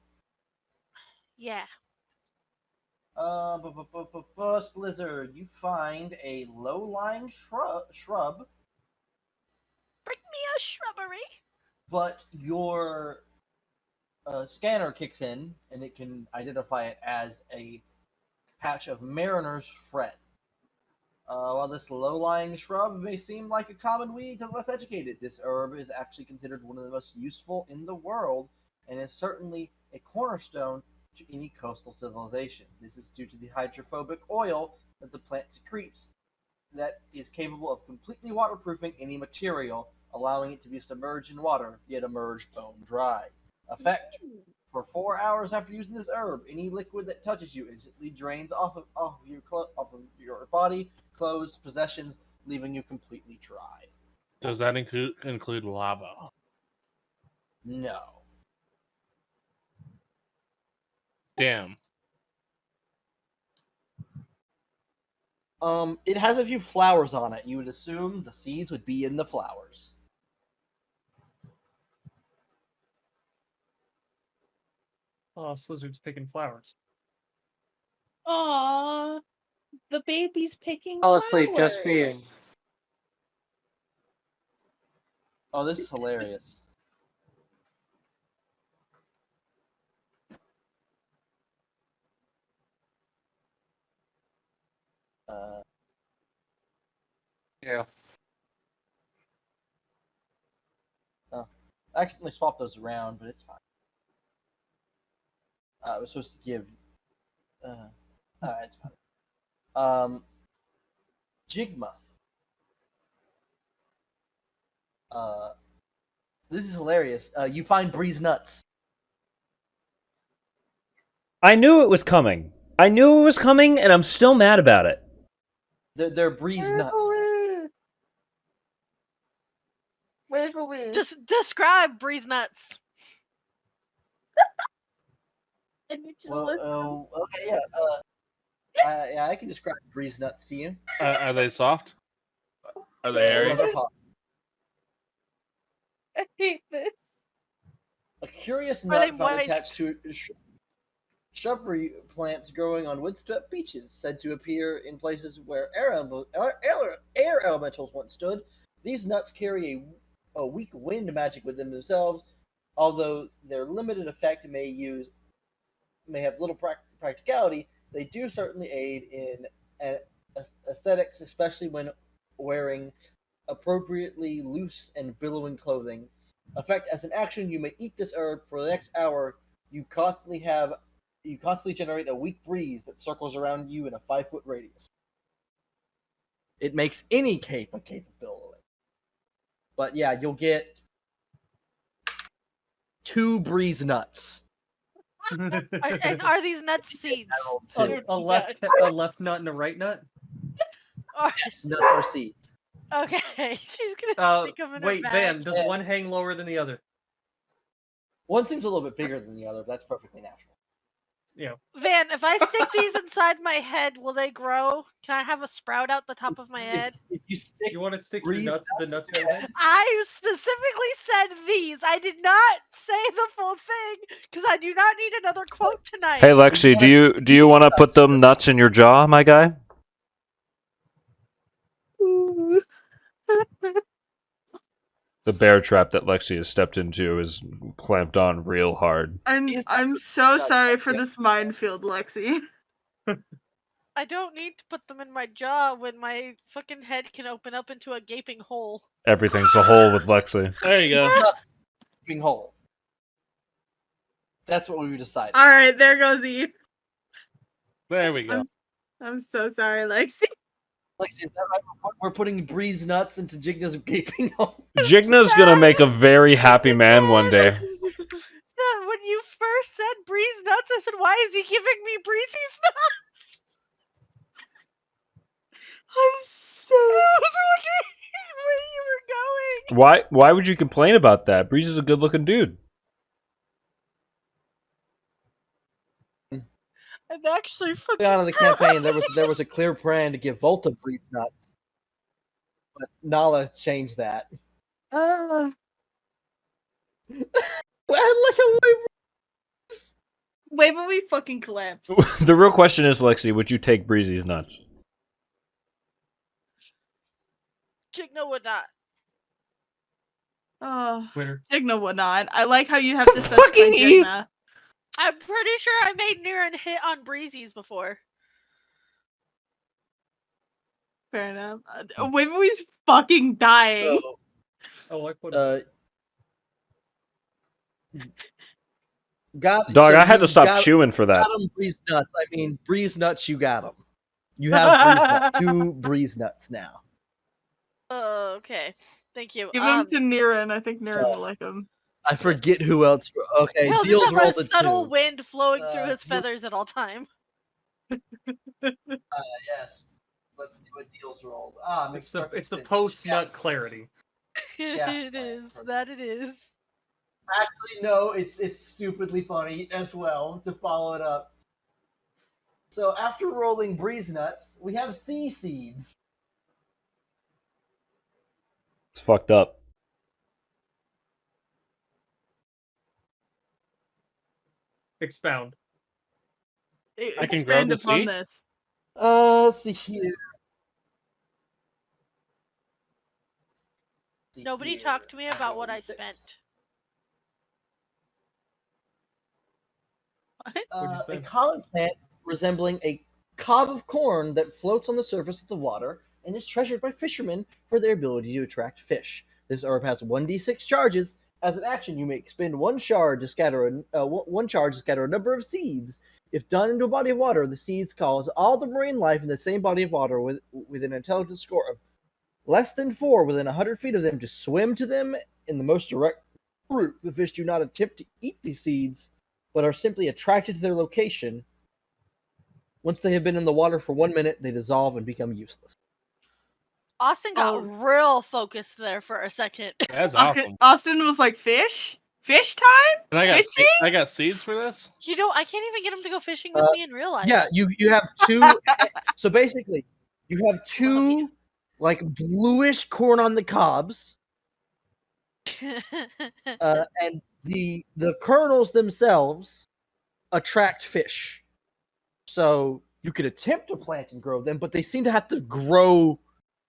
Yeah. Lizard, you find a low-lying shrub, Bring me a shrubbery. but your scanner kicks in, and it can identify it as a patch of mariner's friend. While this low-lying shrub may seem like a common weed to the less educated, this herb is actually considered one of the most useful in the world, and is certainly a cornerstone to any coastal civilization. This is due to the hydrophobic oil that the plant secretes that is capable of completely waterproofing any material, allowing it to be submerged in water, yet emerge bone dry. Effect: for 4 hours after using this herb, any liquid that touches you instantly drains off of your body, clothes, possessions, leaving you completely dry. Does that include lava? No. Damn. It has a few flowers on it. You would assume the seeds would be in the flowers. Oh, Slizzard's picking flowers. Aww. The baby's picking Fall flowers. asleep just for you. Oh, this is hilarious. Yeah. Oh, I accidentally swapped those around, but it's fine. I was supposed to give. It's fine. Jigma. This is hilarious. You find Breeze nuts. I knew it was coming. I knew it was coming, and I'm still mad about it. They're breeze nuts. Where's Louise? Just describe breeze nuts. I need you to Well, listen. okay, yeah. I can describe breeze nuts to you. Are they soft? Are they airy? Well, they're hot. I hate this. A curious Are they nut found moist? attached to shrubbery plants growing on windswept beaches, said to appear in places where air elementals once stood. These nuts carry a weak wind magic within themselves, although their limited effect may have little practicality. They do certainly aid in aesthetics, especially when wearing appropriately loose and billowing clothing. Effect as an action, you may eat this herb for the next hour. You constantly generate a weak breeze that circles around you in a 5-foot radius. It makes any cape a capability. But yeah, you'll get 2 breeze nuts. And are these nuts seeds? A left nut and a right nut. Yes, nuts are seeds. Okay, she's gonna stick them in her Wait, bag. Van, does one hang lower than the other? One seems a little bit bigger than the other, but that's perfectly natural. Yeah. Van, if I stick these inside my head, will they grow? Can I have a sprout out the top of my head? If you stick You want to stick breeze the nuts in your head? I specifically said these. I did not say the full thing because I do not need another quote tonight. Hey Lexi, do you want to put them nuts in your jaw, my guy? The bear trap that Lexi has stepped into is clamped on real hard. I'm so sorry for this minefield, Lexi. I don't need to put them in my jaw when my fucking head can open up into a gaping hole. Everything's a hole with Lexi. There you go. Gaping hole. That's what we decided. All right, there goes Eve. There we go. I'm so sorry, Lexi. Lexi, is that right? We're putting breeze nuts into Jigna's gaping hole. Jigna's gonna make a very happy man one day. When you first said breeze nuts, I said, why is he giving me breezy's nuts? I'm so I was wondering where you were going. Why would you complain about that? Breeze is a good looking dude. I'm actually fucking On in the campaign, there was a clear plan to give Volta breeze nuts, but Nala changed that. Wait, but we fucking collapsed. The real question is, Lexi, would you take Breezy's nuts? Jigna would not. Oh, Twitter. Jigna would not. I like how you have to specify Jigna. I'm pretty sure I made Niran hit on breezies before. Fair enough. Wait, but we's fucking dying. Oh, I put Dog, I had to stop chewing for that. Got 'em breeze nuts. I mean, breeze nuts. You got them. You have breeze nuts. 2 breeze nuts now. Okay. Thank you. Give him to Niran. I think Niran will like him. I forget who else. Okay, He'll Deals just have rolled a a subtle 2. wind flowing through his feathers at all time. Yes. Let's see what Deals rolled. it's the post nut clarity. It is. That it is. Actually, no. It's stupidly funny as well to follow it up. So after rolling breeze nuts, we have sea seeds. It's fucked up. Expound. I can grow the seed? This. Let's see here. Nobody talked to me about what I spent. A common plant resembling a cob of corn that floats on the surface of the water and is treasured by fishermen for their ability to attract fish. This herb has 1d6 charges. As an action, you may expend one charge to scatter a number of seeds. If done into a body of water, the seeds cause all the marine life in the same body of water with an intelligence score of less than 4 within 100 feet of them to swim to them in the most direct route. The fish do not attempt to eat these seeds but are simply attracted to their location. Once they have been in the water for 1 minute, they dissolve and become useless. Austin got real focused there for a second. That's awesome. Austin was like, fish? Fish time? And Fishing? I got seeds for this? You know, I can't even get him to go fishing with me in real life. Yeah, you have two. So basically, you have two like bluish corn on the cobs, and the kernels themselves attract fish. So you could attempt to plant and grow them, but they seem to have to grow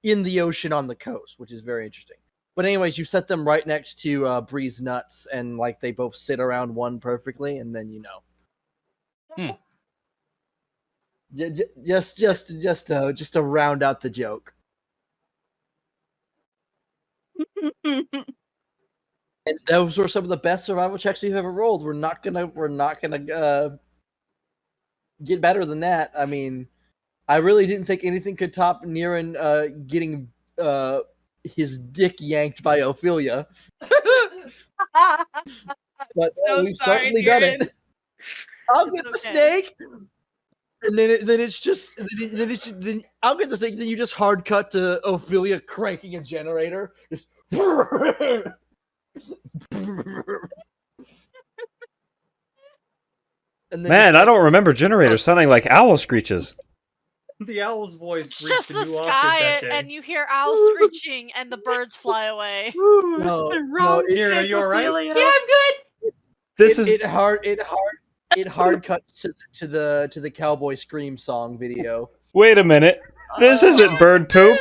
in the ocean on the coast, which is very interesting. But anyways, you set them right next to Bree's nuts, and like they both sit around one perfectly, and then just to round out the joke. And those were some of the best survival checks we've ever rolled. We're not gonna get better than that. I mean, I really didn't think anything could top Niran getting his dick yanked by Ophelia. But we've certainly done it. I'll get the snake, and then it's just then I'll get the snake. Then you just hard cut to Ophelia cranking a generator. Just. Man, I don't remember generators sounding like owl screeches. The owl's voice It's reached just a the new octave sky, that day. and you hear owls screeching, and the birds fly away. No, Here, are you all right? Yeah, I'm good. It hard cuts to the cowboy scream song video. Wait a minute. This isn't bird poop.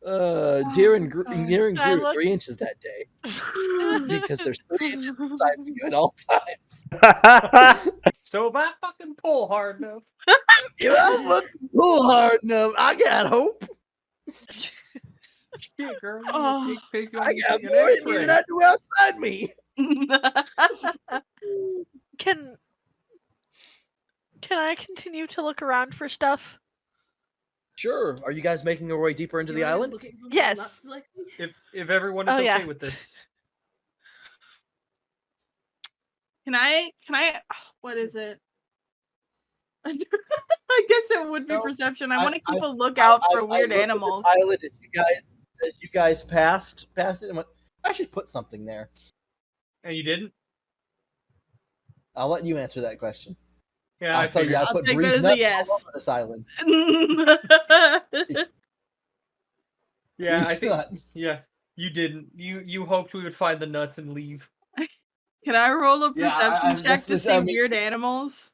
Darren grew 3 inches that day because there's 3 inches inside of you at all times. So if I fucking pull hard enough, if I fucking pull hard enough, I got hope. shit, girl, I got more in me than I do outside me. Can I continue to look around for stuff? Sure. Are you guys making your way deeper into the island? Yes. If everyone is okay with this. Can I? What is it? I guess it would be perception. I want to keep a lookout for weird animals. Island, as you guys passed it, and went, I should put something there. And you didn't? I'll let you answer that question. Yeah, I'll tell you, I put Breeze nuts all over this island. Yeah, I Breeze think. nuts. Yeah, you didn't. You hoped we would find the nuts and leave. Can I roll a Yeah, perception check to see weird animals?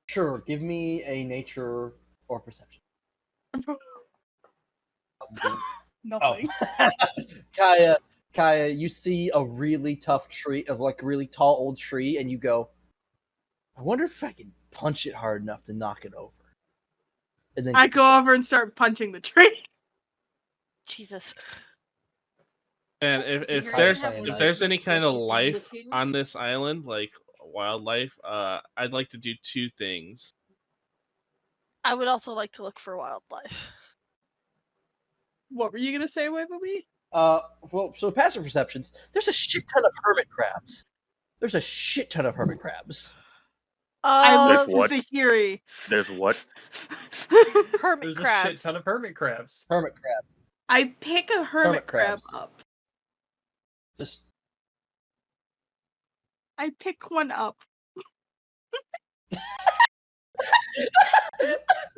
Sure. Give me a nature or perception. Nothing. Kaya, you see a really tough tree, of like a really tall old tree, and you go, I wonder if I can punch it hard enough to knock it over. And then I go over and start punching the tree. Jesus. And if there's any kind of life on this island, like wildlife, I'd like to do 2 things. I would also like to look for wildlife. What were you gonna say, Waverly? Well, so passive perceptions, there's a shit ton of hermit crabs. I There's love what? Zahiri. There's what? Hermit There's a crabs. shit ton of hermit crabs. Hermit crab. I pick a hermit crab crabs. up. Just I pick one up.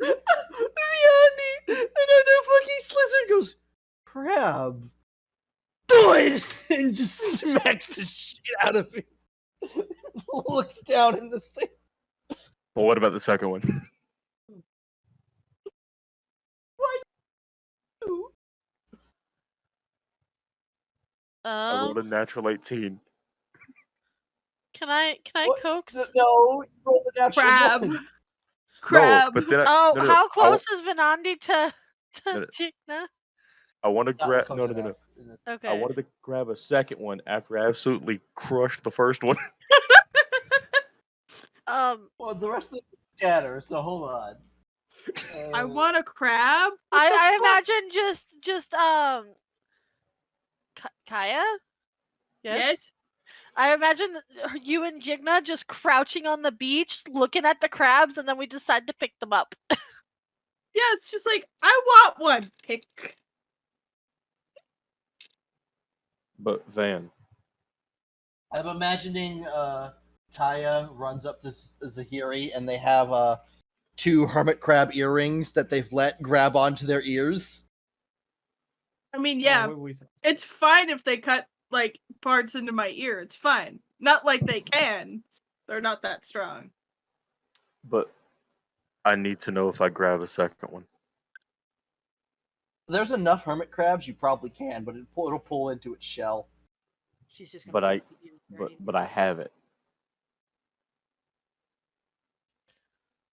Viandi, and then the fucking Slizzard goes, crab. Do it! And just smacks the shit out of him. Looks down in the sand. Well, what about the second one? I rolled a natural 18. Can I coax? No, roll the natural Crab. one. Crab. No, but then Oh, no, how close is Venandi to No. Chikna? I want to Not grab. close No. enough. Okay. I wanted to grab a second one after I absolutely crushed the first one. Well, the rest of them scatter, so hold on. I want a crab. I imagine just Kaya? Yes? I imagine you and Jigna just crouching on the beach, looking at the crabs, and then we decide to pick them up. Yeah, it's just like, I want one. Pick. But Van, I'm imagining Kaya runs up to Zahiri and they have 2 hermit crab earrings that they've let grab onto their ears. I mean, yeah, it's fine if they cut, like, parts into my ear. It's fine. Not like they can. They're not that strong. but I need to know if I grab a second one. There's enough hermit crabs, you probably can, but it'll pull into its shell. She's just gonna But I, be like, but I have it.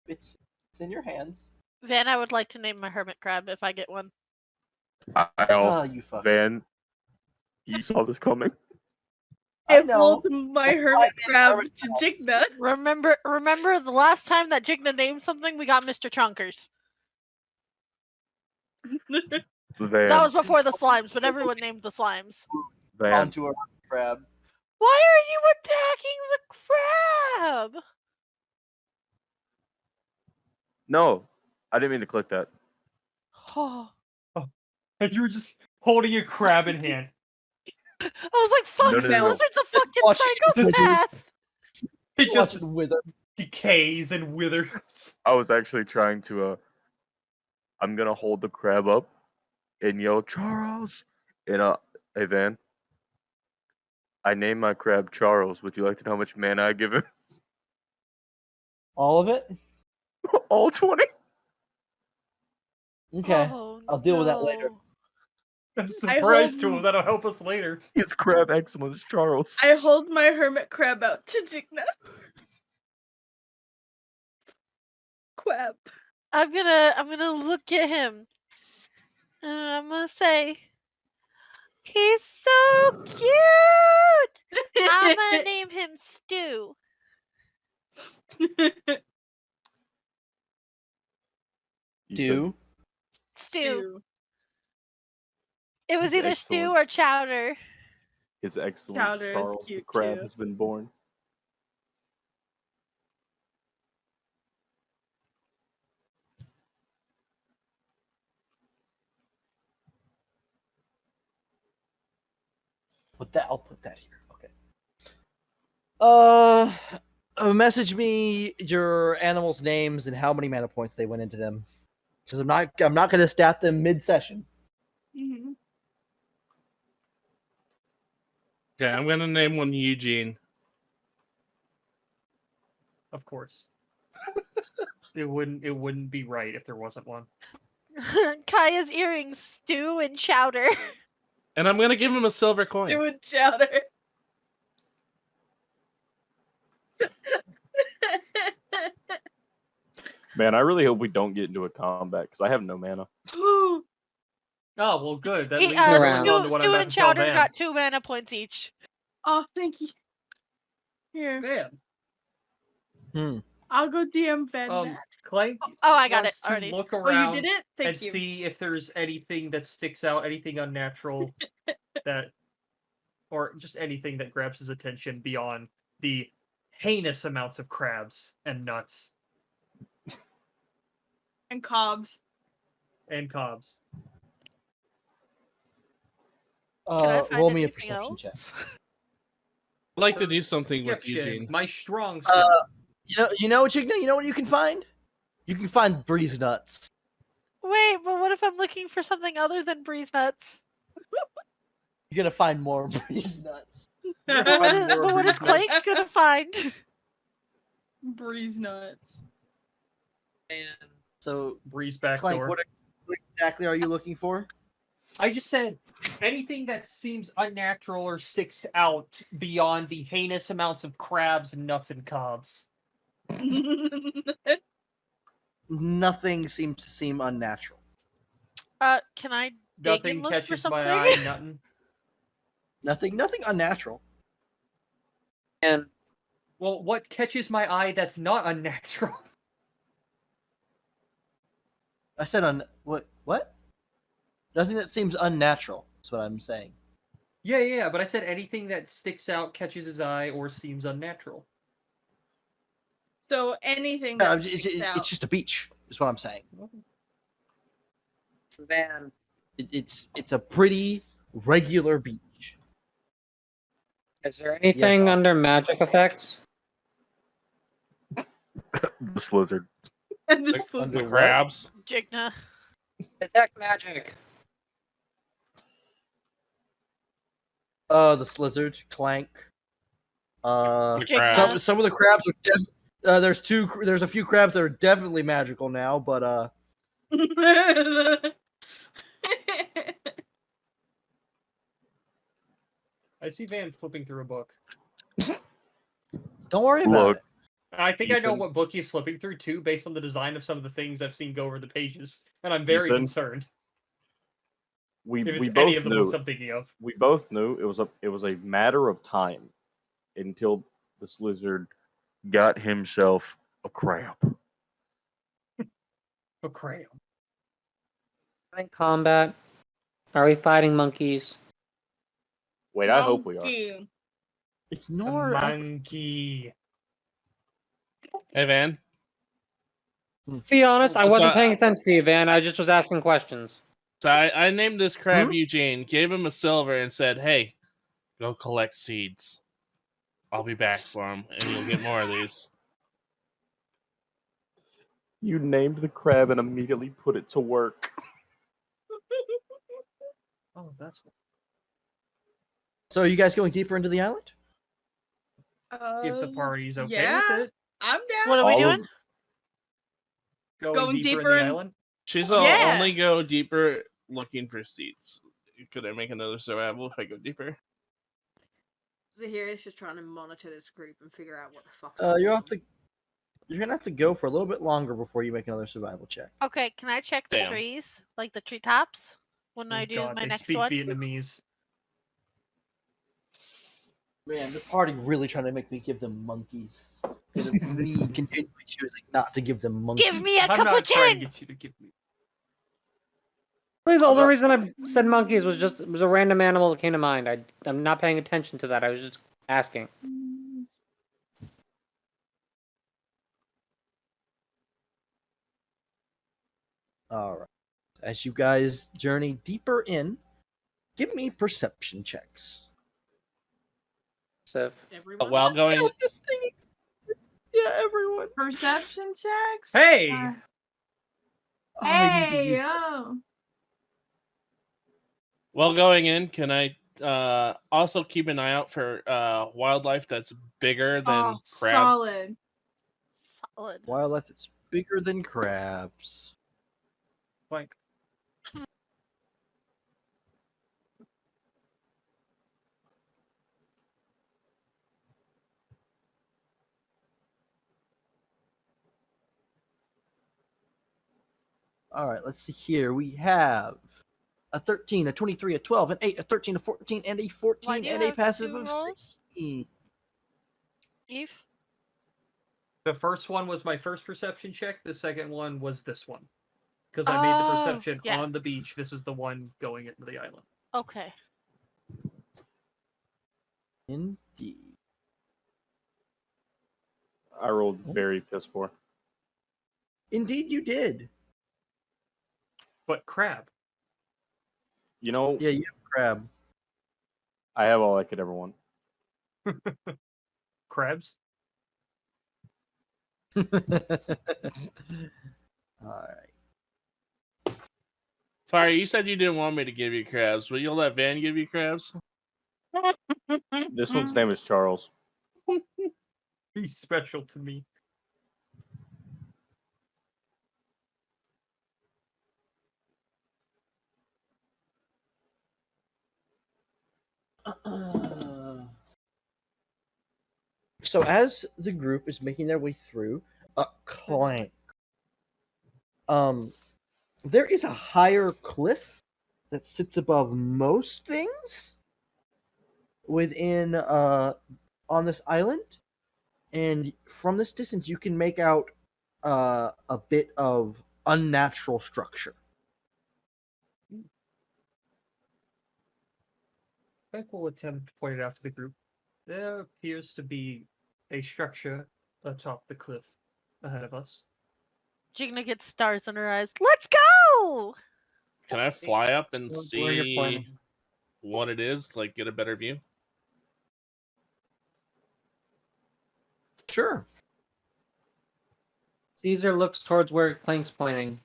It's in your hands. Van, I would like to name my hermit crab if I get one. I also, you fuck. Van, you saw this coming. I hold my hermit crab to Jigna. Remember the last time that Jigna named something, we got Mr. Chunkers. Van, That was before the slimes, but everyone named the slimes. Van, Onto a crab. Why are you attacking the crab? no, I didn't mean to click that. Oh. And you were just holding a crab in hand. I was like, fuck, No. Blizzard's a fucking psychopath! It just wither. decays and withers. I was actually trying to. I'm gonna hold the crab up and yell, Charles! And hey Van, I named my crab Charles. Would you like to know how much mana I give him? All of it? All 20. Okay. Oh, I'll deal with that later. That's a surprise to him. That'll help us later. His crab excellence, Charles. I hold my hermit crab out to Jigna. Crab. I'm gonna look at him. And I'm gonna say, he's so cute! I'm gonna name him Stu. Do? Stew. It was either stew excellent. or chowder. His excellence, Chowder is Charles the cute, crab, too. has been born. I'll put that here. Okay. Message me your animals' names and how many mana points they went into them, because I'm not going to stat them mid-session. Mm-hmm. Okay, I'm gonna name one Eugene. Of course. It wouldn't be right if there wasn't one. Kaya's earrings, stew and chowder. And I'm gonna give him a silver coin. Doing chowder. Man, I really hope we don't get into a combat because I have no mana. Ooh. Oh, well, good. That He, leads us on to stew, what I'm stew about and to tell chowder Van. got 2 mana points each. Oh, thank you. Here. Van. I'll go DM Van. Clank Oh, I got wants it already. to look Oh, around you did it? Thank and you. see if there's anything that sticks out, anything unnatural or just anything that grabs his attention beyond the heinous amounts of crabs and nuts And cobs. and cobs. Can I find Roll me a anything perception check. else? I'd like to do something with Perception, Eugene. my strong suit. You know what, Jigna? You know what you can find? You can find breeze nuts. Wait, but what if I'm looking for something other than breeze nuts? You're gonna find more breeze nuts. But what is Clank gonna find? Breeze nuts. And So, breeze back Clank, door. what exactly are you looking for? I just said anything that seems unnatural or sticks out beyond the heinous amounts of crabs, nuts, and cobs. Nothing seems to seem unnatural. Can I dig Nothing and look for catches something? my eye, nothing. Nothing unnatural. And well, what catches my eye that's not unnatural? I said what? Nothing that seems unnatural. That's what I'm saying. Yeah, but I said anything that sticks out, catches his eye, or seems unnatural. So anything Yeah, that sticks out. it's just a beach, is what I'm saying. Van. It's a pretty regular beach. Is there anything I'll under magic effects? The slizzard. The crabs. Jigna. Detect magic. The slizzard, clank. The crab. Some of the crabs are there's a few crabs that are definitely magical now, but I see Van flipping through a book. don't worry about it. I think I know Ethan. what book he's flipping through too, based on the design of some of the things I've seen go over the pages, and I'm very Ethan. concerned. We If we it's any both of the knew. books I'm thinking of. We both knew it was a matter of time until the slizzard got himself a crab. A crayon. In combat. Are we fighting monkeys? Wait, I hope we are. Monkey. Ignore Monkey. Hey, Van. To be honest, I So- wasn't paying attention to you, Van. I just was asking questions. So I named this crab Eugene, gave him a silver, and said, "Hey, go collect seeds. I'll be back for him, and you'll get more of these." You named the crab and immediately put it to work. Oh, that's what. So are you guys going deeper into the island? If the party's okay yeah, with it. I'm down. What are we All doing? of- Going deeper in the island. She's Yeah. only go deeper looking for seeds. Could I make another survival if I go deeper? Zahiri's just trying to monitor this group and figure out what the fuck. You're gonna have to go for a little bit longer before you make another survival check. Okay, can I check the Damn. trees? Like the treetops? When Oh I do God, my they next speak one? Vietnamese. Man, the party really trying to make me give them monkeys. And me continually choosing not to give them monkeys. Give me a I'm not trying to capuchin! get you to give me. Really, the only reason I said monkeys was just it was a random animal that came to mind. I'm not paying attention to that. I was just asking. All right. As you guys journey deeper in, give me perception checks. So Everyone. While going, This thing exists. Yeah, everyone. Perception checks. Hey! Oh, I need to Hey, use yo. while going in, can I also keep an eye out for wildlife that's bigger than Oh, crabs? solid. Solid. wildlife that's bigger than crabs. Like, All right, let's see here. We have a 13, a 23, a 12, an 8, a 13, a 14, and a Why 14, do you and a have passive two of rolls? 16. Eve? the first one was my first perception check. The second one was this one. Because I made the Oh, perception yeah. on the beach. This is the one going into the island. Okay. Indeed. I rolled very piss poor. Indeed, you did. But crab. You know, Yeah, you have crab. I have all I could ever want. Crabs? All right. Fire, you said you didn't want me to give you crabs, but you'll let Van give you crabs? This one's name is Charles. He's special to me. So as the group is making their way through, clank. There is a higher cliff that sits above most things within on this island, and from this distance you can make out a bit of unnatural structure. Frank will attempt to point it out to the group. There appears to be a structure atop the cliff ahead of us. Jigna gets stars in her eyes. Let's go! Can I fly up and Where you're see pointing. what it is? Like, get a better view? Sure. Caesar looks towards where Clank's pointing.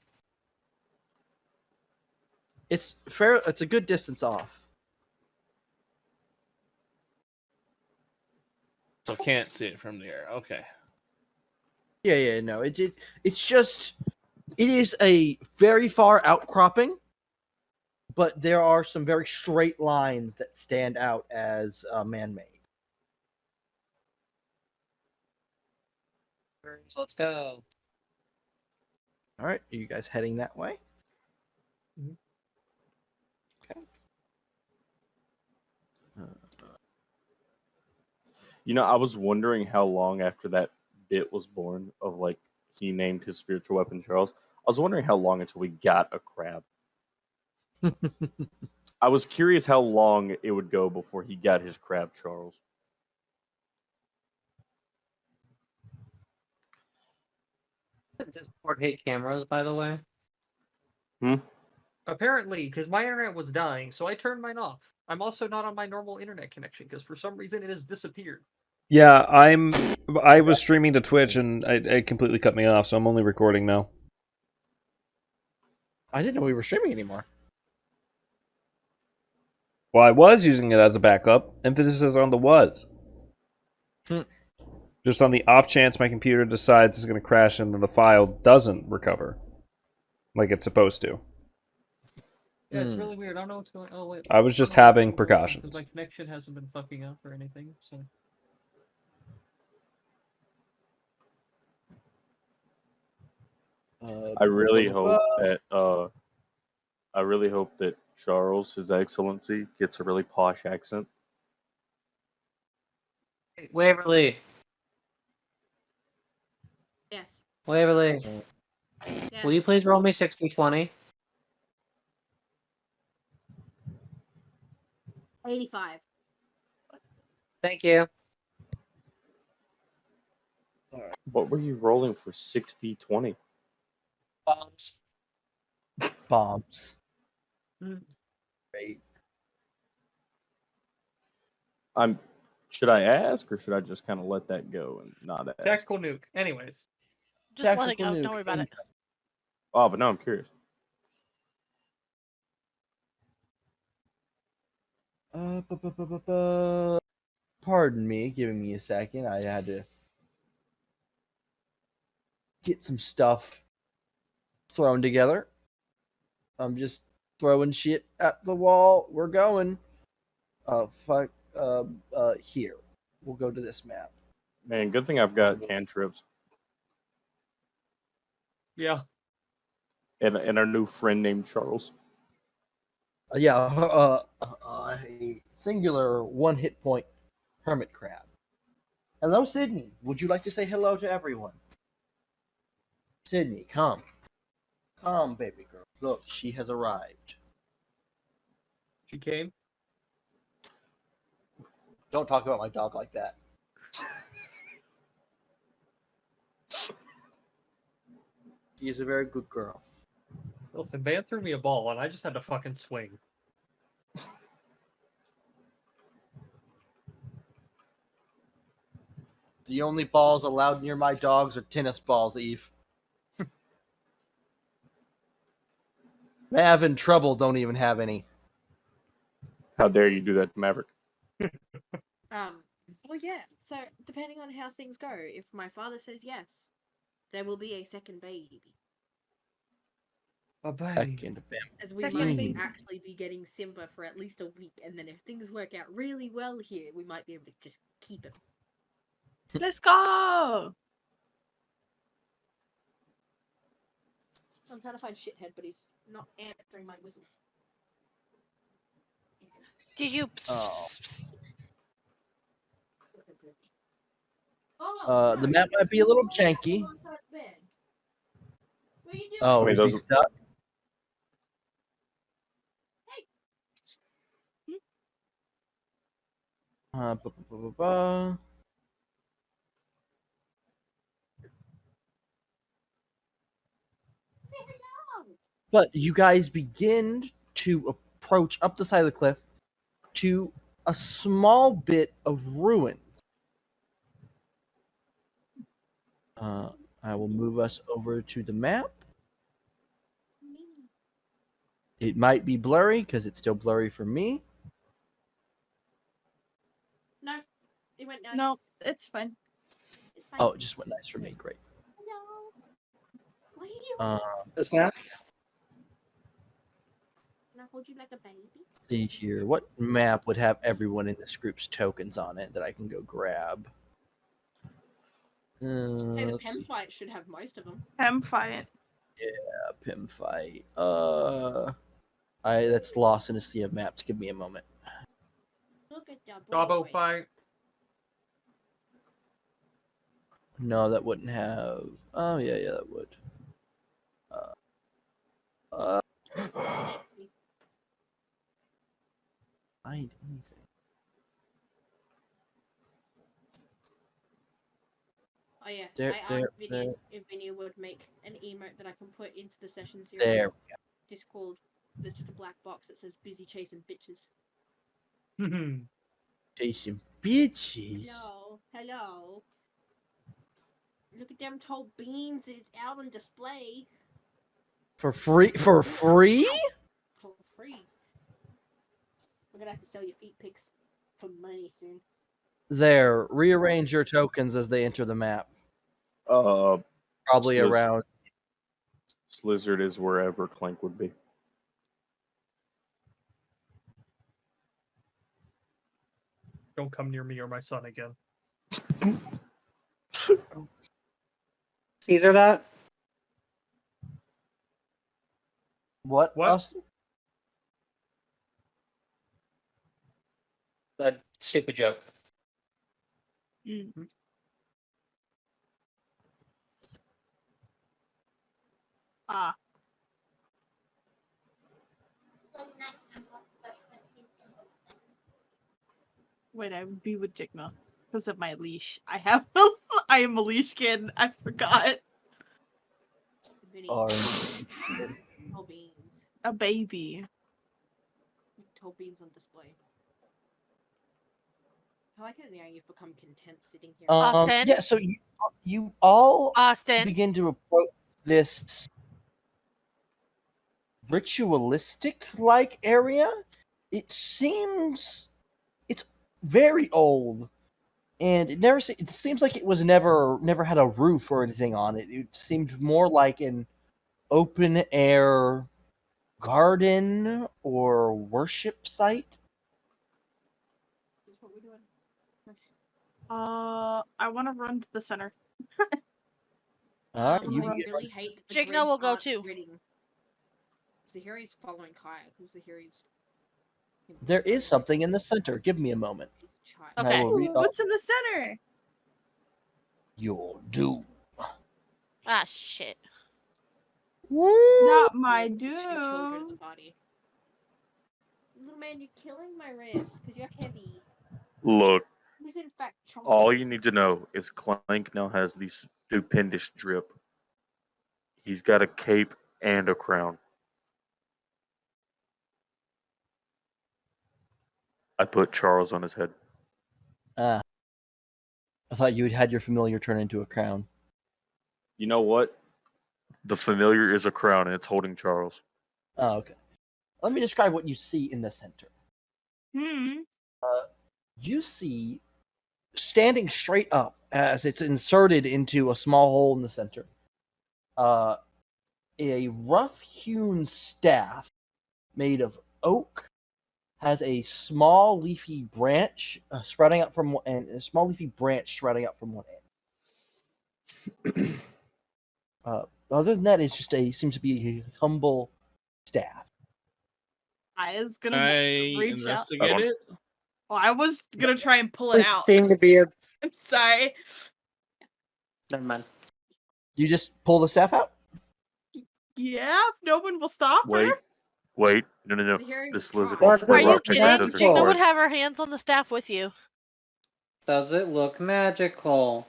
It's fair. It's a good distance off. So can't see it from the air. Okay. Yeah. No, it's just it is a very far outcropping, but there are some very straight lines that stand out as man-made. Let's go. All right, are you guys heading that way? Mhm. Okay. You know, I was wondering how long after that bit was born of like he named his spiritual weapon Charles. I was wondering how long until we got a crab. I was curious how long it would go before he got his crab Charles. Discord hate cameras, by the way. Apparently, because my internet was dying, so I turned mine off. I'm also not on my normal internet connection because for some reason it has disappeared. Yeah, I was streaming to Twitch and it completely cut me off, so I'm only recording now. I didn't know we were streaming anymore. Well, I was using it as a backup. Emphasis is on the was. Just on the off chance my computer decides it's going to crash and then the file doesn't recover like it's supposed to. Yeah, it's really weird. I don't know what's going on. Oh, wait. I was just having precautions. Because my connection hasn't been fucking up or anything, so... I really hope that Charles, His Excellency, gets a really posh accent. Waverly. Yes. Waverly. Yes. Will you please roll me 60-20? 85. Thank you. What were you rolling for 60-20? Bombs. Bombs. Great. Should I ask, or should I just kind of let that go and not ask? Tactical nuke. Anyways. Just let it go. Don't worry about it. Oh, but now I'm curious. Pardon me, giving me a second. I had to get some stuff thrown together. I'm just throwing shit at the wall. We're going. Here. We'll go to this map. Man, good thing I've got cantrips. Yeah. And our new friend named Charles. A singular 1 hit point hermit crab. Hello, Sydney. Would you like to say hello to everyone? Sydney, come. Come, baby girl. Look, she has arrived. She came? Don't talk about my dog like that. She is a very good girl. Listen, Van threw me a ball and I just had to fucking swing. The only balls allowed near my dogs are tennis balls, Eve. Mav and Trouble don't even have any. How dare you do that to Maverick? Well, yeah. So depending on how things go, if my father says yes, there will be a second baby. A baby. As we Second might baby. actually be getting Simba for at least a week, and then if things work out really well here, we might be able to just keep him. Let's go. I'm trying to find shithead, but he's not answering my whistle. Did you? The map might be a little janky. Oh, Wait, is he those- stuck? Ba, ba, ba, ba, ba. But you guys begin to approach up the side of the cliff to a small bit of ruins. I will move us over to the map. It might be blurry because it's still blurry for me. No, it went nice. No, it's fine. It's fine. Oh, it just went nice for me. Great. Hello. What are you doing? This map? Can I hold you like a baby? See here. What map would have everyone in this group's tokens on it that I can go grab? Say the Let's Pem see. fight should have most of them. Pem fight. Yeah, Pim fight. That's lost in a sea of maps. Give me a moment. Look at that Gobbo boy. fight. No, that wouldn't have. Oh yeah, that would. Find anything. Oh yeah, There, I there, asked Vinny there. if Vinny would make an emote that I can put into the session series There we go. Discord. There's just a black box that says "busy chasing bitches." Chasing bitches. Hello. Look at them tall beans. It's out on display For free? For free? for free. We're gonna have to sell your feet pics for money soon. There. Rearrange your tokens as they enter the map. Probably around. Slizzard is wherever Clank would be. Don't come near me or my son again. Caesar that? What? Austin? A stupid joke. Ah. Wait, I would be with Jigna because of my leash. I am a leash kid. I forgot. Vinny. Orange. Tall beans. A baby. Tall beans on display. I like it now you've become content sitting here. Austin? Yeah, so you all Austin? begin to approach this ritualistic-like area. It seems it's very old, and it seems like it was never had a roof or anything on it. It seemed more like an open air garden or worship site. That's what we're doing. I want to run to the center. All right, I really hate that the Jigna grids will go aren't too. gridding. Zahiri's following Kaya because Zahiri's. there is something in the center. Give me a moment. And I Okay. will read off What's in the center? your doom. Ah, shit. Not my Two children in the doom. body. Little man, you're killing my wrist because you're heavy. Look, He's in fact chunky. all you need to know is Clank now has the stupendous drip. He's got a cape and a crown. I put Charles on his head. I thought you had had your familiar turn into a crown. You know what? The familiar is a crown and it's holding Charles. Oh, okay. Let me describe what you see in the center. You see, standing straight up as it's inserted into a small hole in the center, a rough-hewn staff made of oak has a small leafy branch sprouting up from one end, and a small leafy branch sprouting up from one end. Other than that, it's just seems to be a humble staff. I was gonna reach investigate out. it. Well, I was gonna try and pull it out. Seem to be a. I'm sorry. Never mind. You just pull the staff out? Yeah, if no one will stop her. Wait. No. Zahiri This will lizard try. will Are flip you rock, paper, kidding? scissors, Jigna would cards. have her hands on the staff with you. Does it look magical?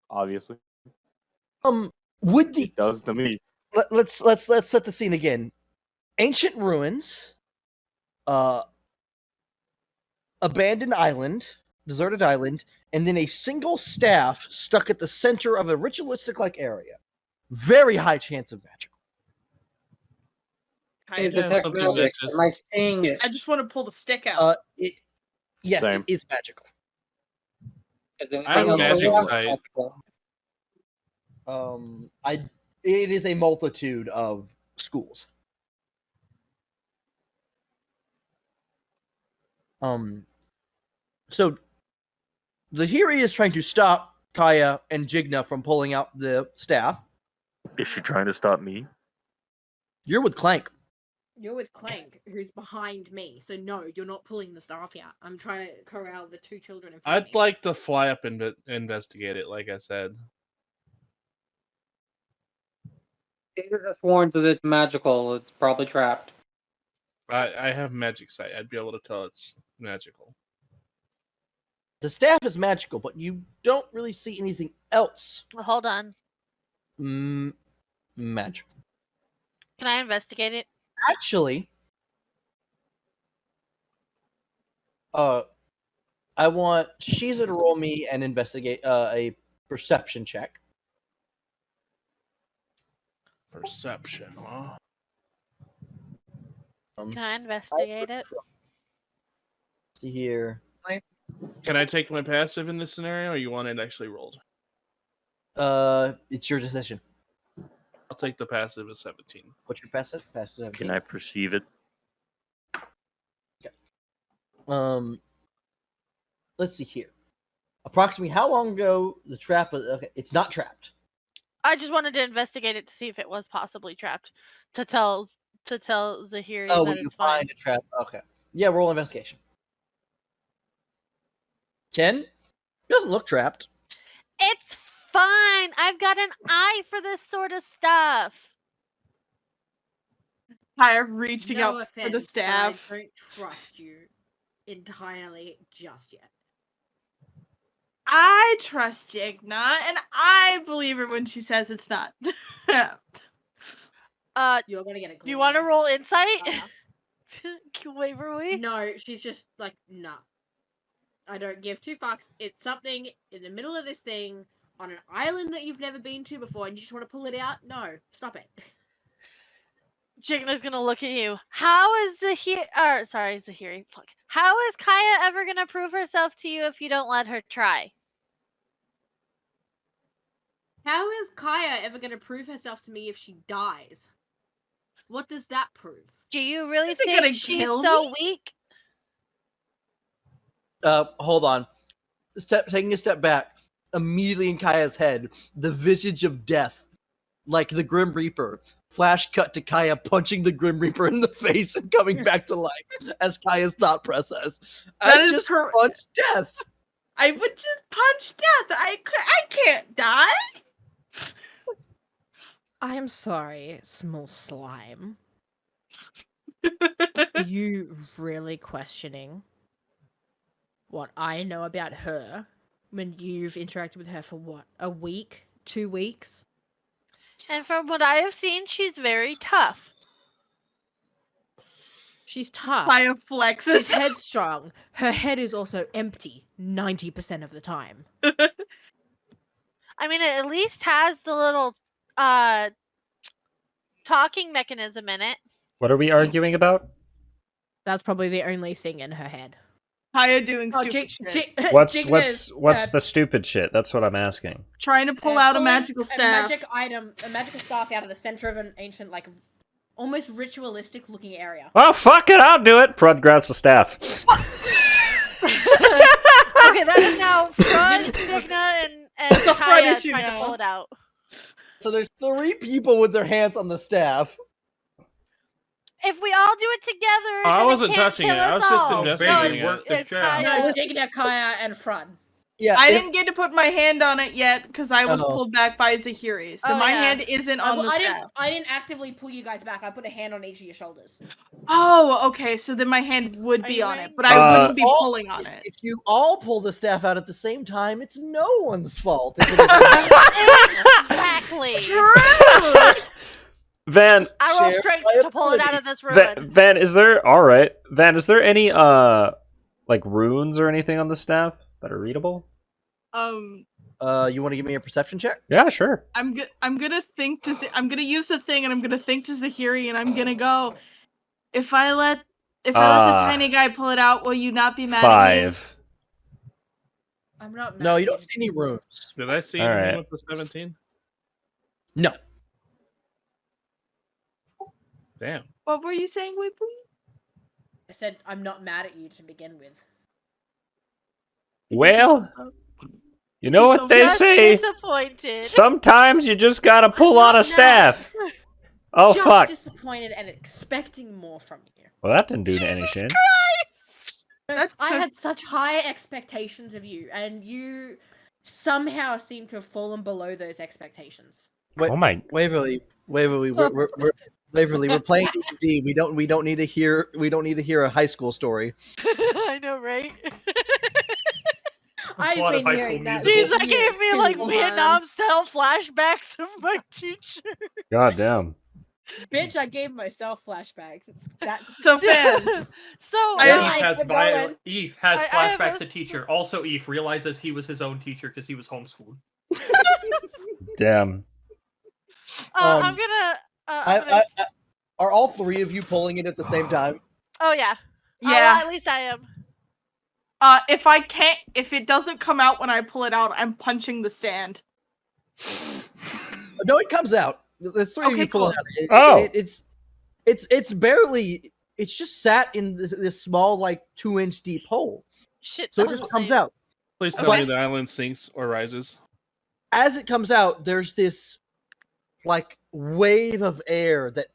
Obviously, Would the it does to me. let's set the scene again. Ancient ruins, abandoned island, deserted island, and then a single staff stuck at the center of a ritualistic-like area. Very high chance of magic. I Detect something magic. that just- Am I seeing it? I just want to pull the stick out. Yes, Same. it is magical. Is anything I have else magic around? sight. It is a multitude of schools. So Zahiri is trying to stop Kaya and Jigna from pulling out the staff. Is she trying to stop me? You're with Clank. You're with Clank, who's behind me. So no, you're not pulling the staff out. I'm trying to corral the two children in front of me. I'd like to fly up and investigate it, like I said. Peter just warned that it's magical. It's probably trapped. I have magic sight. I'd be able to tell it's magical. The staff is magical, but you don't really see anything else Well, hold on. magical. Can I investigate it? Actually, I want Shiza to roll me and investigate a perception check. Perception, huh? Can I investigate it? See here. Can I take my passive in this scenario, or you want it actually rolled? It's your decision. I'll take the passive as 17. What's your passive? Passive 17. Can I perceive it? Let's see here. Approximately how long ago the trap was? Okay, it's not trapped. I just wanted to investigate it to see if it was possibly trapped. To tell Zahiri Oh, that when you it's fine. find a trap. Okay. Yeah, roll investigation. 10? It doesn't look trapped. It's fine. I've got an eye for this sort of stuff. Kaya reaching No out for the offense, but staff. I don't trust you entirely just yet. I trust Jigna, and I believe her when she says it's not. You're gonna get a Do you want to glare. roll insight? Waver we? No, she's just like, nah. I don't give two fucks. It's something in the middle of this thing on an island that you've never been to before, and you just want to pull it out? No, stop it. Jigna's gonna look at you. How is Zahiri? Fuck. How is Kaya ever gonna prove herself to you if you don't let her try? How is Kaya ever gonna prove herself to me if she dies? What does that prove? Do you really Is it gonna think she's kill so me? weak? Hold on. Taking a step back, immediately in Kaya's head, the visage of death, like the Grim Reaper. Flash cut to Kaya punching the Grim Reaper in the face and coming back to life as Kaya's thought process. That I is just correct. punched death. I would just punch death. I can't die. I'm sorry, small slime. Are you really questioning what I know about her when you've interacted with her for what? A week? 2 weeks? And from what I have seen, she's very tough. She's tough. Kaya flexes. She's headstrong. Her head is also empty 90% of the time. I mean, it at least has the little talking mechanism in it. What are we arguing about? That's probably the only thing in her head. Kaya doing stupid shit. What's the stupid shit? That's what I'm asking. Trying to pull out a pulling magical staff. A magical staff out of the center of an ancient, like, almost ritualistic looking area. Oh, fuck it, I'll do it! Prud grabs the staff. Okay, that is now Frud, Jigna, and It's a Frud Kaya issue trying now. to pull it out. So there's 3 people with their hands on the staff. If we all do it together, I then wasn't it can't touching kill it. I us was just all. investigating No, it. it's Kaya. No, Jigna, Kaya, and Frud. Yeah, I didn't get to put my hand on it yet because I was Oh. pulled back by Zahiri. So Oh, my yeah. hand isn't on the staff. I didn't actively pull you guys back. I put a hand on each of your shoulders. Oh, okay. So then my hand would be on it, but I If wouldn't be you all- pulling on it. If you all pull the staff out at the same time, it's no one's fault. Exactly. Van, I roll Share strength to pull it out of this ruin. Van, is there any like runes or anything on the staff that are readable? You want to give me a perception check? Yeah, sure. I'm gonna think to I'm gonna use the thing and I'm gonna think to Zahiri and I'm gonna go. If I let the tiny guy pull it out, will you not be mad at me? 5. I'm not. No, you don't see any runes. Did I see All anything right. with the 17? No. Damn. What were you saying, Weebly? I said I'm not mad at you to begin with. Well, you know what they Just say. disappointed. Sometimes you just gotta pull on a staff. Oh Just fuck. disappointed and expecting more from you. Well, that didn't do any shit. I had such high expectations of you, and you somehow seem to have fallen below those expectations. Oh my. Waverly, we're Waverly, we're playing D&D. We don't need to hear a high school story. I know, right? I've been hearing that. Jeez, that gave me like Come on. Vietnam-style flashbacks of my teacher. God damn. Bitch, I gave myself flashbacks. That's so bad. So Eve has I flashbacks have to teacher. Also, Eve realizes he was his own teacher because he was homeschooled. Damn. I'm gonna. Are all three of you pulling it at the same time? Oh yeah. Yeah. At least I am. If it doesn't come out when I pull it out, I'm punching the stand. No, it comes out. There's three of you pulling cool. out. It's barely. It's just sat in this small, like 2-inch deep hole. Shit. So it just comes out. Please tell me the island sinks or rises. As it comes out, there's this like wave of air that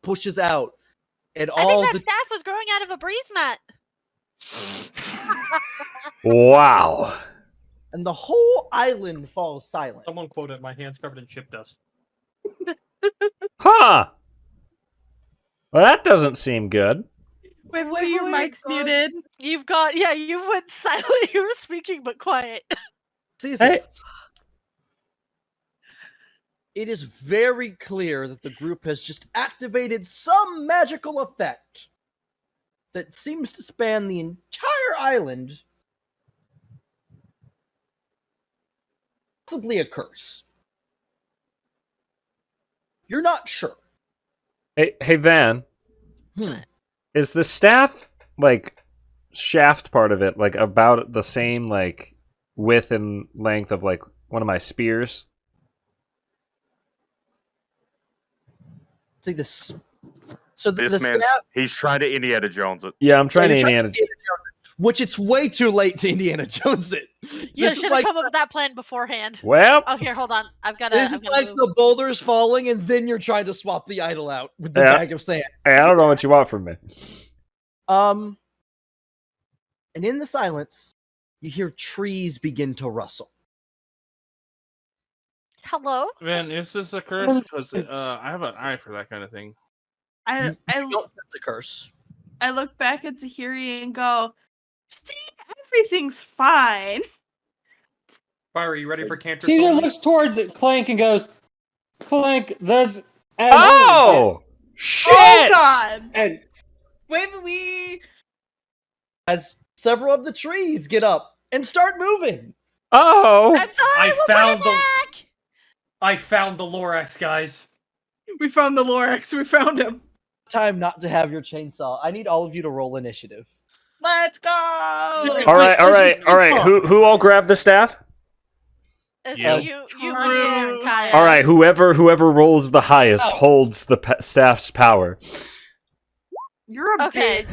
pushes out, and I all think the that staff was growing out of a breeze net. Wow. and the whole island falls silent. Someone quoted, "My hands covered in chip dust." Huh. Well, that doesn't seem good. Wait, what are your mics muted? You went silent. You were speaking but quiet. Hey. It is very clear that the group has just activated some magical effect that seems to span the entire island. Possibly a curse. You're not sure. Hey Van. Is the staff like shaft part of it like about the same like width and length of like one of my spears? I think this. So This the man's staff, he's trying to Indiana Jones it. Yeah, I'm trying to you're Indiana. which it's way too late to Indiana Jones it. You This is should have like come up with that plan beforehand. Well. Oh, here, hold on. I've got to. this is like the boulders falling, and then you're trying to swap the idol out with the Yeah. bag of sand. Hey, I don't know what you want from me. And in the silence, you hear trees begin to rustle. Hello? Man, is this a curse? Because I have an eye for that kind of thing. I don't sense a curse. I look back at Zahiri and go, "See, everything's fine." Fire, are you ready for canter? Caesar looks towards Clank and goes, "Clank, there's." Oh! Shit! Oh God! And we As several of the trees get up and start moving. Oh! I'm sorry, I found the Lorax, guys. We found the Lorax. We found him. Time not to have your chainsaw. I need all of you to roll initiative. Let's go! All right. Who all grabbed the staff? It's You. you, and Kaya. All right, whoever rolls the highest holds the staff's power. You're a Okay.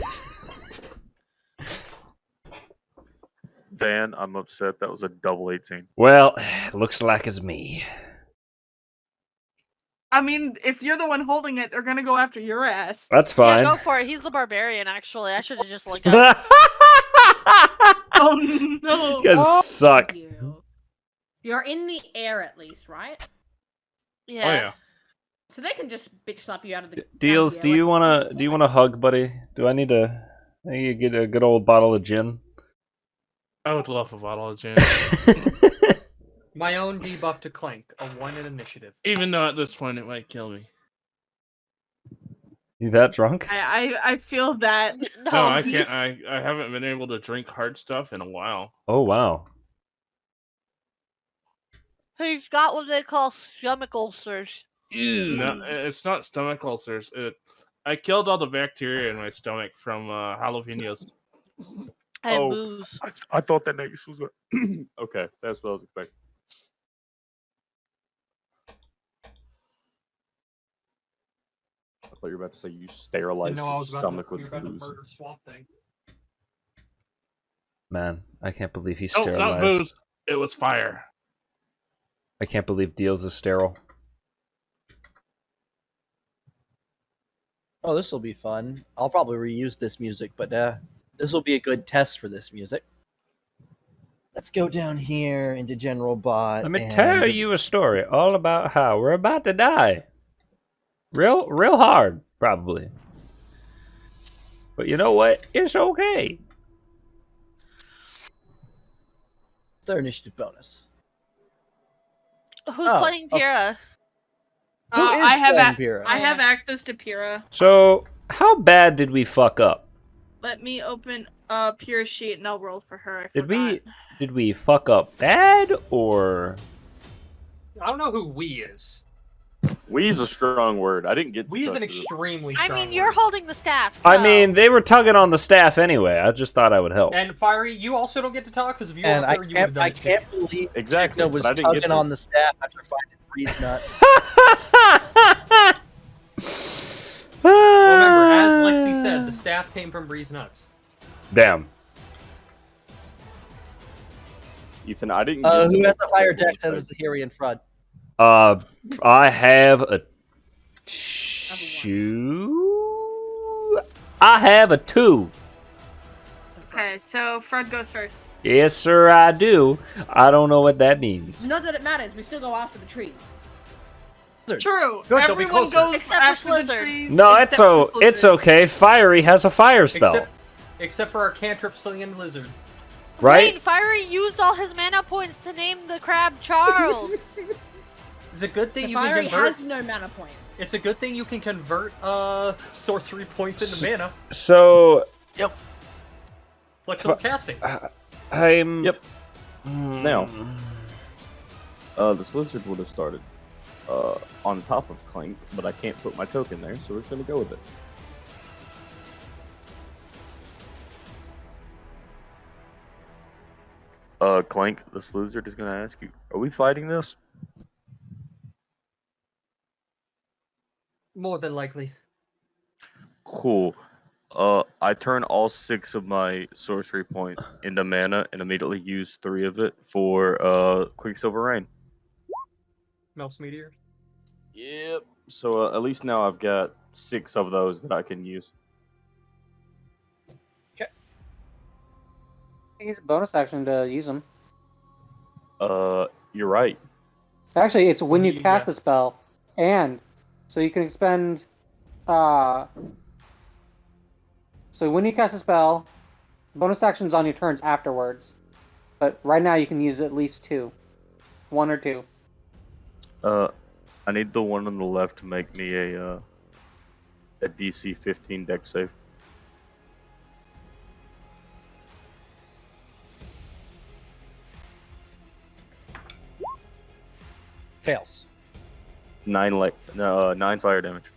Van, I'm upset. That was a double 18. Well, looks like it's me. I mean, if you're the one holding it, they're gonna go after your ass. That's fine. Yeah, go for it. He's the barbarian, actually. I should have just looked up. Oh no! You guys suck. You're in the air at least, right? Yeah. Oh yeah. So they can just bitch slap you out of the Deals, do you wanna hug, buddy? Do I need to get a good old bottle of gin? I would love a bottle of gin. My own debuff to Clank, a 1 in initiative. Even though at this point it might kill me. You that drunk? I feel that. No, I can't. I haven't been able to drink hard stuff in a while. Oh wow. He's got what they call stomach ulcers. No, it's not stomach ulcers. I killed all the bacteria in my stomach from jalapenos. And booze. I thought that next was a... Okay, that's what I was expecting. I thought you were about to say you sterilized your stomach with booze. Swamp Thing. Man, I can't believe he's Oh, sterilized. not booze. It was fire. I can't believe Deals is sterile. Oh, this will be fun. I'll probably reuse this music, but this will be a good test for this music. Let's go down here into General Bot. Let me tell you a story all about how we're about to die. Real hard, probably. But you know what? It's okay. Their initiative bonus. Who's playing Pyrrha? I have Pyrrha? I have access to Pyrrha. So, how bad did we fuck up? Let me open a Pyrrha sheet and I'll roll for her. Did we fuck up bad or? I don't know who we is. We is a strong word. I didn't get to We is touch an it. extremely I strong mean, you're holding the staff. I so- mean, they were tugging on the staff anyway. I just thought I would help. And Fiery, you also don't get to talk because if you And were I here, you would have can't, done I it can't believe Exactly, Chica was but I didn't get tugging to. on the staff after finding Breeze nuts. Well, remember, as Lexi said, the staff came from Breeze Nuts. Damn. Ethan, I didn't get Who to has the the higher deck than Zahiri in front? I have a 2. I have a 2. Okay, so Fred goes first. Yes, sir, I do. I don't know what that means. Not that it matters. We still go after the trees. True. Good, they'll be Everyone closer. goes Except for after the Slizzard. trees. No, except it's for it's Slizzard. okay. Fiery has a fire spell, Except for our cantrip slinging lizard. right? Wait, Fiery used all his mana points to name the crab Charles. It's a good thing The you can Fiery convert. has no mana points. It's a good thing you can convert sorcery points into mana. So, Flexible casting. I'm. Yep. Now, this lizard would have started on top of Clank, but I can't put my token there, so we're just gonna go with it. Clank, this lizard is gonna ask you, are we fighting this? More than likely. Cool. I turn all 6 of my sorcery points into mana and immediately use 3 of it for Quicksilver Rain. Mel's Meteor. Yep. So at least now I've got 6 of those that I can use. Use a bonus action to use them. You're right. Actually, it's when you cast Yeah. the spell, and so you can expend. So when you cast a spell, bonus actions on your turns afterwards. But right now you can use at least 2, 1 or 2. I need the one on the left to make me a DC 15 deck save. Fails. 9 fire damage.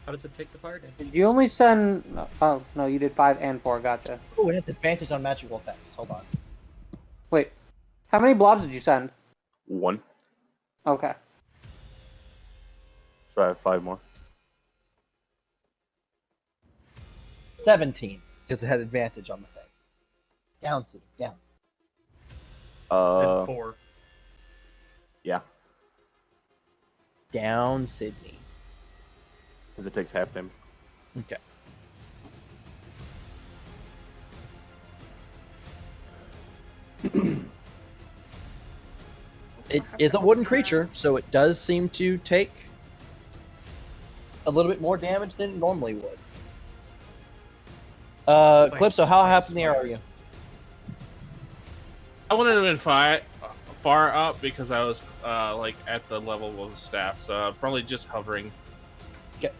How does it take the fire damage? Did you only send? Oh no, you did 5 and 4. Gotcha. Oh, it has advantage on magical effects. Hold on. Wait, how many blobs did you send? 1. Okay. So I have 5 more. 17, because it had advantage on the save. Down, Sydney, down. And 4. Yeah. Down, Sydney. Because it takes half damage. Okay. It is a wooden creature, so it does seem to take a little bit more damage than it normally would. Calypso, how high up in the air are you? I wouldn't have been far up because I was like at the level of the staff, so probably just hovering. Okay.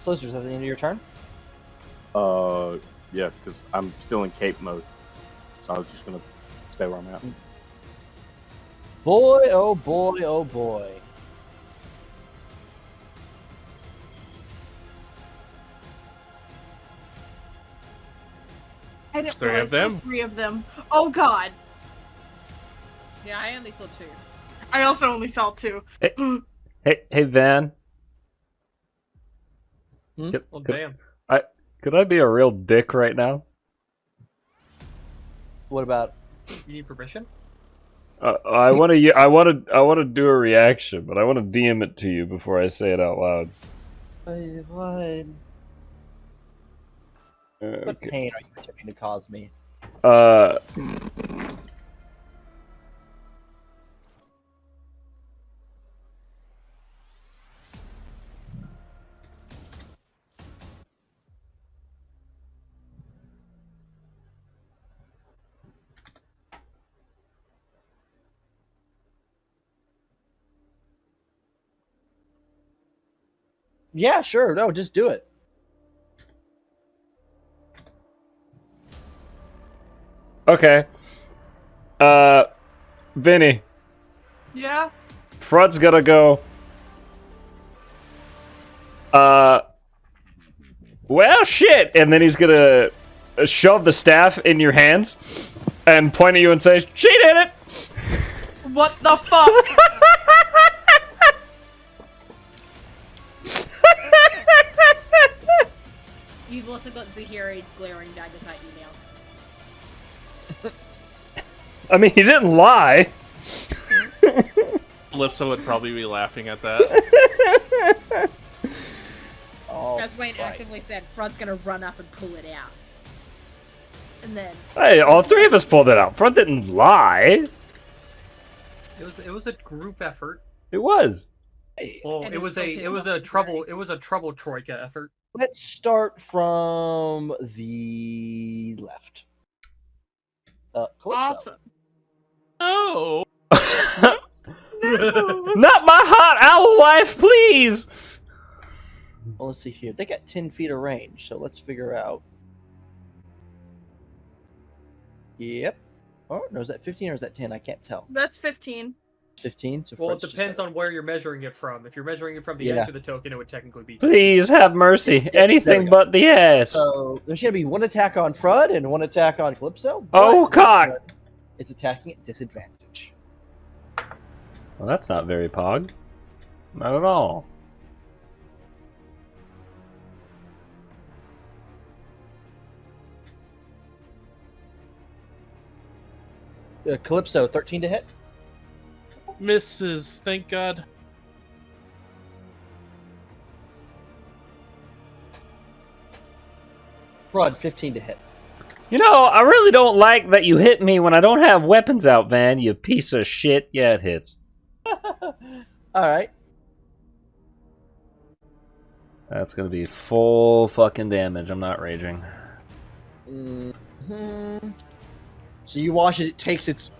Slizzers, is that the end of your turn? Yeah, because I'm still in cape mode, so I was just gonna stay where I'm at. Boy, oh boy, oh boy. I didn't Three of realize there were them? 3 of them. Oh god. Yeah, I only saw 2. I also only saw 2. Hey, Van. Well, damn. Could I be a real dick right now? What about? You need permission? I want to do a reaction, but I want to DM it to you before I say it out loud. What? What pain are you attempting to cause me? Yeah, sure. No, just do it. Okay. Vinny. Yeah? Frod's gotta go. Well, shit! And then he's gonna shove the staff in your hands and point at you and say, "She did it!" What the fuck? You've also got Zahiri glaring daggers at you now. I mean, he didn't lie. Calypso would probably be laughing at that. As Wayne actively said, Frod's gonna run up and pull it out. And then... Hey, all three of us pulled it out. Front didn't lie. It was a group effort. It was. Well, And it was it's a trouble troika effort. Let's start from the left. Calypso. Awesome. Oh. Not my hot owl wife, please. Well, let's see here. They got 10 feet of range, so let's figure out. Yep. Oh, no, is that 15 or is that 10? I can't tell. That's 15. 15? So Well, it Fred's depends on where you're measuring it from. If you're measuring it from the edge of the token, it would technically be 10. Please have mercy. Anything but the ass. So there's going to be one attack on Frud and one attack on Calypso. Oh, but cock! It's attacking at disadvantage. Well, that's not very pog. Not at all. Calypso, 13 to hit. Misses, thank God. Frud, 15 to hit. You know, I really don't like that you hit me when I don't have weapons out, Van, you piece of shit. Yeah, it hits. Alright. That's gonna be full fucking damage. I'm not raging. Mm-hmm. So you watch as it takes its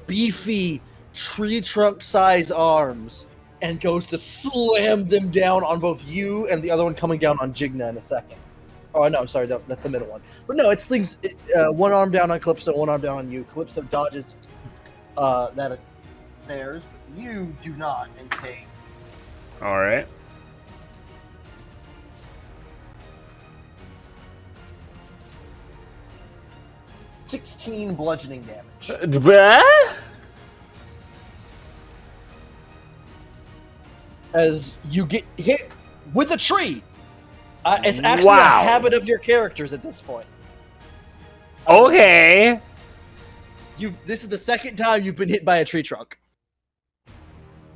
beefy tree trunk size arms and goes to slam them down on both you and the other one coming down on Jigna in a second. Oh no, sorry, that's the middle one. But no, it's things. One arm down on Calypso, one arm down on you. Calypso dodges that theirs, but you do not and take. All right. $16 bludgeoning damage. As you get hit with a tree. It's actually a habit of your characters at this point. Okay. This is the second time you've been hit by a tree trunk.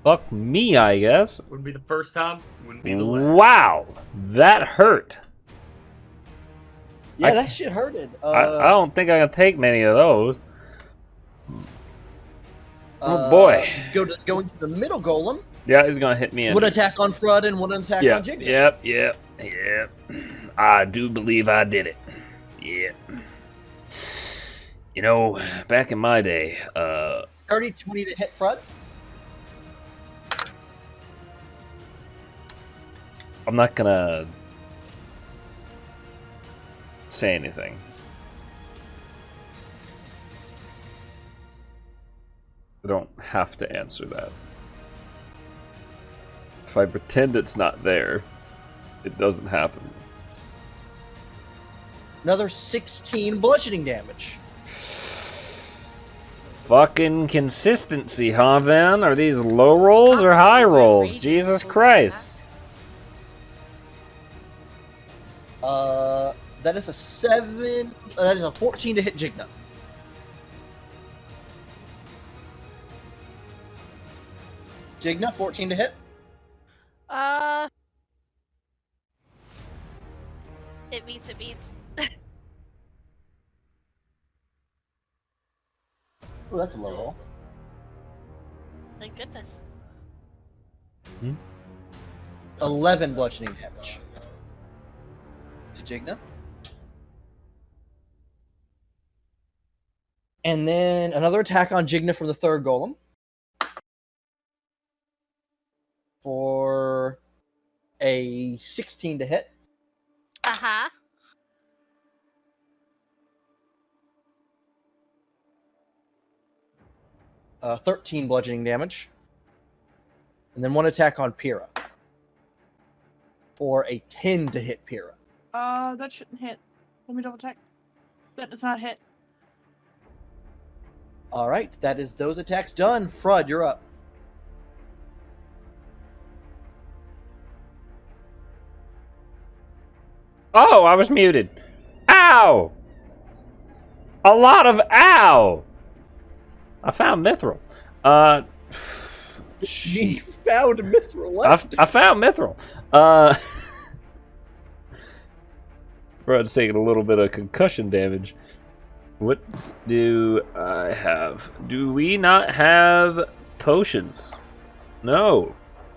Fuck me, I guess. Wouldn't be the first time. Wouldn't be the last. Wow, that hurt. Yeah, that shit hurted. I don't think I can take many of those. Oh boy. Going to the middle golem. Yeah, he's gonna hit me in. One attack on Frud and one attack on Jigna. Yep. I do believe I did it. Yeah. You know, back in my day, 30, 20 to hit Frud. I'm not gonna say anything. I don't have to answer that. If I pretend it's not there, it doesn't happen. Another 16 bludgeoning damage. Fucking consistency, huh, Van? Are these low rolls or high rolls? Jesus Christ. That is a 7. That is a 14 to hit Jigna. Jigna, 14 to hit. It beats. Oh, that's a low roll. Thank goodness. 11 bludgeoning damage to Jigna. And then another attack on Jigna from the third golem. For a 16 to hit. Uh-huh. 13 bludgeoning damage. And then one attack on Pyrrha. For a 10 to hit Pyrrha. That shouldn't hit. Let me double check. That does not hit. Alright, that is those attacks done. Frud, you're up. Oh, I was muted. Ow! A lot of ow! I found Mithril. You found Mithril. What? I found Mithril. Fred's taking a little bit of concussion damage. What do I have? Do we not have potions? No.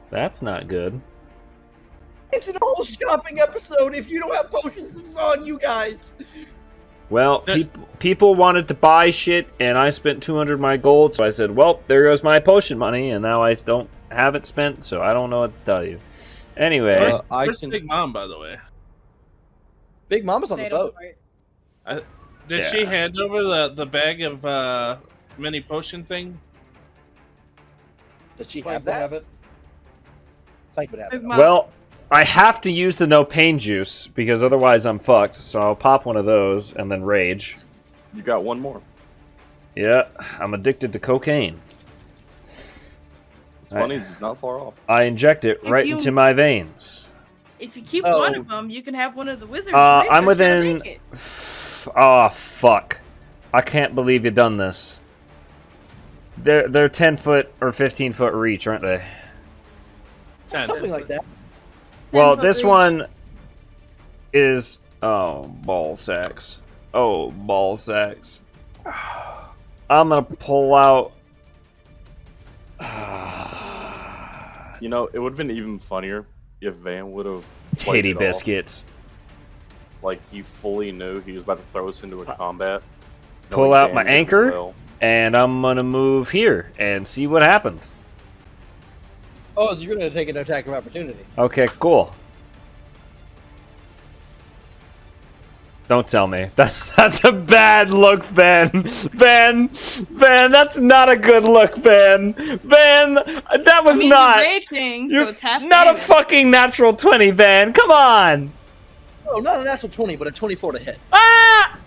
That's not good. It's an whole shopping episode. If you don't have potions, this is on you guys. Well, people wanted to buy shit, and I spent 200 of my gold, so I said, well, there goes my potion money, and now I don't have it spent, so I don't know what to tell you. Anyway. Where's Big Mom, by the way? Big Mama's on the boat. Did she hand over the bag of mini potion thing? Does she have that? Clank would have it. Well, I have to use the no pain juice because otherwise I'm fucked. So I'll pop one of those and then rage. You got one more. Yeah, I'm addicted to cocaine. It's funny, it's not far off. I inject it right into my veins. If you keep one of them, you can have one of the wizards. I'm within. Oh fuck! I can't believe you done this. They're 10 foot or 15 foot reach, aren't they? Something like that. Well, this one is ball sacks. Oh, ball sacks. I'm gonna pull out. You know, it would have been even funnier if Van would have titty biscuits. Like he fully knew he was about to throw us into a combat. Pull out my anchor, and I'm gonna move here and see what happens. Oh, so you're gonna take an attack of opportunity. Okay, cool. Don't tell me. That's a bad look, Ben. Ben, that's not a good look, Ben. Ben, that was not. Raging, so it's half not a fucking natural 20, Ben. Come on. Oh, not a natural 20, but a 24 to hit. Ah!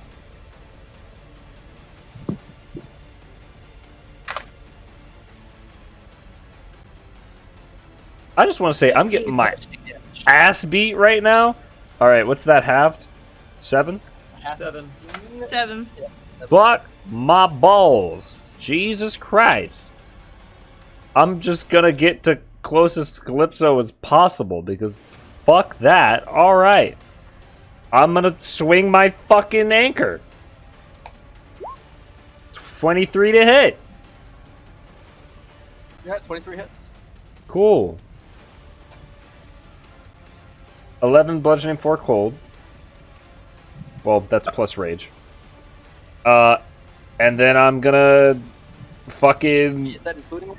I just want to say I'm getting my ass beat right now. All right, what's that halved? 7? 7. Block my balls. Jesus Christ. I'm just gonna get to closest Calypso as possible because fuck that. Alright. I'm gonna swing my fucking anchor. 23 to hit. Yeah, 23 hits. Cool. 11 bludgeoning, 4 cold. Well, that's plus rage. And then I'm gonna fucking... Is that including rage?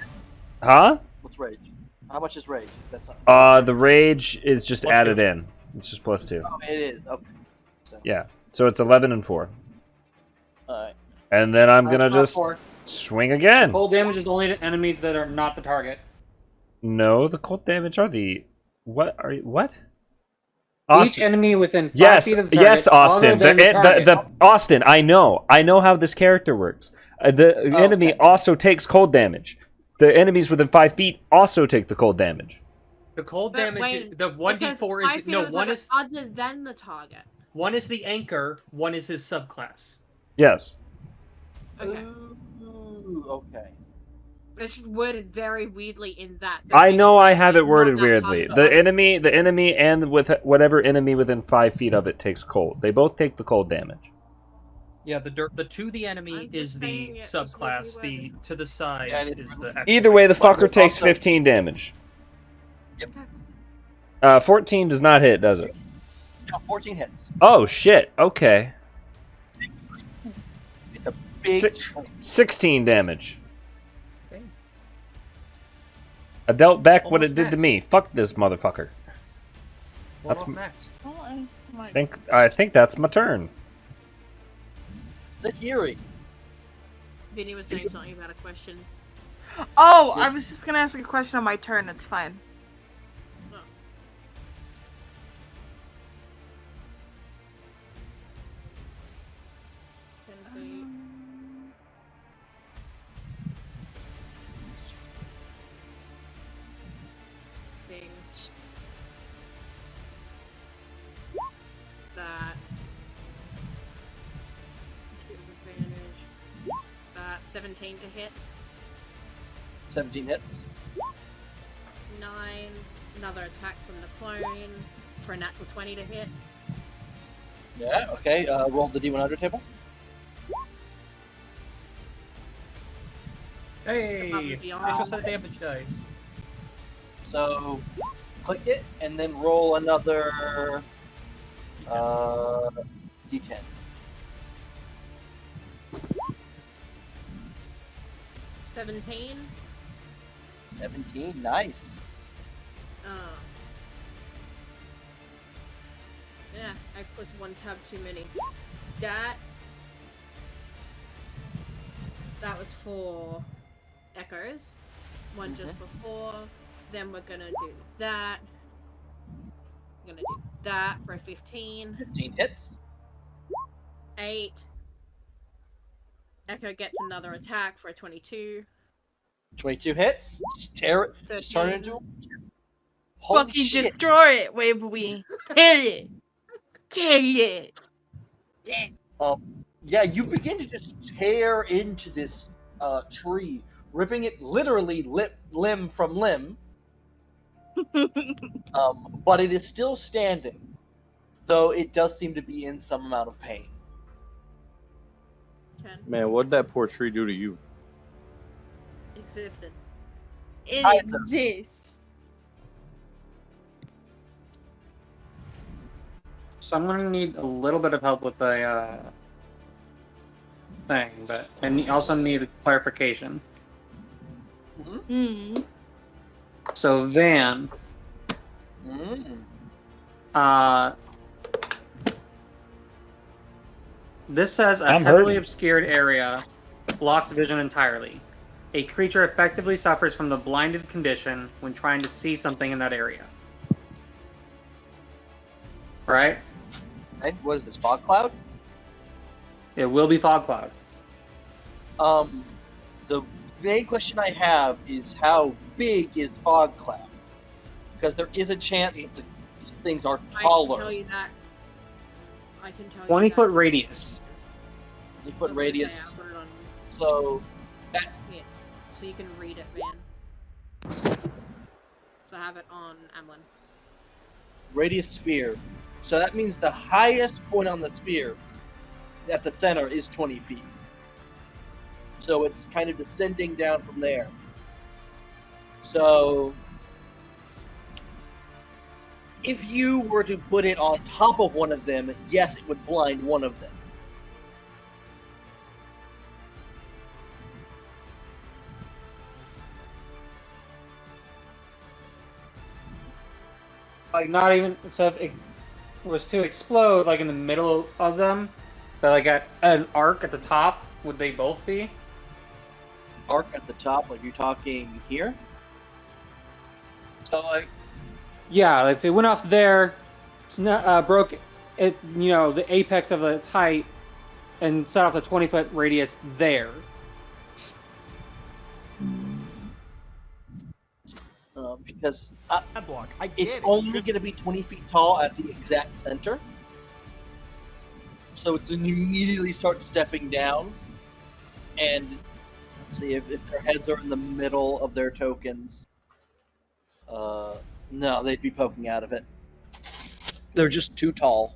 Huh? What's rage? How much is rage? That's not... The rage is just Plus added 2. in. It's just plus 2. Oh, it is. Okay. So, Yeah. So it's 11 and 4. alright. And then I'm gonna That's not just 4. swing again. Cold damage is only to enemies that are not the target. No, the cold damage are the... What are you... What? Each enemy within 5 Yes, feet of the target, yes, Austin. other than the target. The Austin, I know how this character works. The enemy also takes cold damage. The enemies within 5 feet also take the cold damage. The cold But damage, wait, the 1d4 is no one is other than the target. one is the anchor, one is his subclass. Yes. Okay. Ooh, okay. It's just worded very weirdly in that. I know I have it worded Not that weirdly. target, The enemy, and with whatever enemy within 5 feet of it takes cold. They both take the cold damage. Yeah, the to the enemy is the subclass. The to the sides is the. Actual Either way, the rank. fucker takes 15 damage. Yep. 14 does not hit, does it? No, 14 hits. Oh shit. Okay. It's a big tree. 16 damage. I dealt back what it did to me. Fuck this motherfucker. That's max. I think that's my turn. Zahiri. Vinny was saying something about a question. Oh, I was just gonna ask a question on my turn. It's fine. That. 17 to hit. 17 hits. 9. Another attack from the clone for a natural 20 to hit. Yeah, okay. Roll the D100 table. Hey! Above and beyond. Initial set of damage dice. So, click it, and then roll another D10. $17. 17, nice. Yeah, I clicked one tab too many. That was for echoes. One just before. Then we're gonna do that. We're gonna do that for a 15. 15 hits. 8. Echo gets another attack for a 22. 22 hits. Just tear it. Just turn it into. Holy Fucking shit. destroy it, Waverly. Kill it. Kill it. Yeah, you begin to just tear into this tree, ripping it literally limb from limb. But it is still standing, though it does seem to be in some amount of pain. 10. Man, what'd that poor tree do to you? Existed. It exists. So I'm gonna need a little bit of help with the thing, but I also need a clarification. Hmm. So Van, this says a heavily obscured area blocks vision entirely. A creature effectively suffers from the blinded condition when trying to see something in that area. Right? Okay, what is this, fog cloud? It will be fog cloud. The main question I have is how big is fog cloud? Because there is a chance that these things are taller. I can tell you that. I can tell 20 you foot radius. 20 foot radius. I'll put it on. So that Yeah. So you can read it, man. So I have it on Amlin. Radius sphere. So that means the highest point on the sphere at the center is 20 feet. So it's kind of descending down from there. So if you were to put it on top of one of them, yes, it would blind one of them. Like, not even, so if it was to explode, like, in the middle of them, but, like, at an arc at the top, would they both be? Arc at the top, like you're talking here? So, like, yeah, like, if it went off there, broke it, you know, the apex of its height, and set off the 20-foot radius there. Because it's only going to be 20 feet tall at the exact center. So it's immediately start stepping down. And let's see if their heads are in the middle of their tokens. No, they'd be poking out of it. They're just too tall.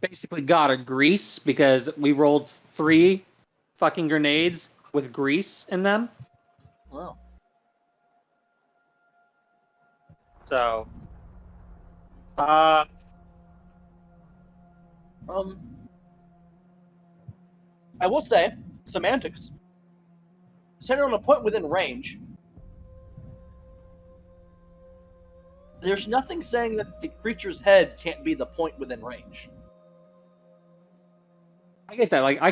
Basically got a grease because we rolled 3 fucking grenades with grease in them. Wow. So, I will say, semantics. Centered on a point within range. There's nothing saying that the creature's head can't be the point within range. I get that. Like, I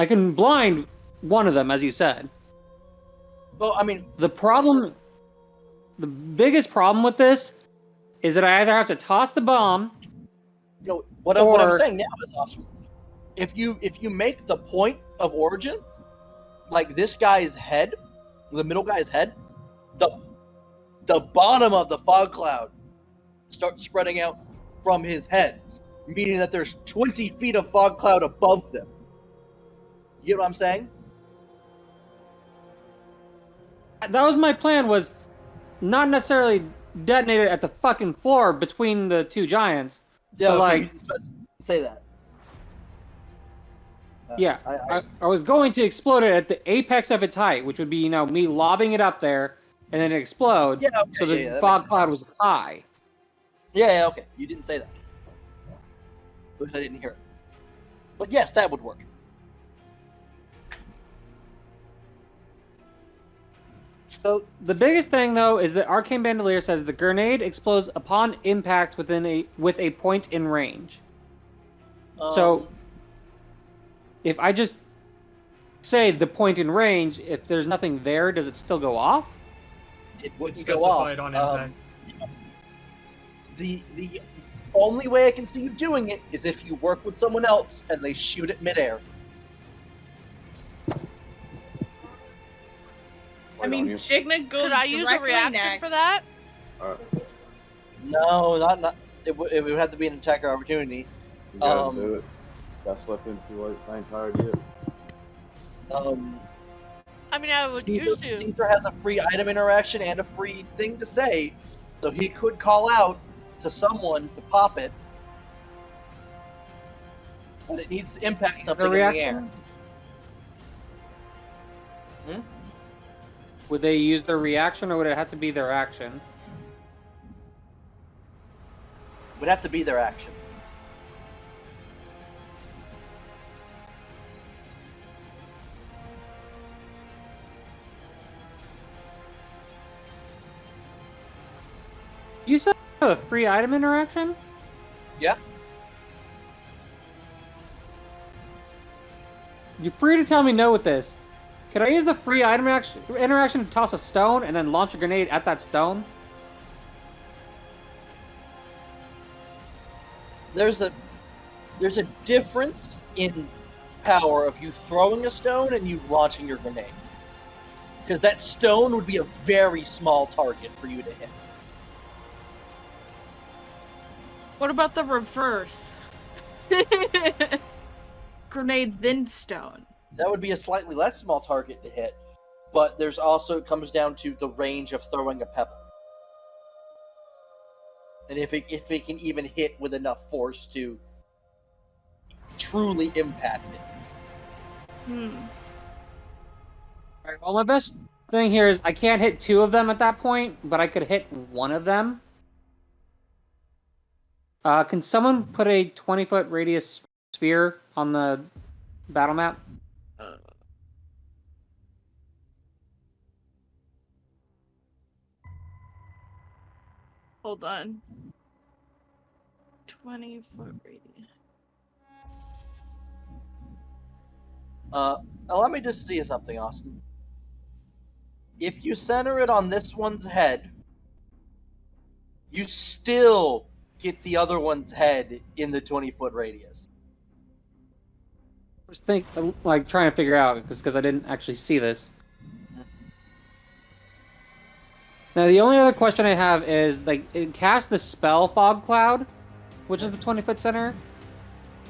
can blind one of them, as you said. Well, I mean, the biggest problem with this is that I either have to toss the bomb. You know what I'm saying now is awesome. If you make the point of origin, like this guy's head, the middle guy's head, the bottom of the fog cloud starts spreading out from his head, meaning that there's 20 feet of fog cloud above them. You get what I'm saying? That was my plan, was not necessarily detonate it at the fucking floor between the two giants. Yeah, but okay, like, you didn't say that. Yeah, I was going to explode it at the apex of its height, which would be, you know, me lobbing it up there and then it explode. Yeah, okay, so the that fog cloud was high. Yeah, okay. You didn't say that. At least I didn't hear it. But yes, that would work. So the biggest thing, though, is that Arcane Bandolier says the grenade explodes upon impact with a point in range. So if I just say the point in range, if there's nothing there, does it still go off? It wouldn't go off. On impact. The only way I can see you doing it is if you work with someone else and they shoot it midair. I mean, Jigna goes Could I use a reaction next. for that? No, not. It would have to be an attacker opportunity. You gotta do it. Got slept in too late. I ain't tired yet. I mean, I would use to. Caesar has a free item interaction and a free thing to say, so he could call out to someone to pop it, but it needs to impact something in the air. Would they use their reaction, or would it have to be their action? It would have to be their action. You said a free item interaction? Yeah. You're free to tell me no with this. Could I use the free item interaction to toss a stone and then launch a grenade at that stone? There's a difference in power of you throwing a stone and you launching your grenade. Because that stone would be a very small target for you to hit. What about the reverse? Grenade then stone. That would be a slightly less small target to hit, but there's also, it comes down to the range of throwing a pebble. And if it can even hit with enough force to truly impact it. Alright, well, my best thing here is I can't hit 2 of them at that point, but I could hit 1 of them. Can someone put a 20-foot radius sphere on the battle map? Hold on. 20-foot radius. Let me just see something, Austin. If you center it on this one's head, you still get the other one's head in the 20-foot radius. I was trying to figure out because I didn't actually see this. Now the only other question I have is it casts the spell Fog Cloud, which is the 20-foot center,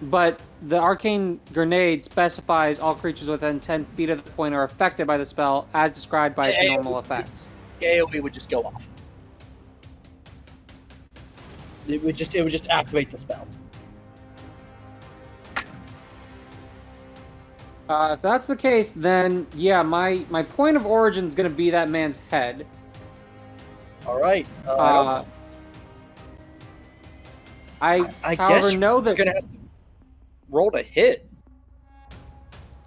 but the arcane grenade specifies all creatures within 10 feet of the point are affected by the spell as described by its normal effects. The AoE would just go off. It would just activate the spell. If that's the case, then yeah, my point of origin is going to be that man's head. All right. I guess know that you're gonna have to roll to hit.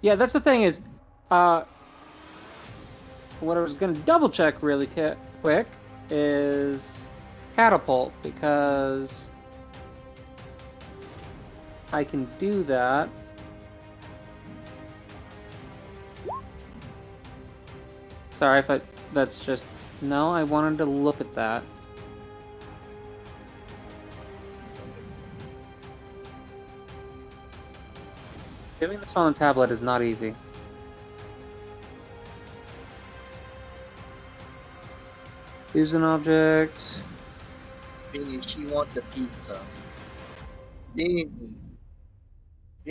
Yeah, that's the thing is, what I was going to double check really quick is catapult, because I can do that. Sorry if that's just, no, I wanted to look at that. Doing this on a tablet is not easy. Use an object. Beanie, she wants the pizza. Beanie.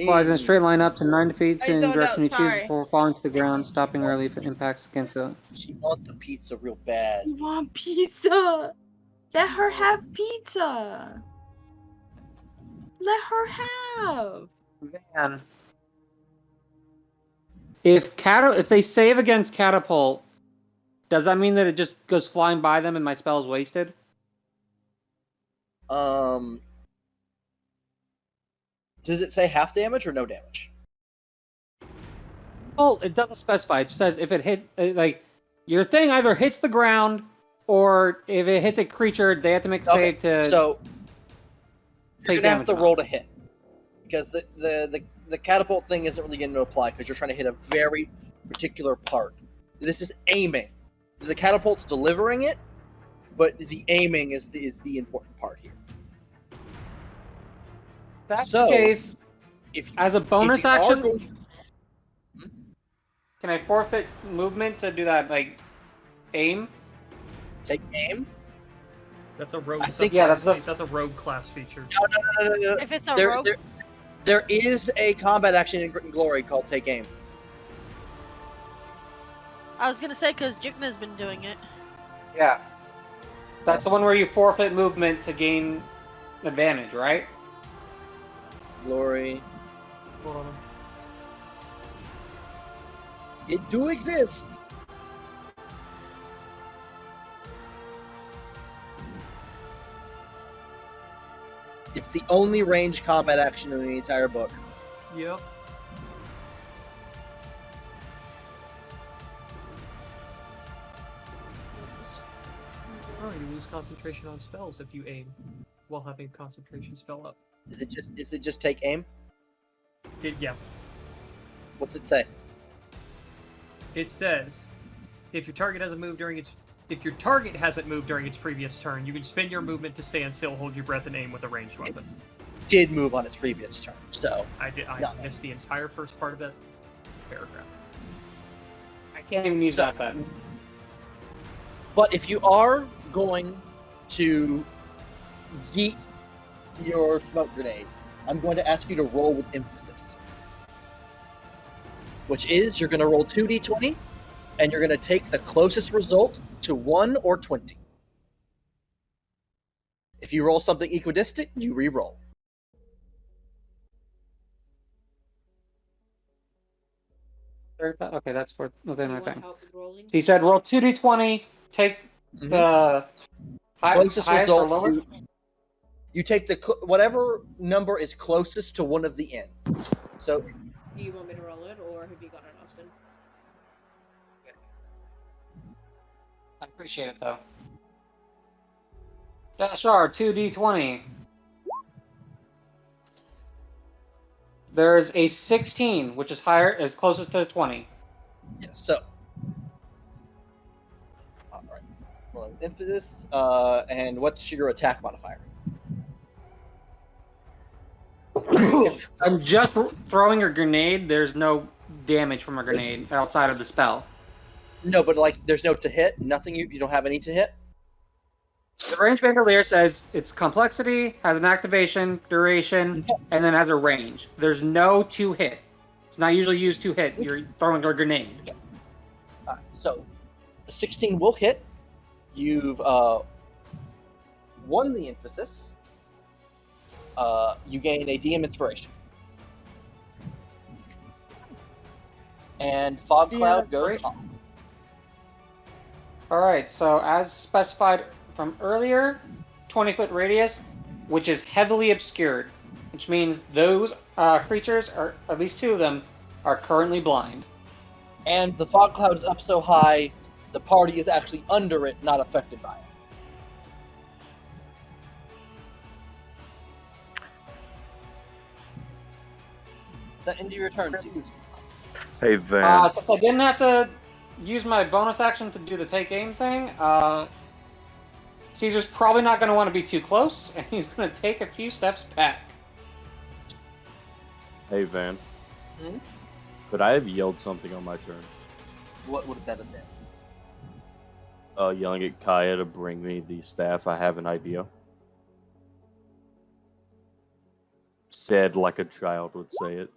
Flies in a straight line up to 9 feet I in the zoned direction you out, choose sorry. before falling to the ground, stopping early if it impacts against it. She wants the pizza real bad. You want pizza? Let her have pizza. Let her have. Man. If they save against catapult, does that mean that it just goes flying by them and my spell is wasted? Does it say half damage or no damage? Well, it doesn't specify. It just says if it hit, your thing either hits the ground, or if it hits a creature, they have to make a save to. So you're take gonna have to damage. roll to hit, because the catapult thing isn't really going to apply because you're trying to hit a very particular part. This is aiming. The catapult's delivering it, but the aiming is the important part here. If that's So, the case, as a bonus action, can I forfeit movement to do that, aim? Take aim? That's a rogue. I think that's a rogue class feature. No. If it's a There- rogue, There is a combat action in Grit and Glory called Take Aim. I was gonna say because Jigna's been doing it. Yeah. That's the one where you forfeit movement to gain advantage, right? Glory. It do exist. It's the only ranged combat action in the entire book. Yep. Oh, you lose concentration on spells if you aim while having concentration spell up. Is it just take aim? Yeah. What's it say? It says, if your target hasn't moved during its previous turn, you can spend your movement to stand still, hold your breath, and aim with a ranged weapon. It did move on its previous turn, so I missed the entire first part of that paragraph. I can't even use that then. But if you are going to yeet your smoke grenade, I'm going to ask you to roll with emphasis. Which is, you're going to roll 2d20, and you're going to take the closest result to 1 or 20. If you roll something equidistant, you re-roll. Okay, that's for within my You want thing. help with rolling? He said roll 2d20, take the Closest highest or result lowest. you take the whatever number is closest to one of the ends. So Do you want me to roll it, or have you got it, Austin? I appreciate it though. Dashar, 2d20. There's a 16, which is higher, is closest to 20. yeah, so all right. Well, emphasis. And what's your attack modifier? I'm just throwing a grenade. There's no damage from a grenade outside of the spell. No, but like, there's no to hit. Nothing. You don't have any to hit. The range bandolier says it's complexity, has an activation, duration, and then has a range. There's no to hit. It's not usually used to hit. You're throwing a grenade. Okay. So, a 16 will hit. You've won the emphasis. You gain a DM inspiration. And fog cloud goes off. Alright, so as specified from earlier, 20-foot radius, which is heavily obscured, which means those creatures, or at least 2 of them, are currently blind. And the fog cloud is up so high, the party is actually under it, not affected by it. Is that into your turn, Caesar? Hey, Van. Since I didn't have to use my bonus action to do the take aim thing, Caesar's probably not going to want to be too close, and he's going to take a few steps back. Hey, Van. Hmm? Could I have yelled something on my turn? What would that have been? Yelling at Kaya to bring me the staff. I have an idea. Said like a child would say it.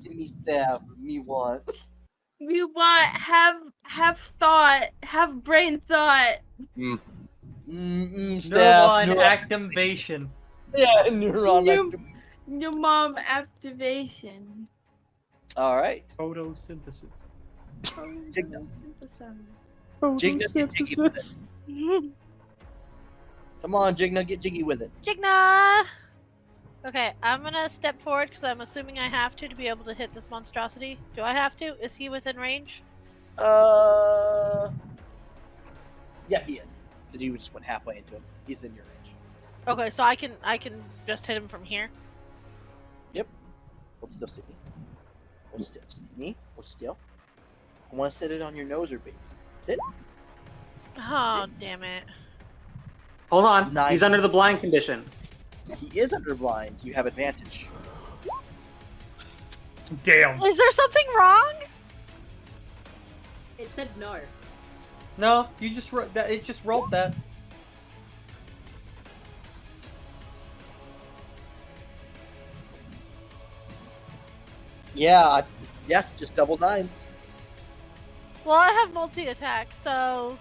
Give me staff. Me want. We want have thought, have brain thought. Staff. Neuron activation. Yeah, neuron. Your mom activation. All right. Photosynthesis. Jigna, get jiggy with it. Come on, Jigna, get jiggy with it. Jigna! Okay, I'm gonna step forward because I'm assuming I have to be able to hit this monstrosity. Do I have to? Is he within range? Yeah, he is. Because you just went halfway into him. He's in your range. Okay, so I can just hit him from here. Yep. Hold still, Sydney. Hold still, Sydney. Hold still. I want to set it on your nose or base. Sit. Oh, damn it. Hold on. 9. He's under the blind condition. He is under blind. You have advantage. Damn. Is there something wrong? It said no. No, you just wrote that. It just rolled that. Yeah, just double 9s. Well, I have multi-attack, so...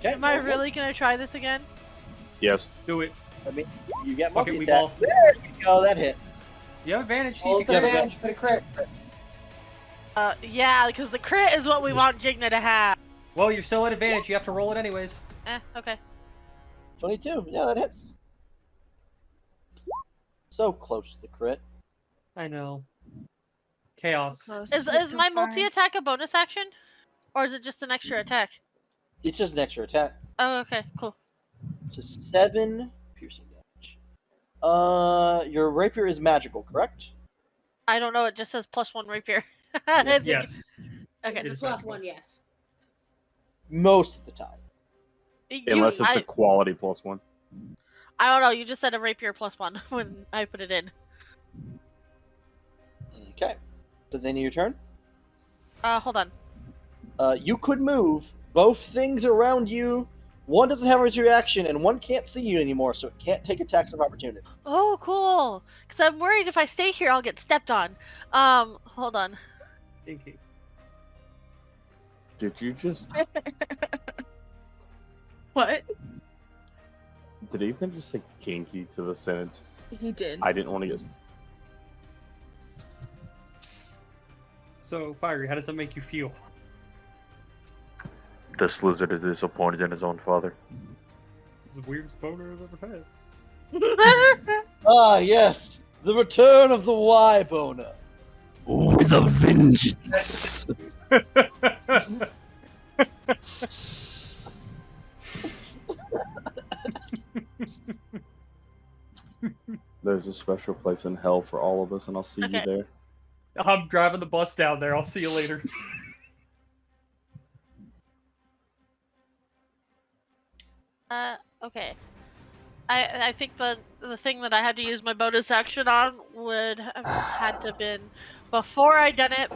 Okay. Am I really gonna try this again? Yes. Do it. I mean, you get Fuck it, we multi-attack. ball. There you go, that hits. You have advantage. Oh, You can advantage for the crit. Yeah, because the crit is what we want Jigna to have. Well, you're still at advantage. You have to roll it anyways. Okay. 22. Yeah, that hits. So close to the crit. I know. Chaos. Is my multi-attack a bonus action? Or is it just an extra attack? It's just an extra attack. Oh, okay, cool. So 7 piercing damage. Your rapier is magical, correct? I don't know, it just says +1 rapier. Yes. Okay. It's a +1, yes. Most of the time. Unless it's a quality +1. I don't know, you just said a rapier +1 when I put it in. Okay. So then your turn. Hold on. You could move. Both things around you One doesn't have a reaction, and one can't see you anymore, so it can't take attacks of opportunity. Oh, cool. Because I'm worried if I stay here, I'll get stepped on. Hold on. Did you just... What? Did Ethan just say kinky to the sentence? He did. I didn't want to get... So, Fiery, how does that make you feel? This lizard is disappointed in his own father. This is the weirdest boner I've ever had. Ah, yes! The return of the Y-boner. With a vengeance. There's a special place in hell for all of us, and I'll see you there. I'm driving the bus down there. I'll see you later. Okay. I think the thing that I had to use my bonus action on would have had to have been before I done it,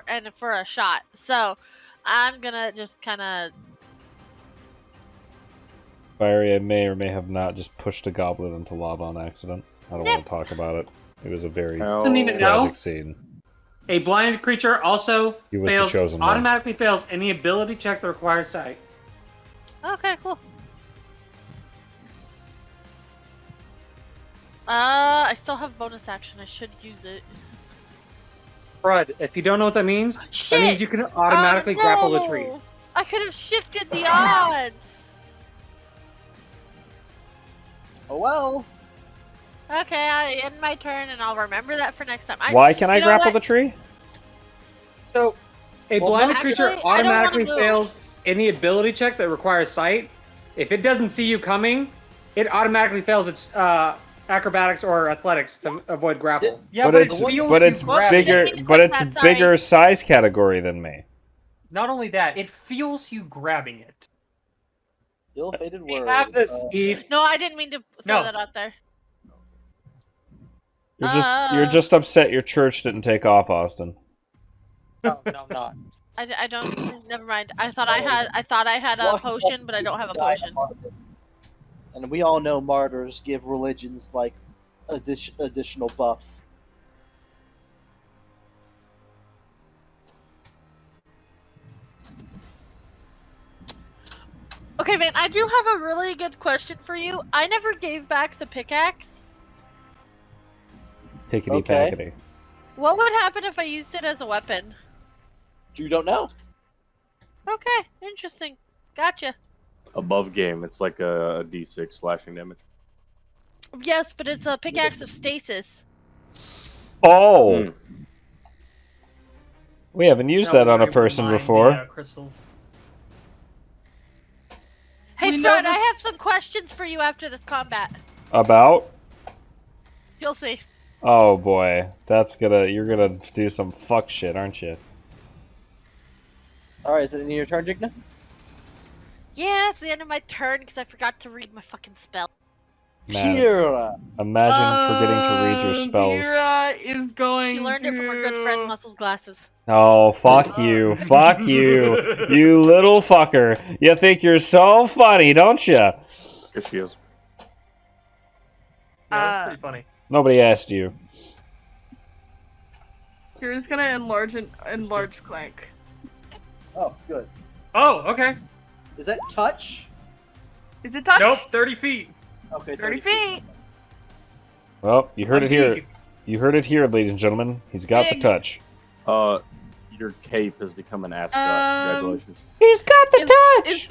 and for a shot. So I'm gonna just kind of... Fiery, I may or may have not just pushed a goblin into lava on accident. I don't want to talk about it. It was a very tragic scene. A blinded creature also He was the chosen one. automatically fails any ability check that requires sight. Okay, cool. I still have bonus action. I should use it. Fred, if you don't know what that means, Shit! that means you can automatically grapple the tree. I could have shifted the odds. Oh well. Okay, I end my turn, and I'll remember that for next time. Why can I grapple the tree? So, a blinded actually, creature I don't wanna automatically move. fails any ability check that requires sight. If it doesn't see you coming, it automatically fails its acrobatics or athletics to avoid grapple. Yeah, but it's bigger. But it's bigger size category than me. Not only that, it feels you grabbing it. Ill-fated We word. have this, Steve. No, I didn't mean to throw that out there. You're just upset your church didn't take off, Austin. No, I'm not. I don't. Never mind. I thought I had a potion, but I don't have a potion. And we all know martyrs give religions like additional buffs. Okay, Van, I do have a really good question for you. I never gave back the pickaxe. Hickety-packety. What would happen if I used it as a weapon? You don't know. Okay, interesting. Gotcha. Above game, it's like a D6 slashing damage. Yes, but it's a pickaxe of stasis. Oh! We haven't used that on a person before. Crystals. Hey, Fred, I have some questions for you after this combat. About? You'll see. Oh boy, you're gonna do some fuck shit, aren't you? Alright, is it in your turn, Jigna? Yeah, it's the end of my turn because I forgot to read my fucking spell. Kira! Imagine forgetting to read your spells. Kira is going She learned it from her good friend Muscle's glasses. Oh, fuck you. Fuck you. You little fucker. You think you're so funny, don't you? Yes, she is. Yeah, that's pretty funny. Nobody asked you. Kira's gonna enlarge Clank. Oh, good. Oh, okay. Is that touch? Is it touch? Nope, 30 feet. Okay, 30 feet. Well, you heard it here. You heard it here, ladies and gentlemen. He's got the touch. Your cape has become an ascot. Congratulations. He's got the touch!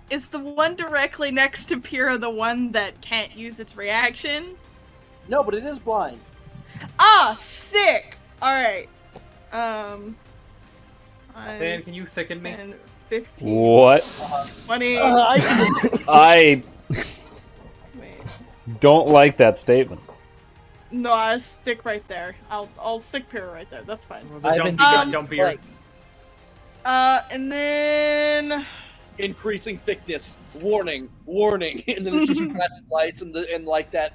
Is the one directly next to Kira the one that can't use its reaction? No, but it is blind. Ah, sick! Alright. Dan, can you thicken me? 15. What? 20. I don't like that statement. No, I'll stick right there. I'll stick Kira right there. That's fine. Dump beer. And then increasing thickness. Warning, warning. And then it's just flashing lights and like that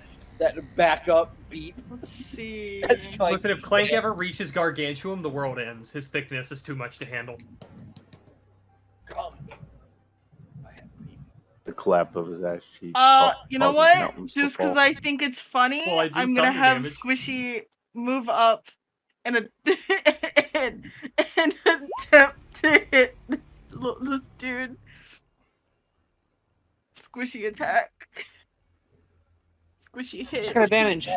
backup beep. Let's see. Listen, if Clank ever reaches Gargantuan, the world ends. His thickness is too much to handle. Come. The clap of his ass cheeks. You know causes what? mountains to Just because fall. I think it's funny, Well, I do I'm gonna thunder have damage. Squishy move up and and attempt to hit this dude. Squishy attack. Squishy hit. Just got advantage.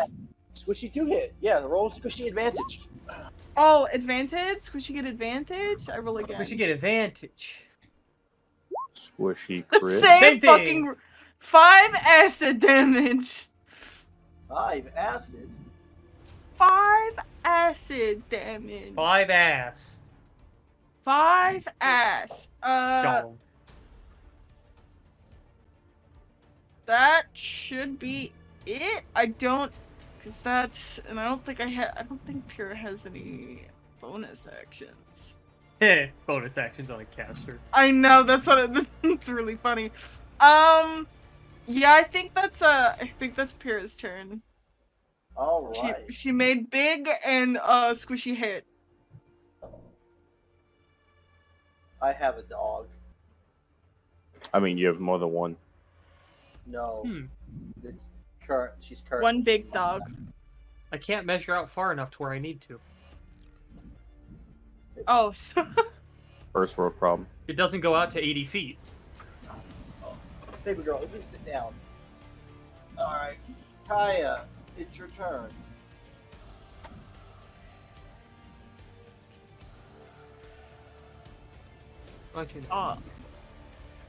Squishy 2 hit. Yeah, roll Squishy advantage. Oh, advantage? Squishy get advantage? I roll again. We should get advantage. Squishy The crit. same Same thing. fucking 5 acid damage. 5 acid. 5 acid damage. 5 ass. 5 ass. Gone. That should be it. I don't think Pyrrha has any bonus actions. Bonus actions on a caster. I know, that's really funny. Yeah, I think that's Pyrrha's turn. All right. She made big and Squishy hit. I have a dog. I mean, you have more than one. No. It's she's current. One big dog. I can't measure out far enough to where I need to. Oh, so First world problem. It doesn't go out to 80 feet. Baby girl, let me sit down. Alright. Kaya, it's your turn.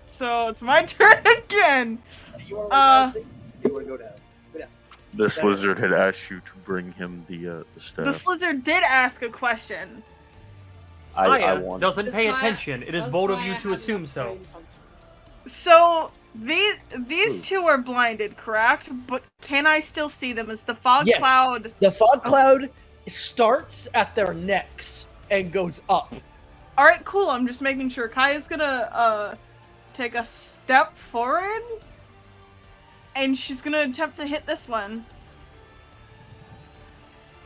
So it's my turn again. You want to you want to go down? Go down. This lizard had asked you to bring him the staff. This lizard did ask a question. I won. Doesn't pay attention. It is bold of you to assume so. So these two are blinded, correct? But can I still see them? Is the fog Yes. cloud? The fog cloud starts at their necks and goes up. All right, cool. I'm just making sure. Kaya's gonna take a step forward, and she's gonna attempt to hit this one.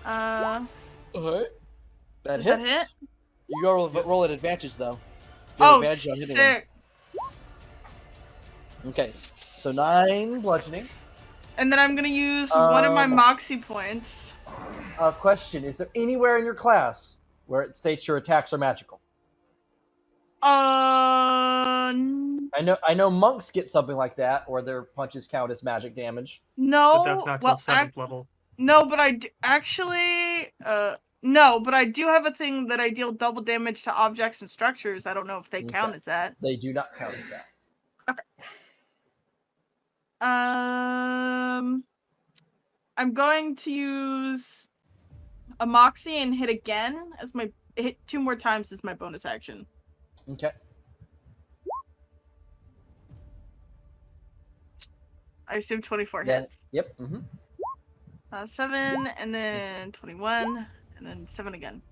Alright. That Does hits. that hit? You gotta roll at advantage though. You have Oh, advantage on hitting them. sick. Okay, so 9 bludgeoning. And then I'm gonna use one of my Um, moxie points. Question: is there anywhere in your class where it states your attacks are magical? Uh, I know monks get something like that, or their punches count as magic damage. no. But that's not till 7th level. No, but I actually, no, but I do have a thing that I deal double damage to objects and structures. I don't know if they count Okay. as that. They do not count as that. I'm going to use a moxie and hit again as my hit 2 more times as my bonus action. Okay. I assume 24 That- hits. Yep. Mm-hmm. 7 and then 21 and then 7 again.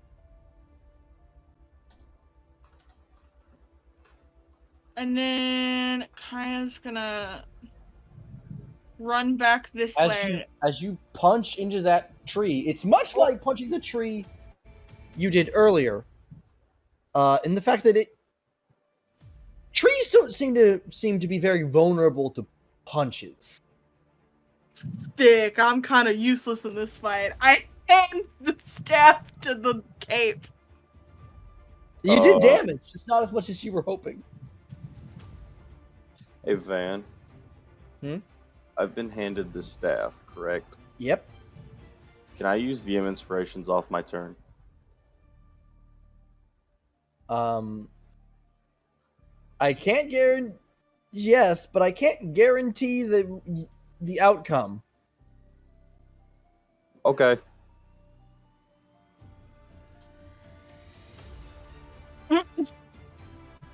And then Kaya's gonna run back this way. As you punch into that tree, it's much like punching the tree you did earlier. In the fact that trees don't seem to be very vulnerable to punches. Stick, I'm kind of useless in this fight. I hand the staff to the cape. You did damage, just not as much as you were hoping. Hey, Van. Hmm? I've been handed this staff, correct? Yep. Can I use DM inspirations off my turn? I can't guarantee. Yes, but I can't guarantee the outcome. Okay.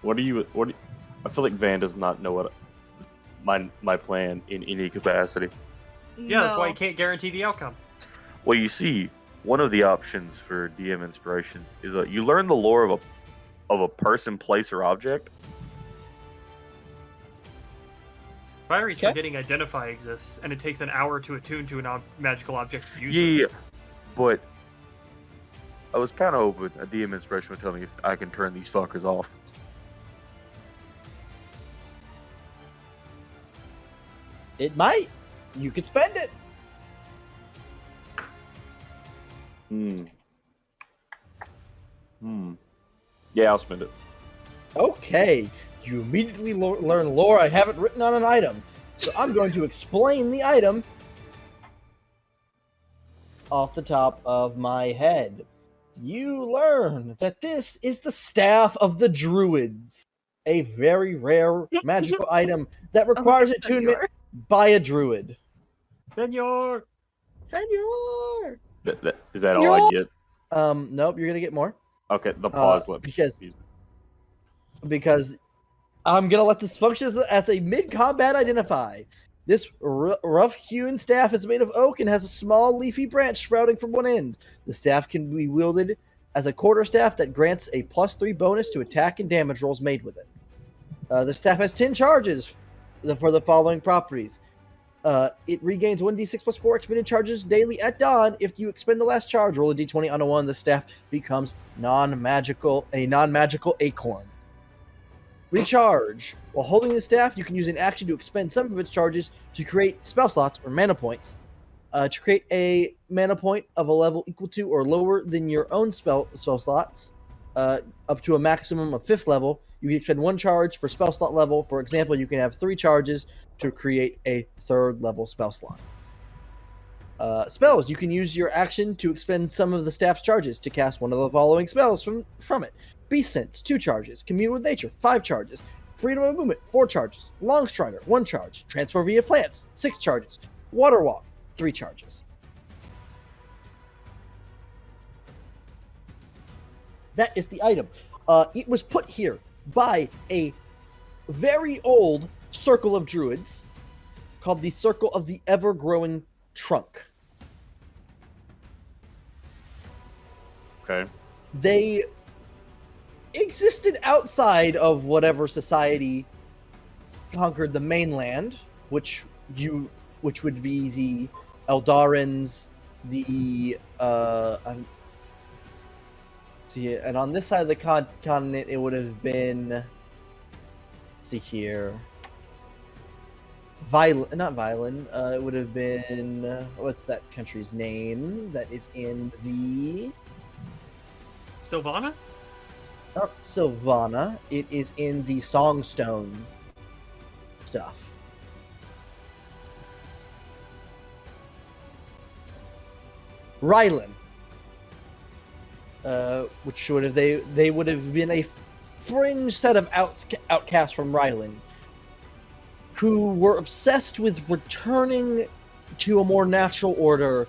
What I feel like Van does not know what my plan in any capacity. Yeah, that's why you can't guarantee the outcome. Well, you see, one of the options for DM inspirations is you learn the lore of a person, place, or object. Fiery's forgetting Identify exists, and it takes an hour to attune to a magical object to use Yeah, it. but I was kind of hoping a DM inspiration would tell me if I can turn these fuckers off. It might. You could spend it. Yeah, I'll spend it. Okay. You immediately learn lore I haven't written on an item. So I'm going to explain the item off the top of my head. You learn that this is the Staff of the Druids, a very rare magical item that requires attunement by a druid. Senor! Is that all I get? Nope, you're gonna get more. Okay, the pause let me. Because I'm gonna let this function as a mid-combat identify. This rough-hewn staff is made of oak and has a small leafy branch sprouting from one end. The staff can be wielded as a quarterstaff that grants a +3 bonus to attack and damage rolls made with it. The staff has 10 charges for the following properties. It regains 1d6 plus 4 expended charges daily at dawn. If you expend the last charge, roll a d20 on a 1. The staff becomes a non-magical acorn. Recharge. While holding the staff, you can use an action to expend some of its charges to create spell slots or mana points. To create a mana point of a level equal to or lower than your own spell slots, up to a maximum of 5th level, you can expend 1 charge per spell slot level. For example, you can have 3 charges to create a 3rd level spell slot. Spells. You can use your action to expend some of the staff's charges to cast one of the following spells from it. Beast Sense, 2 charges. Commune with Nature, 5 charges. Freedom of Movement, 4 charges. Long Strider, 1 charge. Transfer via Plants, 6 charges. Water Walk, 3 charges. That is the item. It was put here by a very old circle of druids called the Circle of the Ever-Growing Trunk. Okay. They existed outside of whatever society conquered the mainland, which would be the Eldarans, and on this side of the continent, it would have been. Let's see here. Not Violin. It would have been. What's that country's name? That is in the. Sylvana? Not Sylvana. It is in the Songstone stuff. Rylan. Which would have they would have been a fringe set of outcasts from Rylan, who were obsessed with returning to a more natural order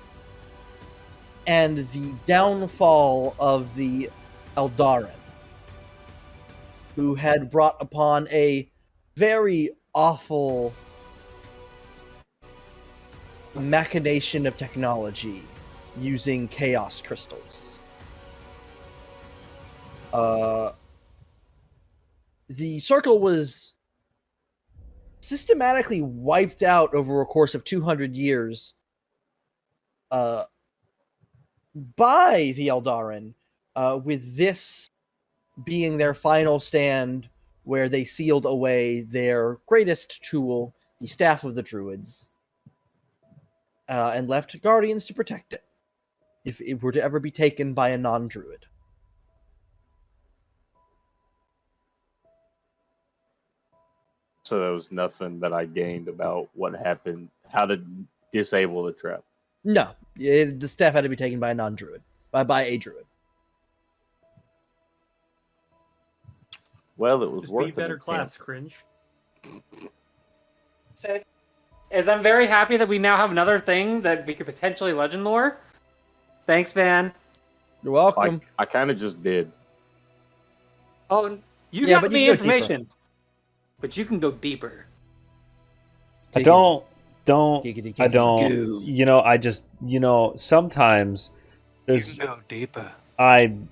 and the downfall of the Eldarin, who had brought upon a very awful machination of technology using chaos crystals. The circle was systematically wiped out over a course of 200 years by the Eldarin, with this being their final stand where they sealed away their greatest tool, the Staff of the Druids, and left guardians to protect it if it were to ever be taken by a non-druid. So there was nothing that I gained about what happened, how to disable the trap. No, the staff had to be taken by a non-druid, by a druid. Well, it was Just worth be it. better class, cringe. So, as I'm very happy that we now have another thing that we could potentially legend lore. Thanks, man. You're welcome. I kind of just did. Oh, you Yeah, got but me you can go information. But you can go deeper. I don't. Giggity, I don't. goo. You know, I just. You know, sometimes there's. You can go deeper.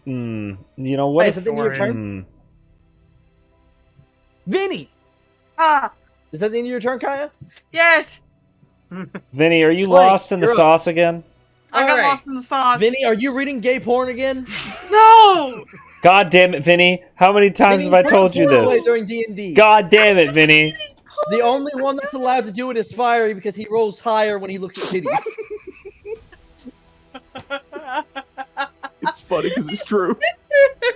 You know what? Hey, is that the end of your turn? Vinny! Ah, Is that the end of your turn, Kaya? yes. Vinny, are you Clay, lost in the you're up. sauce again? I got lost in the sauce. Vinny, are you reading gay porn again? No! God damn it, Vinny! How many times Vinny, have I put told the you porn away this? during D&D. God damn it, Vinny! The only one that's allowed to do it is Fiery because he rolls higher when he looks at titties. It's funny because it's true.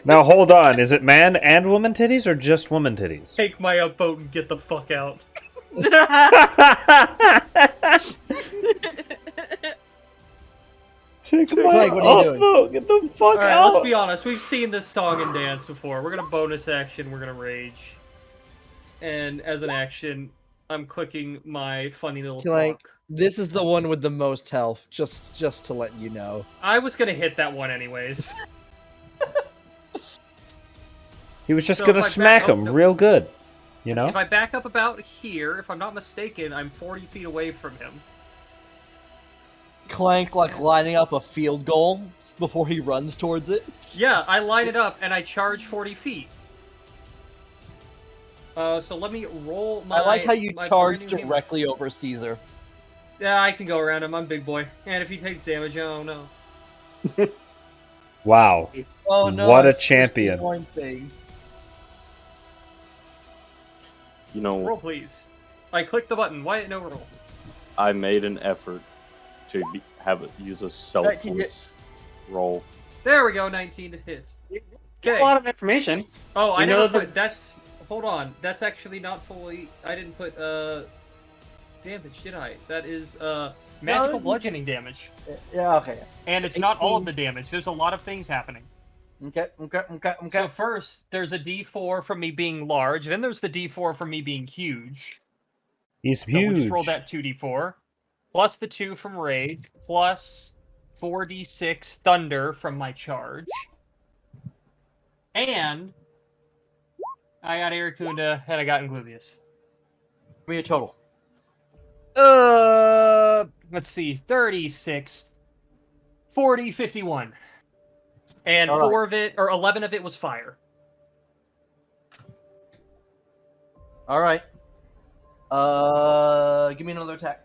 Now hold on, is it man and woman titties or just woman titties? Take my upvote and get the fuck out. Take my upvote, get the fuck Alright, out! let's be honest. We've seen this song and dance before. We're gonna bonus action. We're gonna rage. And as an action, I'm clicking my funny little Like, clock. this is the one with the most health, just to let you know. I was gonna hit that one anyways. He was just So gonna if I smack back- oh, him no. real good. You know? If I back up about here, if I'm not mistaken, I'm 40 feet away from him. Clank, like, lining up a field goal before he runs towards it. Yeah, I line it up and I charge 40 feet. So let me roll my... I like how you my charge brand new hammer. directly over Caesar. Yeah, I can go around him. I'm big boy. And if he takes damage, oh no. Wow. Oh no! What a it's just champion. one thing. You know, Roll, please. I clicked the button. Why no roll? I made an effort to use a selfless roll. There we go. 19 to hits. Get a lot of information. Oh, I You never know put. That's. Hold on. That's actually not fully. I didn't put damage, did I? That is magical bludgeoning damage. Yeah. Okay. And it's not all of the damage. There's a lot of things happening. Okay. So first, there's a D4 from me being large. Then there's the D4 from me being huge. He's So we huge. just rolled that 2D4. Plus the 2 from Rage. Plus 4D6 Thunder from my charge. And I got Iracunda and I got Ingluvius. Give me a total. Let's see. 36. 40, 51. And All right. 4 of it, or 11 of it was fire. All right. Give me another attack.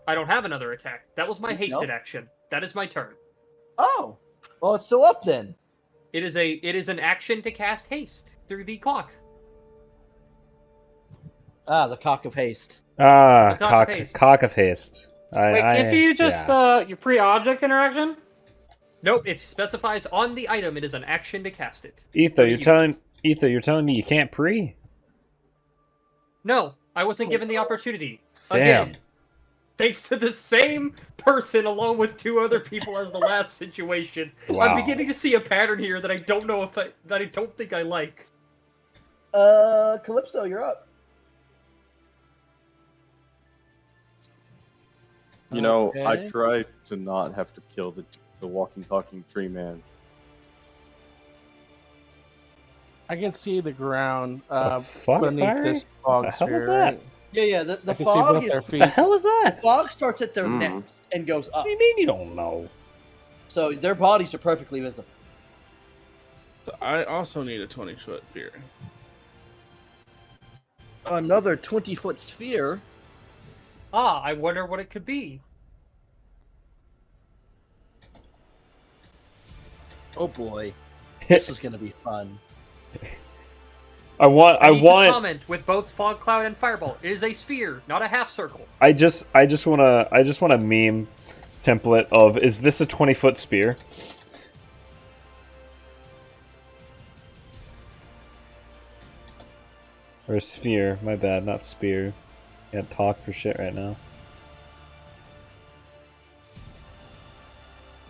I don't have another attack. That was my No? hasted action. That is my turn. Oh, well, it's still up then. It is an action to cast haste through the clock. Ah, the cock of haste. Ah, The cock of haste. cock of haste. Wait, can't you just your pre-object interaction? Nope, it specifies on the item it is an action to cast it. Ether, you're telling me you can't pre? No, I wasn't given the opportunity. Damn. Again, thanks to the same person along with 2 other people as the last situation. Wow. I'm beginning to see a pattern here that I don't know if that I don't think I like. Calypso, you're up. You know, I Okay. try to not have to kill the walking, talking tree man. I can see the ground fuck, beneath Barry? this fog The hell sphere. is that? right? Yeah. The I can see fog both is. their The feet. hell is The that? fog starts at their Mm. necks and goes up. What do you mean you don't know? So their bodies are perfectly visible. So I also need a 20-foot sphere. Another 20-foot sphere. Ah, I wonder what it could be. Oh boy, this is gonna be fun. I want I need to comment with both fog cloud and fireball. It is a sphere, not a half circle. I just want a meme template of, is this a 20-foot spear? Or a sphere, my bad, not spear. Can't talk for shit right now.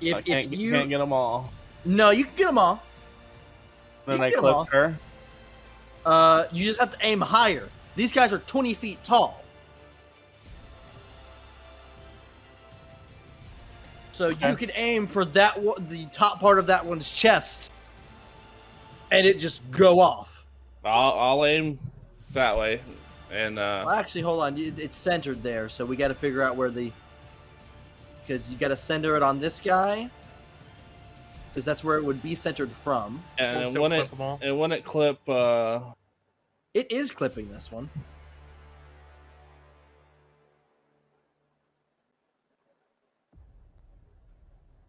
I can't get them all. No, you can get them all. Then You I can get 'em all. click her. You just have to aim higher. These guys are 20 feet tall. So you can aim for the top part of that one's chest, and it just go off. I'll aim that way, and Well, actually, hold on. It's centered there, so we got to figure out where because you got to center it on this guy, because that's where it would be centered from. and when it clip, It is clipping this one.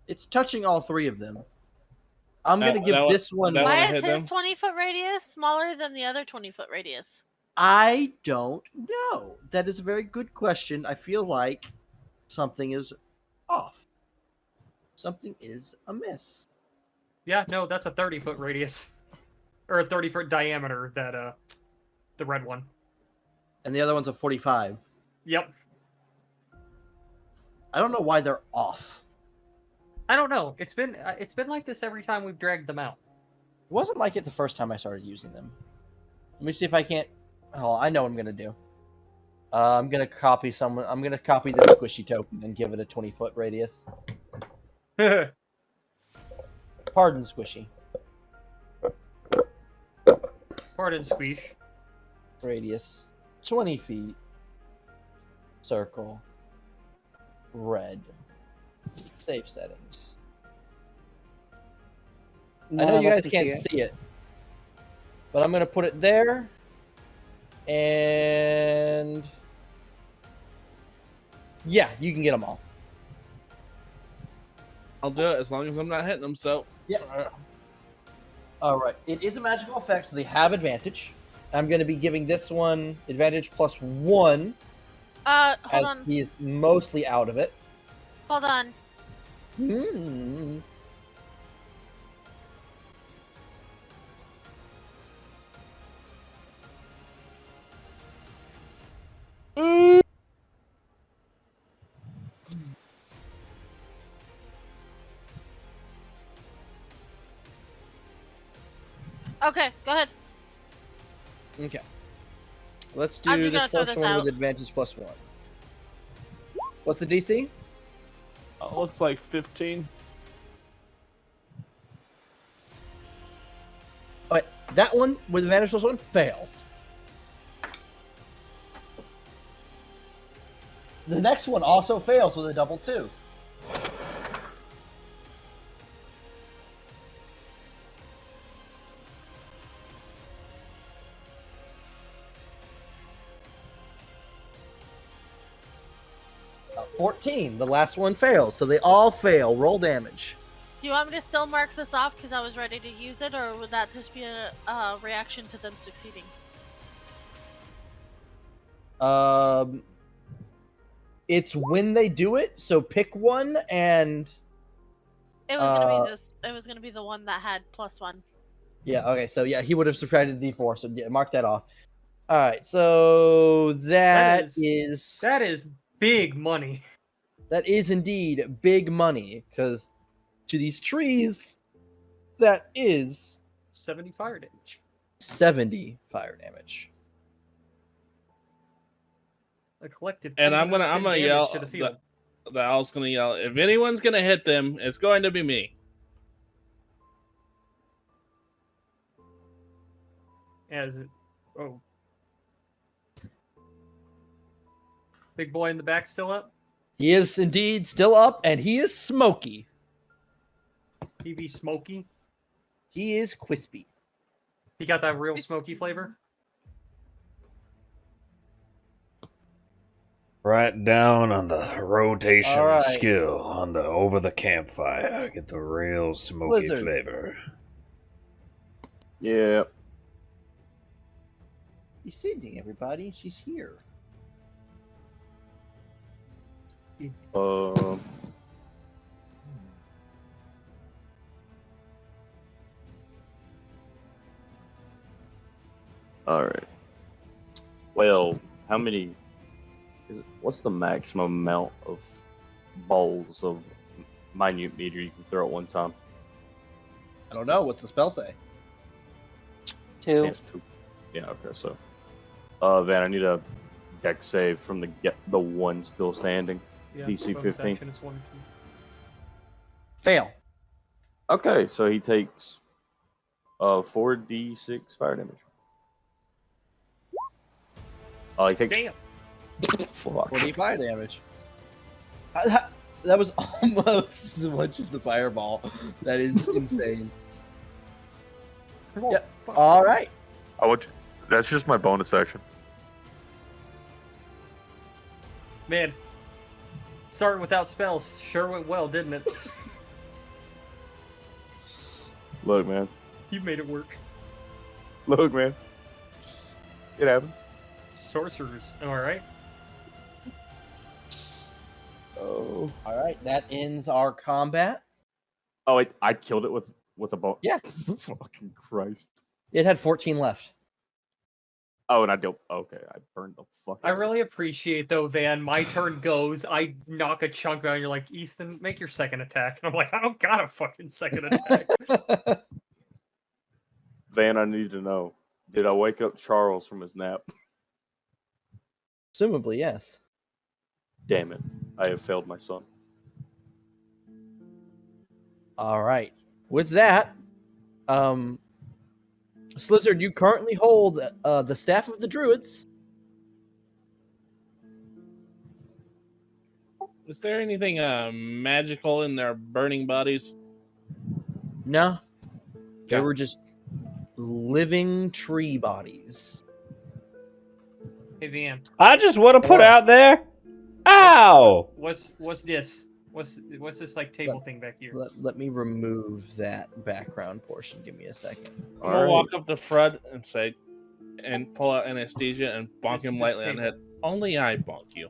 It's touching all 3 of them. I'm gonna give this one. Why is his 20-foot radius smaller than the other 20-foot radius? I don't know. That is a very good question. I feel like something is off. Something is amiss. Yeah, no, that's a 30-foot radius. Or a 30-foot diameter, that, the red one. And the other one's a 45. Yep. I don't know why they're off. I don't know. It's been like this every time we've dragged them out. It wasn't like it the first time I started using them. Let me see if I can't... Oh, I know what I'm going to do. I'm going to copy someone... I'm going to copy this squishy token and give it a 20-foot radius. Pardon, squishy. Pardon, squeesh. Radius 20 feet. Circle. Red. Save settings. I know you guys can't see it, but I'm going to put it there. And yeah, you can get them all. I'll do it as long as I'm not hitting them. So yeah. All right. It is a magical effect, so they have advantage. I'm going to be giving this one advantage +1. Hold on. He is mostly out of it. Hold on. Okay, go ahead. Okay. Let's do this first one with advantage +1. What's the DC? Looks like 15. Okay, that one with advantage +1 fails. The next one also fails with a double 2. $14. The last one fails, so they all fail. Roll damage. Do you want me to still mark this off because I was ready to use it, or would that just be a reaction to them succeeding? It's when they do it, so pick one and... It was gonna be this. It was gonna be the one that had +1. Yeah, okay, so yeah, he would have subtracted D4, so yeah, mark that off. Alright, so that is big money. That is indeed big money, because to these trees, that is 70 fire damage. 70 fire damage. A collective. And I'm gonna yell to the field. The owl's gonna yell. If anyone's gonna hit them, it's going to be me. As it, big boy in the back still up? He is indeed still up, and he is smoky. He be smoky? He is crispy. He got that real smoky flavor? Right down on the rotation right. skill on the over the campfire. Get the real smoky Blizzard. flavor. Yeah. She's sitting, everybody. She's here. All right. Well, how many? What's the maximum amount of balls of minute meter you can throw at one time? I don't know. What's the spell say? 2. It's 2. Yeah. Okay. So, Van, I need a dex save from the one still standing. Yeah, DC bonus 15. action is 1 and 2. Fail. Okay, so he takes 4d6 fire damage. Oh, he takes. Damn. Fuck. 40 fire damage. That was almost as much as the fireball. That is insane. Yep. All right. That's just my bonus action. Man, starting without spells sure went well, didn't it? Look, man. You made it work. Look, man. It happens. sorcerers. Am I right? Oh. All right, that ends our combat. Oh, I killed it with a bow. Yeah. Fucking Christ. It had 14 left. Oh, and I dealt. Okay, I burned the fuck. I really appreciate though, Van. My turn goes. I knock a chunk down. You're like, Ethan, make your second attack, and I'm like, I don't got a fucking second attack. Van, I need to know. Did I wake up Charles from his nap? Assumably, yes. Damn it! I have failed my son. All right. With that, Slizzard, you currently hold the Staff of the Druids. Is there anything magical in their burning bodies? No. They Okay. were just living tree bodies. Hey, Van. I just want to put out there. Ow! What's this? What's this like table thing back here? Let me remove that background portion. Give me a second. I'm gonna walk up to Fred and say, and pull out anesthesia and bonk him lightly on the head. Only I bonk you.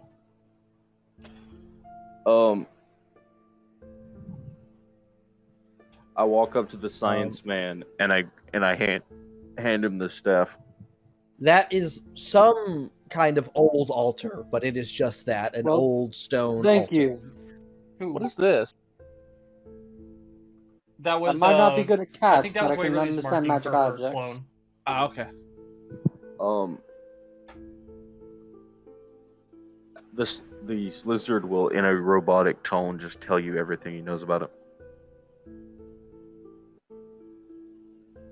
I walk up to the science man and I hand him the staff. That is some kind of old altar, but it is just that, an old stone Thank altar. you. What is this? That was. I might not be good at I cats, think that but was I what can he was understand marking magic for her objects. clone. Ah, okay. The lizard will, in a robotic tone, just tell you everything he knows about it.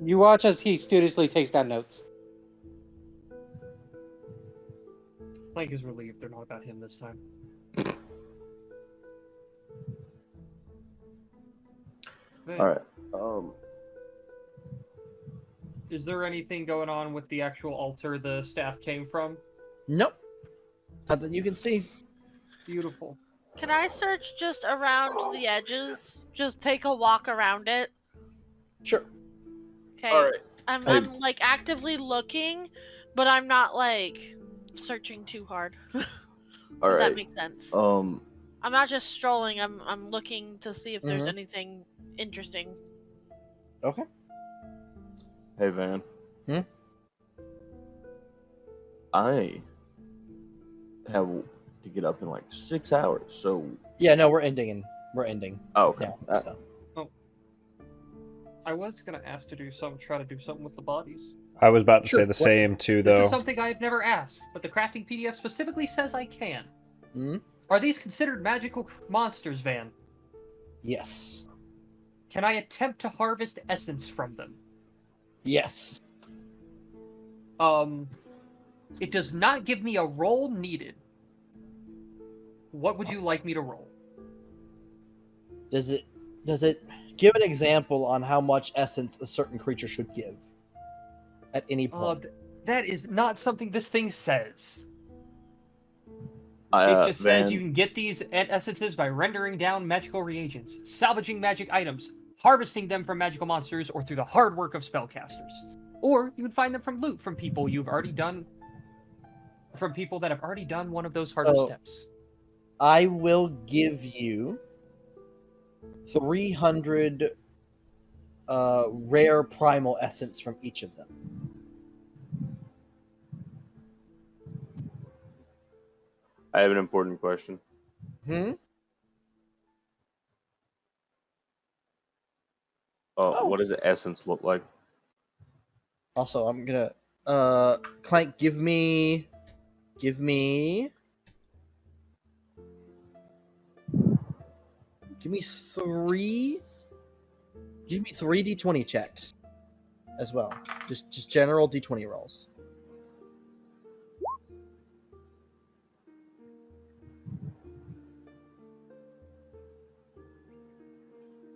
You watch as he studiously takes down notes. Plank is relieved they're not about him this time. All right. Is there anything going on with the actual altar the staff came from? Nope. Not that you can see. Beautiful. Can I search just around the edges? Just take a walk around it? Sure. Okay. All right. I'm like actively looking, but I'm not like searching too hard. All Does right. that make sense? Um. I'm not just strolling. I'm looking to see if there's Mhm. anything interesting. Okay. Hey, Van. Hmm? I have to get up in like 6 hours, so. Yeah, no, we're ending. Oh, okay. Now, so. I was gonna ask to try to do something with the bodies. I was about to Sure, say the what- same too, This though. is something I have never asked, but the crafting PDF specifically says I can. Hmm? Are these considered magical monsters, Van? Yes. Can I attempt to harvest essence from them? Yes. It does not give me a roll needed. What would you like me to roll? Does it give an example on how much essence a certain creature should give at any point? That is not something this thing says. Van, It just says you can get these essences by rendering down magical reagents, salvaging magic items, harvesting them from magical monsters, or through the hard work of spellcasters. Or you can find them from loot from people you've already done. From people that have already done one of those harder steps. I will give you 300 rare primal essence from each of them. I have an important question. Hmm? What does the essence look like? Also, I'm gonna Clank, give me 3 d20 checks as well. Just general d20 rolls.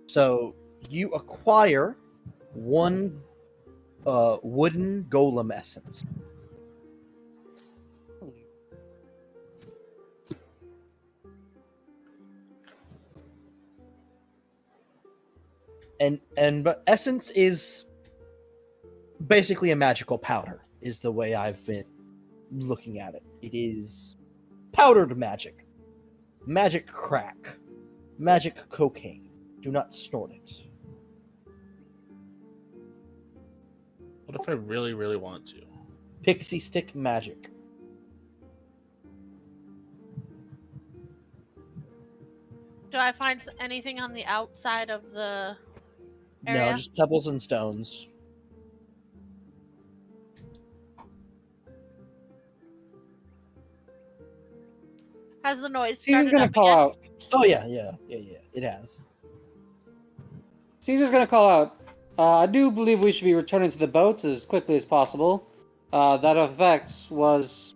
So you acquire 1 wooden golem essence. But essence is basically a magical powder, is the way I've been looking at it. It is powdered magic, magic crack, magic cocaine. Do not snort it. What if I really, really want to? Pixie stick magic. Do I find anything on the outside of the area? No, just pebbles and stones. Has the noise Caesar's started gonna up call again? out. Oh yeah. It has. Caesar's gonna call out. I do believe we should be returning to the boats as quickly as possible. That affects was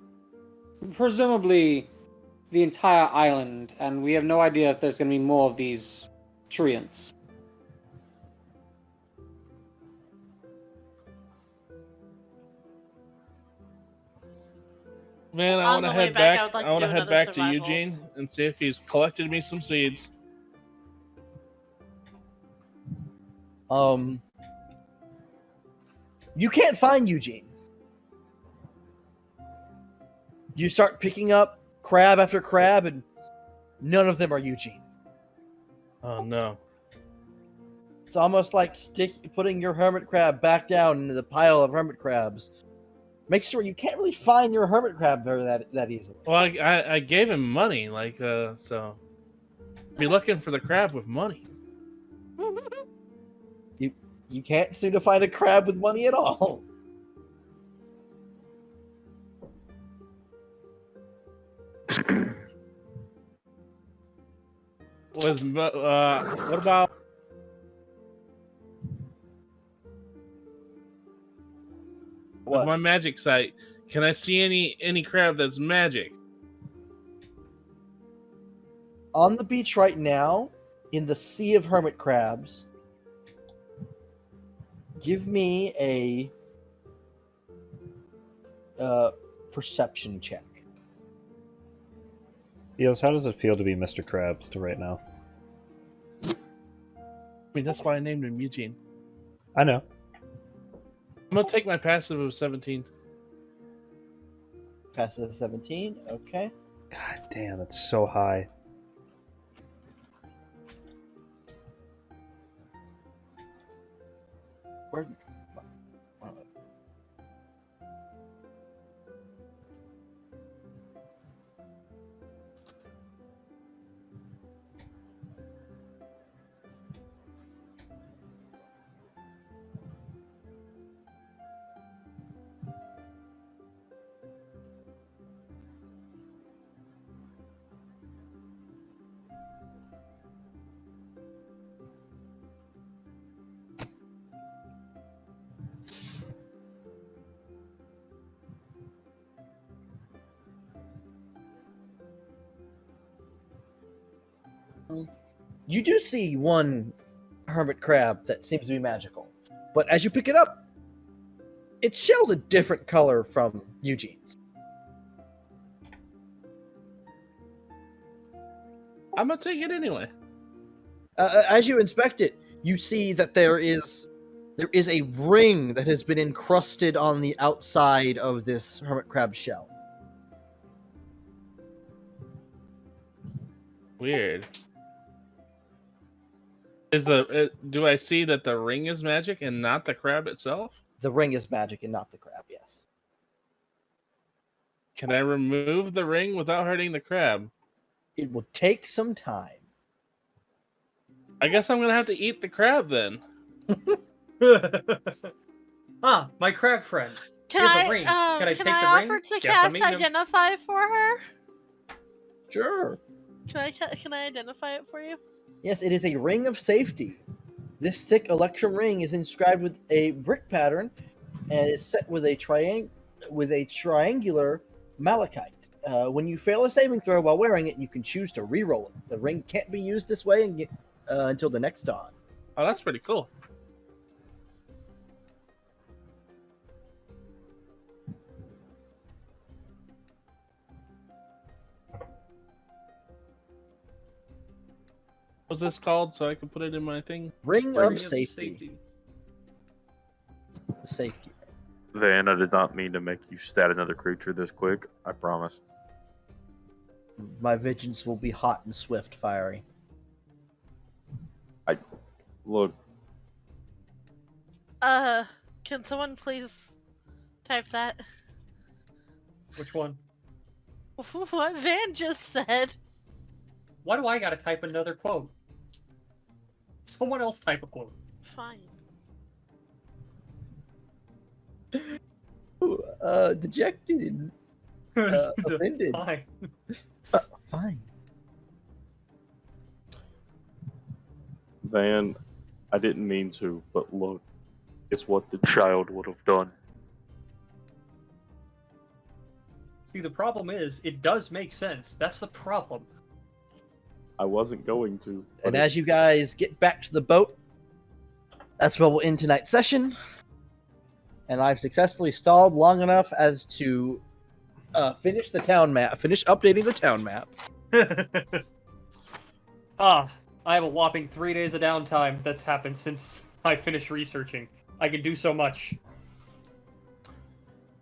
presumably the entire island, and we have no idea if there's gonna be more of these treants. Man, I On want to the way head back, back. I would like I to want to do head another back to survival. Eugene and see if he's collected me some seeds. You can't find Eugene. You start picking up crab after crab, and none of them are Eugene. Oh no. It's almost like putting your hermit crab back down into the pile of hermit crabs. Make sure you can't really find your hermit crab that easily. Well, I gave him money, like so. Be looking for the crab with money. You can't seem to find a crab with money at all. What about? What? With my magic site, can I see any crab that's magic? On the beach right now, in the sea of hermit crabs, give me a perception check. Eos, how does it feel to be Mr. Krabs to right now? I mean, that's why I named him Eugene. I know. I'm gonna take my passive of 17. Passive 17, okay. God damn, that's so high. Where? You do see one hermit crab that seems to be magical, but as you pick it up, its shell's a different color from Eugene's. I'm gonna take it anyway. As you inspect it, you see that there is a ring that has been encrusted on the outside of this hermit crab shell. Weird. Do I see that the ring is magic and not the crab itself? The ring is magic and not the crab, yes. Can I remove the ring without hurting the crab? It will take some time. I guess I'm gonna have to eat the crab then. Ah, my crab friend. Can Here's I, a ring. Can I take the offer ring? to Yes, cast I'm eating him. Identify for her? Sure. Can I identify it for you? Yes, it is a ring of safety. This thick electrum ring is inscribed with a brick pattern and is set with a triangular malachite. When you fail a saving throw while wearing it, you can choose to re-roll it. The ring can't be used this way until the next dawn. Oh, that's pretty cool. What's this called so I can put it in my thing? Ring of safety. The safety. Van, I did not mean to make you stat another creature this quick. I promise. My vengeance will be hot and swift, fiery. Look, Can someone please type that? Which one? What Van just said. Why do I gotta type another quote? Someone else type a quote. Fine. Dejected and offended. Fine. Fine. Van, I didn't mean to, but look, it's what the child would have done. See, the problem is, it does make sense. That's the problem. I wasn't going to. but And as you guys get back to the boat, that's where we'll end tonight's session. And I've successfully stalled long enough as to finish the town map. Finish updating the town map. I have a whopping 3 days of downtime that's happened since I finished researching. I can do so much.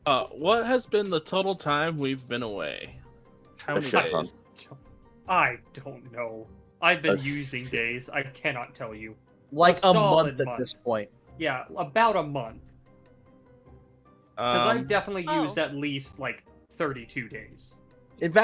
What has been the total time we've been away? How many shit ton. days? I don't know. I've been using days. I cannot tell you. Like a solid month at this point. Yeah, about a month. Because I've definitely Oh. used at least, like, 32 days. In fact,